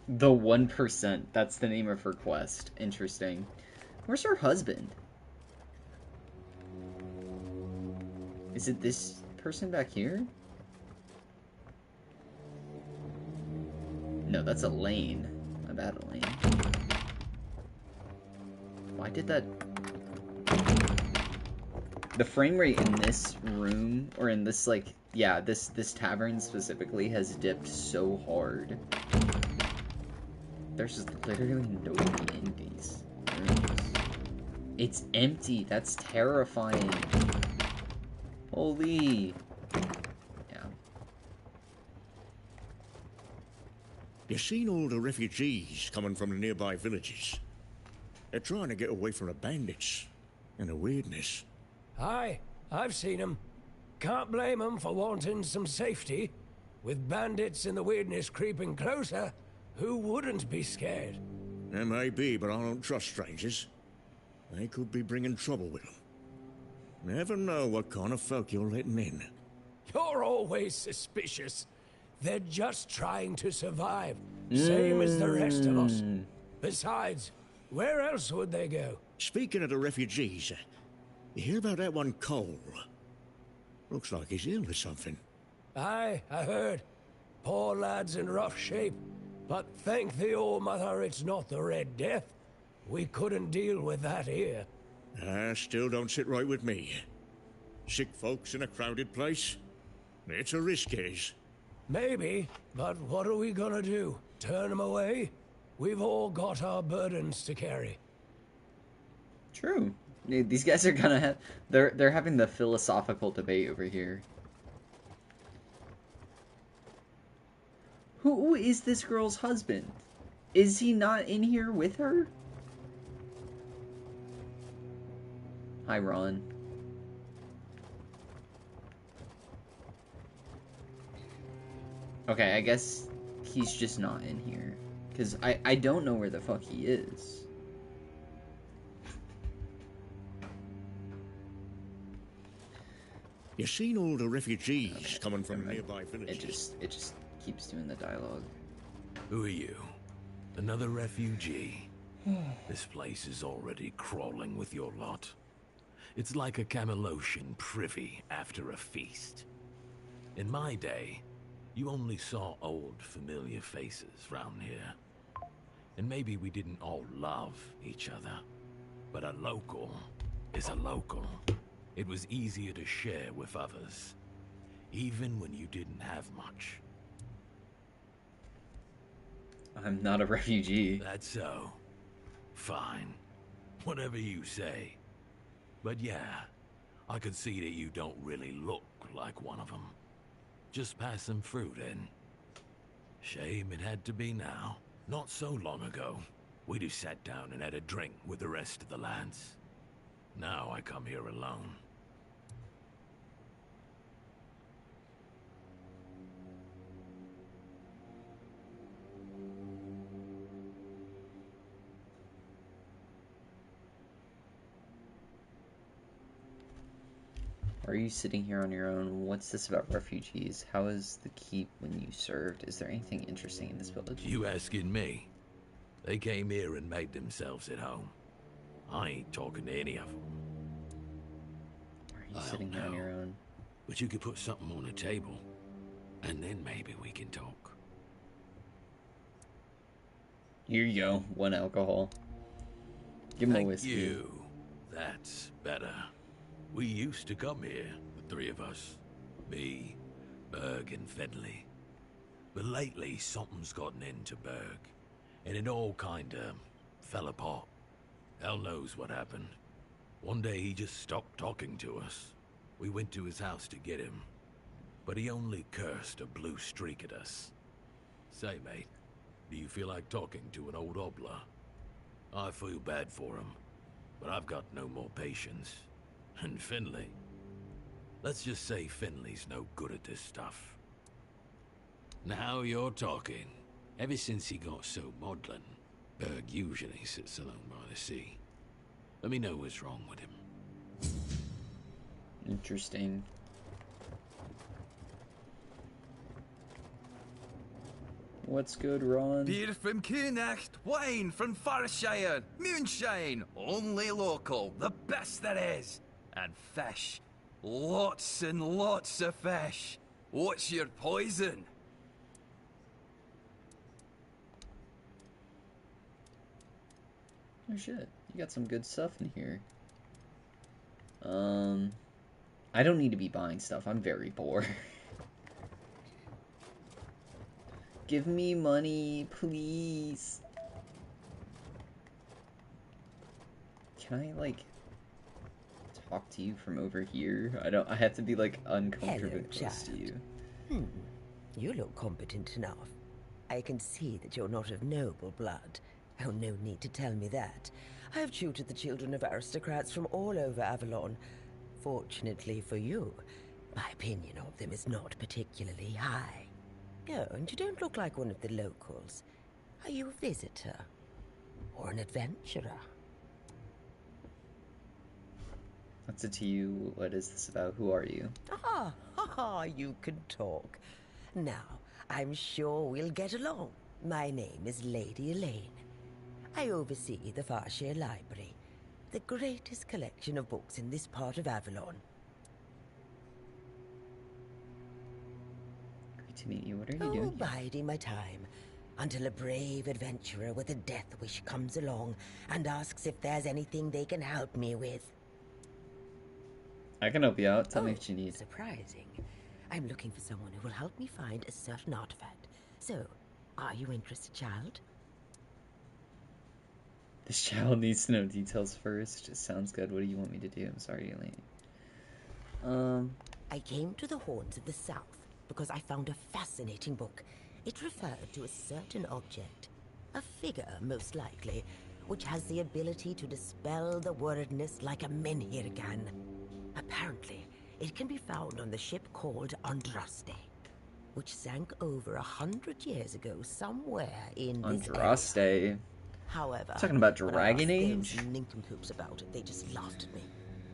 The 1%. That's the name of her quest. Interesting. Where's her husband? Is it this person back here? No, that's Elaine. My bad, Elaine. Why did that... The frame rate in this room, or in this, like, yeah, this tavern specifically has dipped so hard. There's just literally nobody in these rooms. It's empty. That's terrifying. Holy. Yeah. You seen all the refugees coming from the nearby villages? They're trying to get away from the bandits and the weirdness. Aye, I've seen 'em. Can't blame 'em for wanting some safety. With bandits and the weirdness creeping closer, who wouldn't be scared? There may be, but I don't trust strangers. They could be bringing trouble with them. Never know what kind of folk you're letting in. You're always suspicious. They're just trying to survive, same as the rest of us. Besides, where else would they go? Speaking of the refugees, you hear about that one Cole? Looks like he's ill or something. Aye, I heard. Poor lad's in rough shape. But thank the All-Mother it's not the Red Death. We couldn't deal with that here. Still don't sit right with me. Sick folks in a crowded place? It's a risk, is. Maybe, but what are we gonna do? Turn them away? We've all got our burdens to carry. True. These guys are gonna they're having the philosophical debate over here. Who is this girl's husband? Is he not in here with her? Hi, Ron. Okay, I guess he's just not in here. Because I don't know where the fuck he is. You seen all the refugees coming from nearby villages? It just keeps doing the dialogue. Who are you? Another refugee? This place is already crawling with your lot. It's like a Camelosian privy after a feast. In my day, you only saw old familiar faces round here. And maybe we didn't all love each other. But a local is a local. It was easier to share with others, even when you didn't have much. I'm not a refugee. That's so. Fine. Whatever you say. But yeah, I could see that you don't really look like one of them. Just pass them through then. Shame it had to be now. Not so long ago, we'd have sat down and had a drink with the rest of the lads. Now I come here alone. Are you sitting here on your own? What's this about refugees? How is the keep when you served? Is there anything interesting in this village? You asking me? They came here and made themselves at home. I ain't talking to any of them. Are you sitting here on your own? But you could put something on the table, and then maybe we can talk. Here you go. 1 alcohol. Give him a whiskey. Thank you. That's better. We used to come here, the three of us. Me, Berg, and Fedley. But lately, something's gotten into Berg, and it all kinda fell apart. Hell knows what happened. One day he just stopped talking to us. We went to his house to get him, but he only cursed a blue streak at us. Say, mate, do you feel like talking to an old obla? I feel bad for him, but I've got no more patience. And Finley. Let's just say Finley's no good at this stuff. Now you're talking. Ever since he got so maudlin, Berg usually sits alone by the sea. Let me know what's wrong with him. Interesting. What's good, Ron? Beer from Kunacht, wine from Farshire, moonshine, only local, the best there is. And fish. Lots and lots of fish. What's your poison? Oh shit, you got some good stuff in here. I don't need to be buying stuff. I'm very poor. Give me money, please. Can I, like, talk to you from over here? I have to be, like, uncomfortably close to you. You look competent enough. I can see that you're not of noble blood. Oh, no need to tell me that. I have tutored the children of aristocrats from all over Avalon. Fortunately for you, my opinion of them is not particularly high. Oh, and you don't look like one of the locals. Are you a visitor? Or an adventurer? What's it to you? What is this about? Who are you? You can talk. Now, I'm sure we'll get along. My name is Lady Elaine. I oversee the Farshire Library, the greatest collection of books in this part of Avalon. Great to meet you. What are you doing? Biding my time until a brave adventurer with a death wish comes along and asks if there's anything they can help me with. I can help you out. Tell me what you need. Surprising. I'm looking for someone who will help me find a certain artifact. So, are you interested, child? This child needs to know details first. Sounds good. What do you want me to do? I'm sorry, Elaine. I came to the Horns of the South because I found a fascinating book. It referred to a certain object, a figure most likely, which has the ability to dispel the wordness like a menhir can. Apparently, it can be found on the ship called Andraste, which sank over 100 years ago somewhere in this area. Andraste. However, Talking about when Dragon I asked Age? those nincompoops about it, they just laughed at me.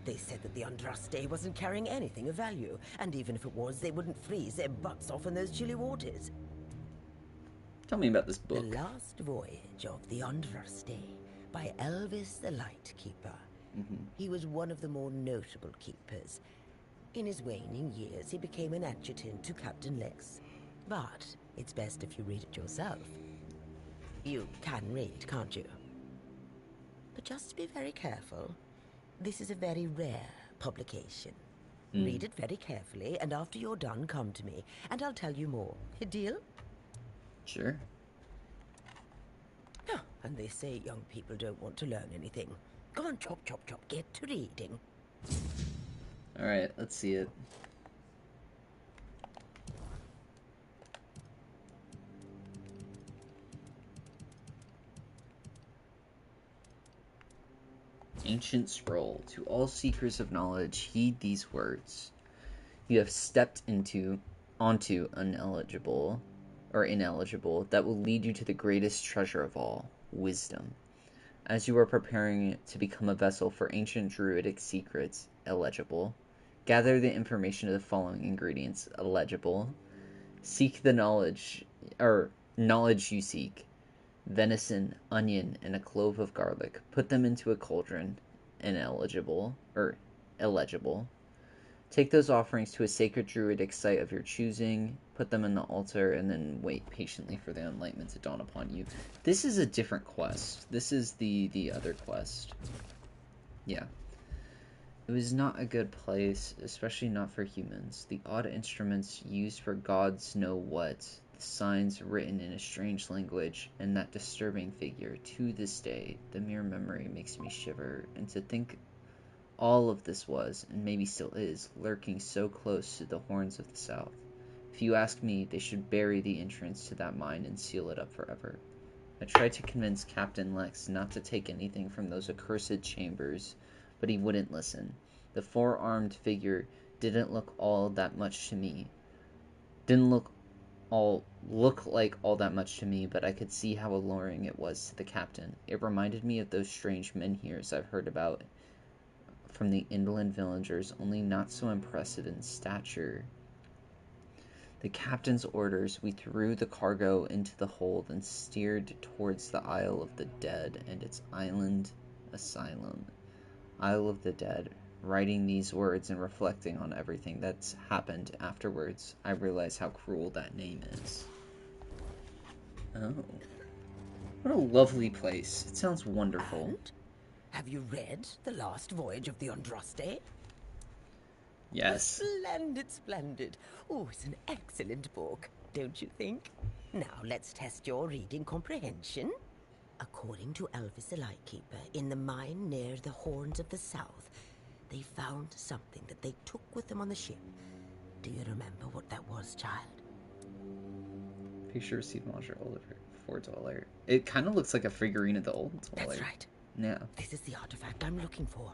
They said that the Andraste wasn't carrying anything of value, and even if it was, they wouldn't freeze their butts off in those chilly waters. Tell me about this book. The Last Voyage of the Andraste by Elvis the Lightkeeper. He was one of the more notable keepers. In his waning years, he became an adjutant to Captain Lex. But it's best if you read it yourself. You can read, can't you? But just be very careful. This is a very rare publication. Read it very carefully, and after you're done, come to me, and I'll tell you more. A deal? Sure. And they say young people don't want to learn anything. Come on, chop, chop, chop, get to reading. Alright, let's see it. ancient scroll. To all seekers of knowledge, heed these words. You have stepped onto ineligible that will lead you to the greatest treasure of all, wisdom. As you are preparing to become a vessel for ancient druidic secrets, illegible, gather the information of the following ingredients, illegible. Seek the knowledge you seek. Venison, onion, and a clove of garlic. Put them into a cauldron, illegible. Take those offerings to a sacred druidic site of your choosing, put them in the altar, and then wait patiently for the enlightenment to dawn upon you. This is a different quest. This is the other quest. Yeah. It was not a good place, especially not for humans. The odd instruments used for gods know what, the signs written in a strange language, and that disturbing figure. To this day, the mere memory makes me shiver, and to think all of this was, and maybe still is, lurking so close to the horns of the south. If you ask me, they should bury the entrance to that mine and seal it up forever. I tried to convince Captain Lex not to take anything from those accursed chambers, but he wouldn't listen. The four-armed figure didn't look all that much to me. Didn't look like all that much to me, but I could see how alluring it was to the captain. It reminded me of those strange menhirs I've heard about from the inland villagers, only not so impressive in stature. The captain's orders, we threw the cargo into the hold and steered towards the Isle of the Dead and its island asylum. Isle of the Dead. Writing these words and reflecting on everything that's happened afterwards, I realize how cruel that name is. Oh. What a lovely place. It sounds wonderful. And have you read The Last Voyage of the Andraste? Yes. Splendid, splendid. Oh, it's an excellent book, don't you think? Now, let's test your reading comprehension. According to Elvis the Lightkeeper, in the mine near the Horns of the South, they found something that they took with them on the ship. Do you remember what that was, child? Picture received Monster Oliver for Dweller. It kind of looks like a figurine of the old Dweller. That's right. Yeah. This is the artifact I'm looking for.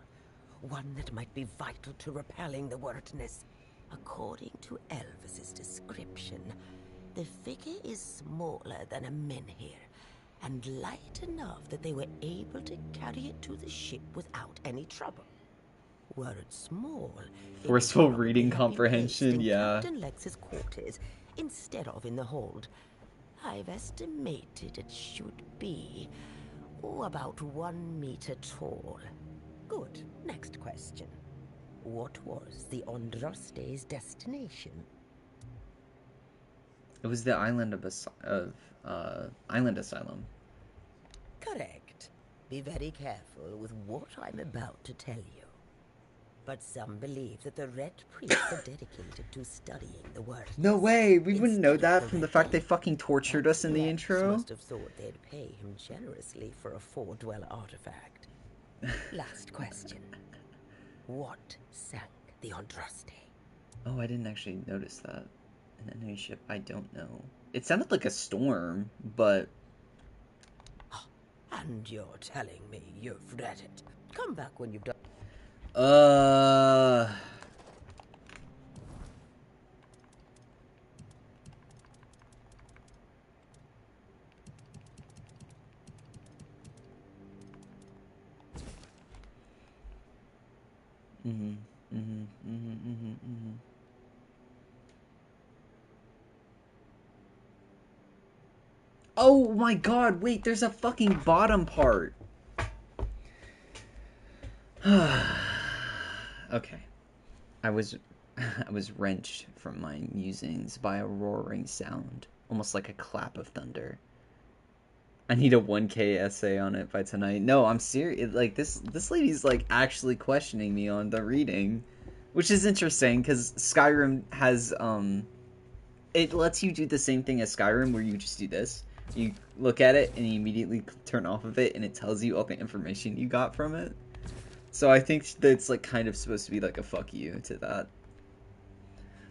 One that might be vital to repelling the wordness. According to Elvis's description, the figure is smaller than a menhir, and light enough that they were able to carry it to the ship without any trouble. Were it small, Forceful reading comprehension, yeah. Captain Lex's quarters instead of in the hold. I've estimated it should be about 1 meter tall. Good. Next question. What was the Andraste's destination? It was the island Island Asylum. Correct. Be very careful with what I'm about to tell you. But some believe that the Red Priests are dedicated to studying the word. No way! We wouldn't know that from the fact they fucking tortured us in the intro. Must have thought they'd pay him generously for a four-dweller artifact. Last question. What sank the Andraste? Oh, I didn't actually notice that. An enemy ship, I don't know. It sounded like a storm, but... And you're telling me you've read it. Come back when you've done... Oh my god, wait, there's a fucking bottom part. Okay. I was wrenched from my musings by a roaring sound, almost like a clap of thunder. I need a 1K essay on it by tonight. No, I'm serious. Like, this lady's, like, actually questioning me on the reading. Which is interesting, because Skyrim has, it lets you do the same thing as Skyrim, where you just do this. You look at it, and you immediately turn off of it, and it tells you all the information you got from it. So I think that's, like, kind of supposed to be, like, a fuck you to that.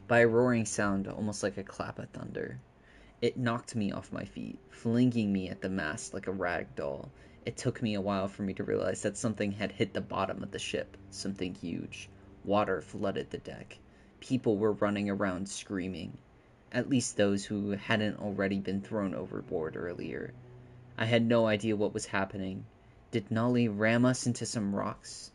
By a roaring sound, almost like a clap of thunder. It knocked me off my feet, flinging me at the mast like a rag doll. It took me a while for me to realize that something had hit the bottom of the ship, something huge. Water flooded the deck. People were running around screaming, at least those who hadn't already been thrown overboard earlier. I had no idea what was happening. Did Nolly ram us into some rocks?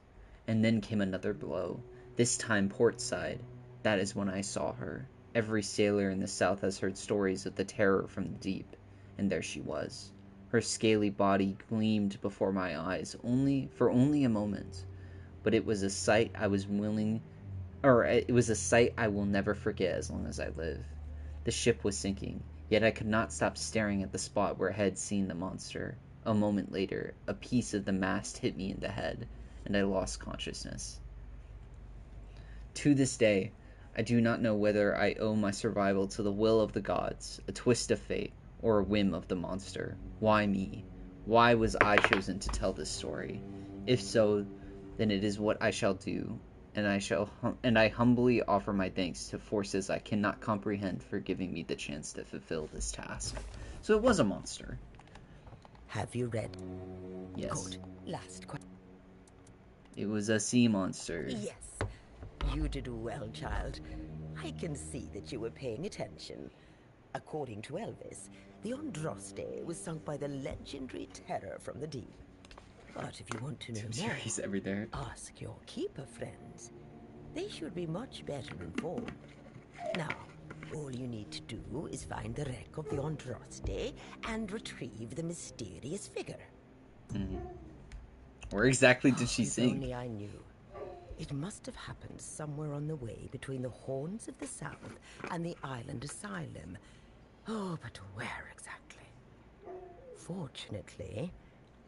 And then came another blow, this time port side. That is when I saw her. Every sailor in the South has heard stories of the terror from the deep, and there she was. Her scaly body gleamed before my eyes for only a moment, but it was a sight I will never forget as long as I live. The ship was sinking, yet I could not stop staring at the spot where I had seen the monster. A moment later, a piece of the mast hit me in the head, and I lost consciousness. To this day, I do not know whether I owe my survival to the will of the gods, a twist of fate, or a whim of the monster. Why me? Why was I chosen to tell this story? If so, then it is what I shall do, and I humbly offer my thanks to forces I cannot comprehend for giving me the chance to fulfill this task. So it was a monster. Have you read? Yes. Good. Last question. It was a sea monster. Yes. You did well, child. I can see that you were paying attention. According to Elvis, the Andraste was sunk by the legendary terror from the deep. But if you want to know more, ask your keeper friends. They should be much better informed. Now, all you need to do is find the wreck of the Andraste and retrieve the mysterious figure. Where exactly did she If sink? only I knew. It must have happened somewhere on the way between the Horns of the South and the Island Asylum. Oh, but where exactly? Fortunately,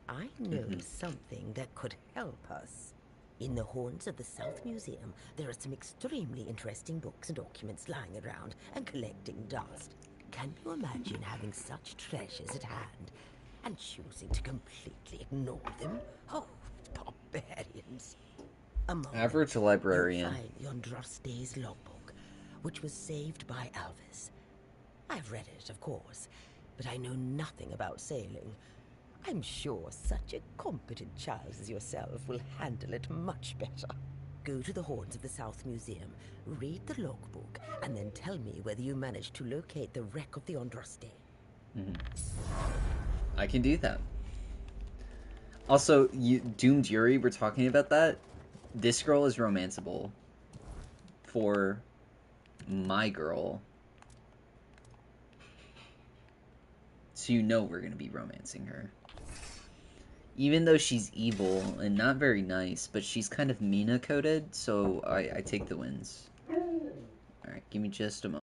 I know something that could help us. In the Horns of the South Museum, there are some extremely interesting books and documents lying around and collecting dust. Can you imagine having such treasures at hand and choosing to completely ignore them? Oh, barbarians. Average librarian. You'll find Andraste's logbook, which was saved by Elvis. I've read it, of course, but I know nothing about sailing. I'm sure such a competent child as yourself will handle it much better. Go to the Horns of the South Museum, read the logbook, and then tell me whether you managed to locate the wreck of the Andraste. I can do that. Also, Doomed Yuri, we're talking about that. This girl is romanceable for my girl. So you know we're going to be romancing her. Even though she's evil and not very nice, but she's kind of Mina-coded, so I take the wins. Alright, give me just a moment.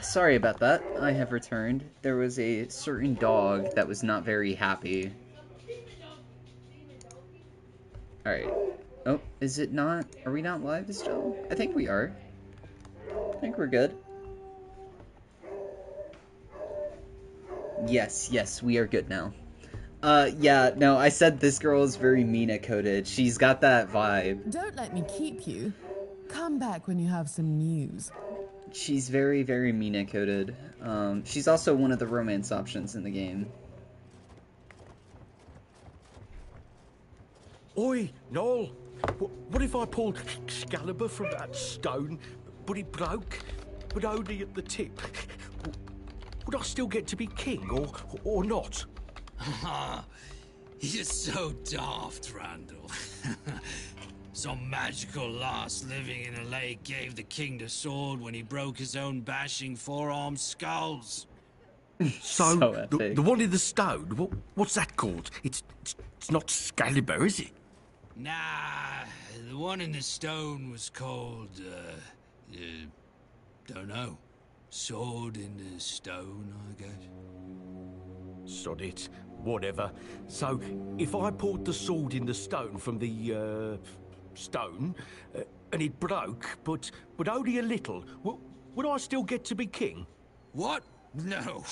Sorry about that. I have returned. There was a certain dog that was not very happy. Alright. Oh, is it not? Are we not live still? I think we are. I think we're good. Yes, we are good now. Yeah, no, I said this girl is very Mina-coded. She's got that vibe. Don't let me keep you. Come back when you have some news. She's very, very Mina-coded. She's also one of the romance options in the game. Oi, Noel! What if I pulled Excalibur from that stone, but it broke, but only at the tip? Would I still get to be king, or not? You're so daft, Randall. Some magical lass living in a lake gave the king the sword when he broke his own bashing four-armed skulls. So the one in the stone, what's that called? It's not Excalibur, is it? Nah, the one in the stone was called, don't know. Sword in the stone, I guess. Sod it, whatever. So, if I pulled the sword in the stone from the, stone, and it broke, but only a little, would I still get to be king? What? No.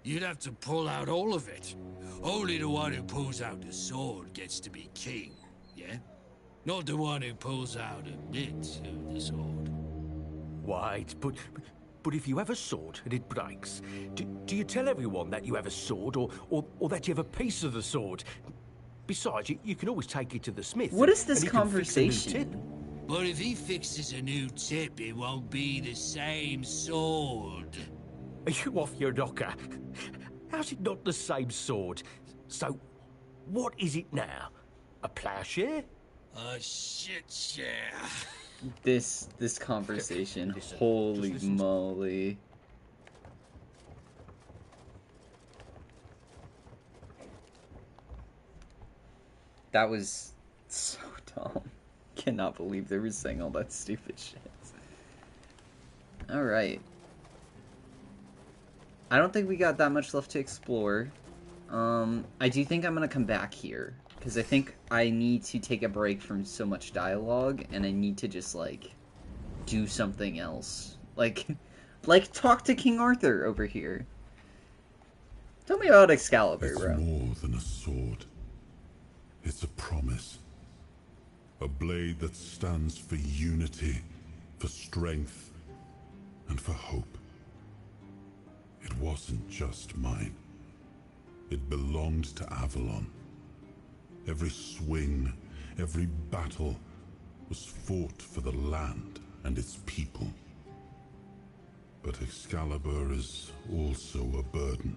You'd have to pull out all of it. Only the one who pulls out the sword gets to be king, yeah? Not the one who pulls out a bit of the sword. Wait, but if you have a sword and it breaks, do you tell everyone that you have a sword, or that you have a piece of the sword? Besides, you can always take it to the smith. What is this and he can fix a new conversation? tip. But if he fixes a new tip, it won't be the same sword. Are you off your knocker? How's it not the same sword? So, what is it now? A plowshare? A shit share. This conversation, holy moly. That was so dumb. Cannot believe they were saying all that stupid shit. Alright. I don't think we got that much left to explore. I do think I'm gonna come back here, because I think I need to take a break from so much dialogue, and I need to just, like, do something else. Like talk to King Arthur over here. Tell me about Excalibur, It's bro. more than a sword. It's a promise. A blade that stands for unity, for strength, and for hope. It wasn't just mine. It belonged to Avalon. Every swing, every battle was fought for the land and its people. But Excalibur is also a burden.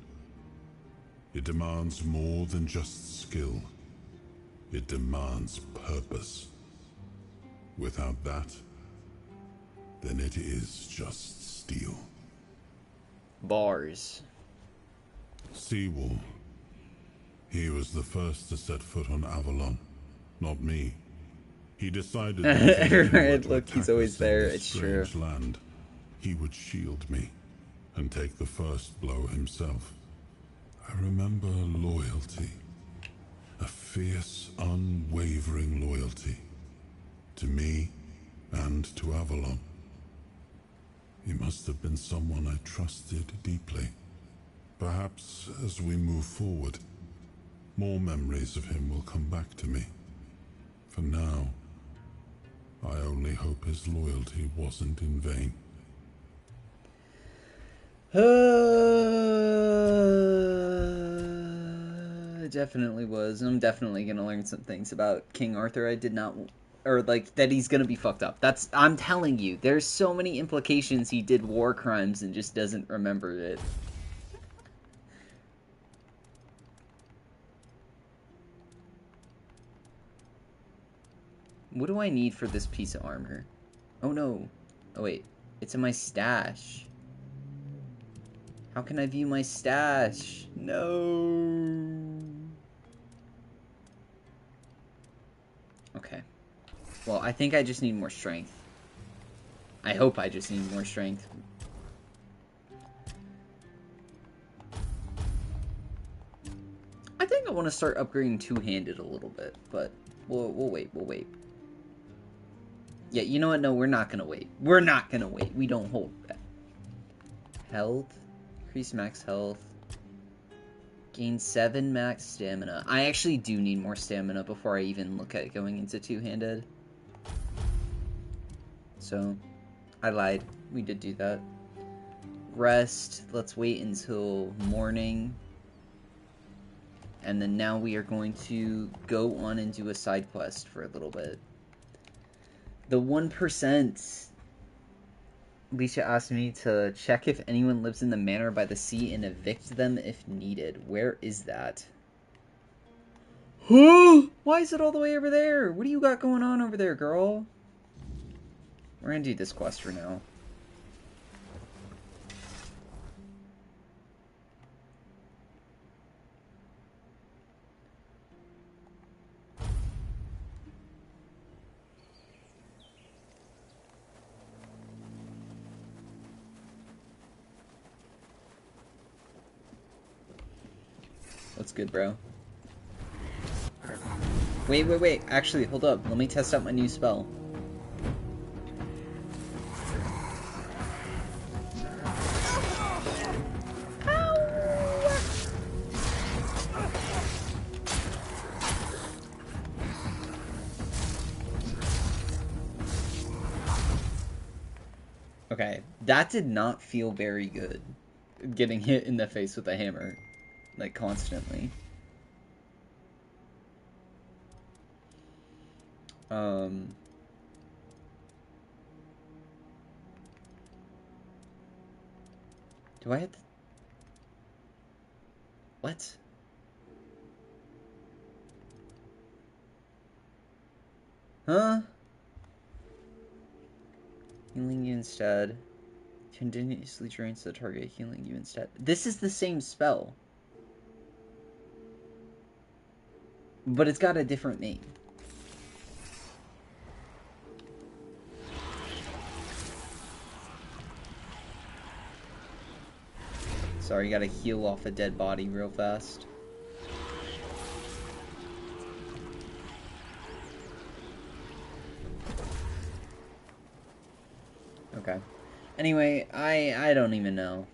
It demands more than just skill. It demands purpose. Without that, then it is just steel. Bars. Seawall. He was the first to set foot on Avalon, not me. He decided that if he were to Look, he's attack always us in there, this it's true. strange land, he would shield me and take the first blow himself. I remember loyalty. A fierce, unwavering loyalty. To me and to Avalon. He must have been someone I trusted deeply. Perhaps as we move forward, more memories of him will come back to me. For now, I only hope his loyalty wasn't in vain. It definitely was. I'm definitely gonna learn some things about King Arthur I did not... Or, like, that he's gonna be fucked up. I'm telling you, there's so many implications he did war crimes and just doesn't remember it. What do I need for this piece of armor? Oh no. Oh wait. It's in my stash. How can I view my stash? No. Okay. Well, I think I just need more strength. I hope I just need more strength. want to start upgrading two-handed a little bit, but we'll wait. We'll wait. Yeah, you know what? No, we're not gonna wait. We're not gonna wait. We don't hold back. Health, increase max health, gain 7 max stamina. I actually do need more stamina before I even look at going into two-handed. So, I lied. We did do that. Rest. Let's wait until morning. And then now we are going to go on and do a side quest for a little bit. The 1%. Alicia asked me to check if anyone lives in the manor by the sea and evict them if needed. Where is that? Why is it all the way over there? What do you got going on over there, girl? We're gonna do this quest for now. What's good, bro? Wait. Actually, hold up. Let me test out my new spell. Okay, that did not feel very good. Getting hit in the face with a hammer. Like, constantly. Do I have to... What? Huh? Healing you instead. Continuously drains the target, healing you instead. This is the same spell. But it's got a different name. Sorry, you gotta heal off a dead body real fast. Okay. Anyway, I don't even know.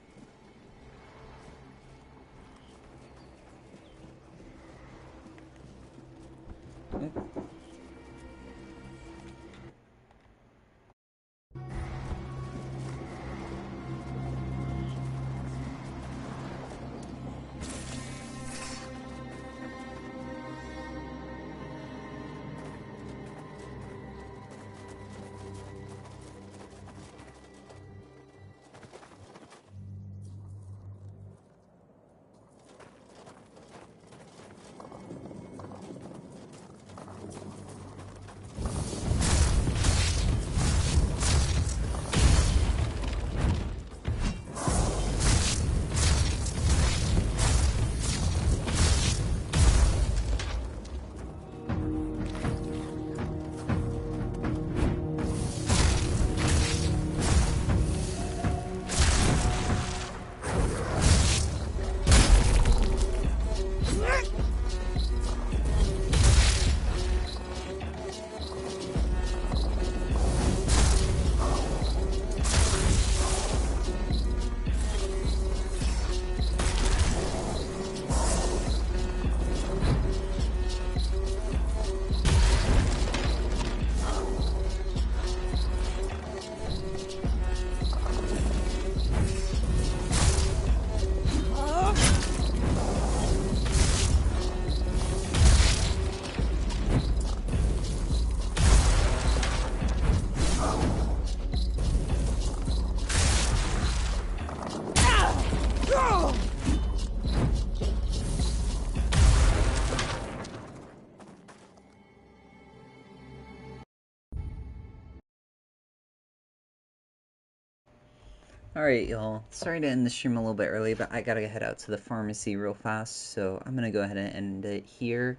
Alright, y'all. Sorry to end the stream a little bit early, but I gotta head out to the pharmacy real fast, so I'm gonna go ahead and end it here.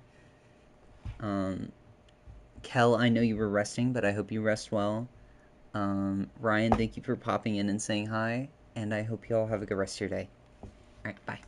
Kel, I know you were resting, but I hope you rest well. Ryan, thank you for popping in and saying hi, and I hope y'all have a good rest of your day. Alright, bye.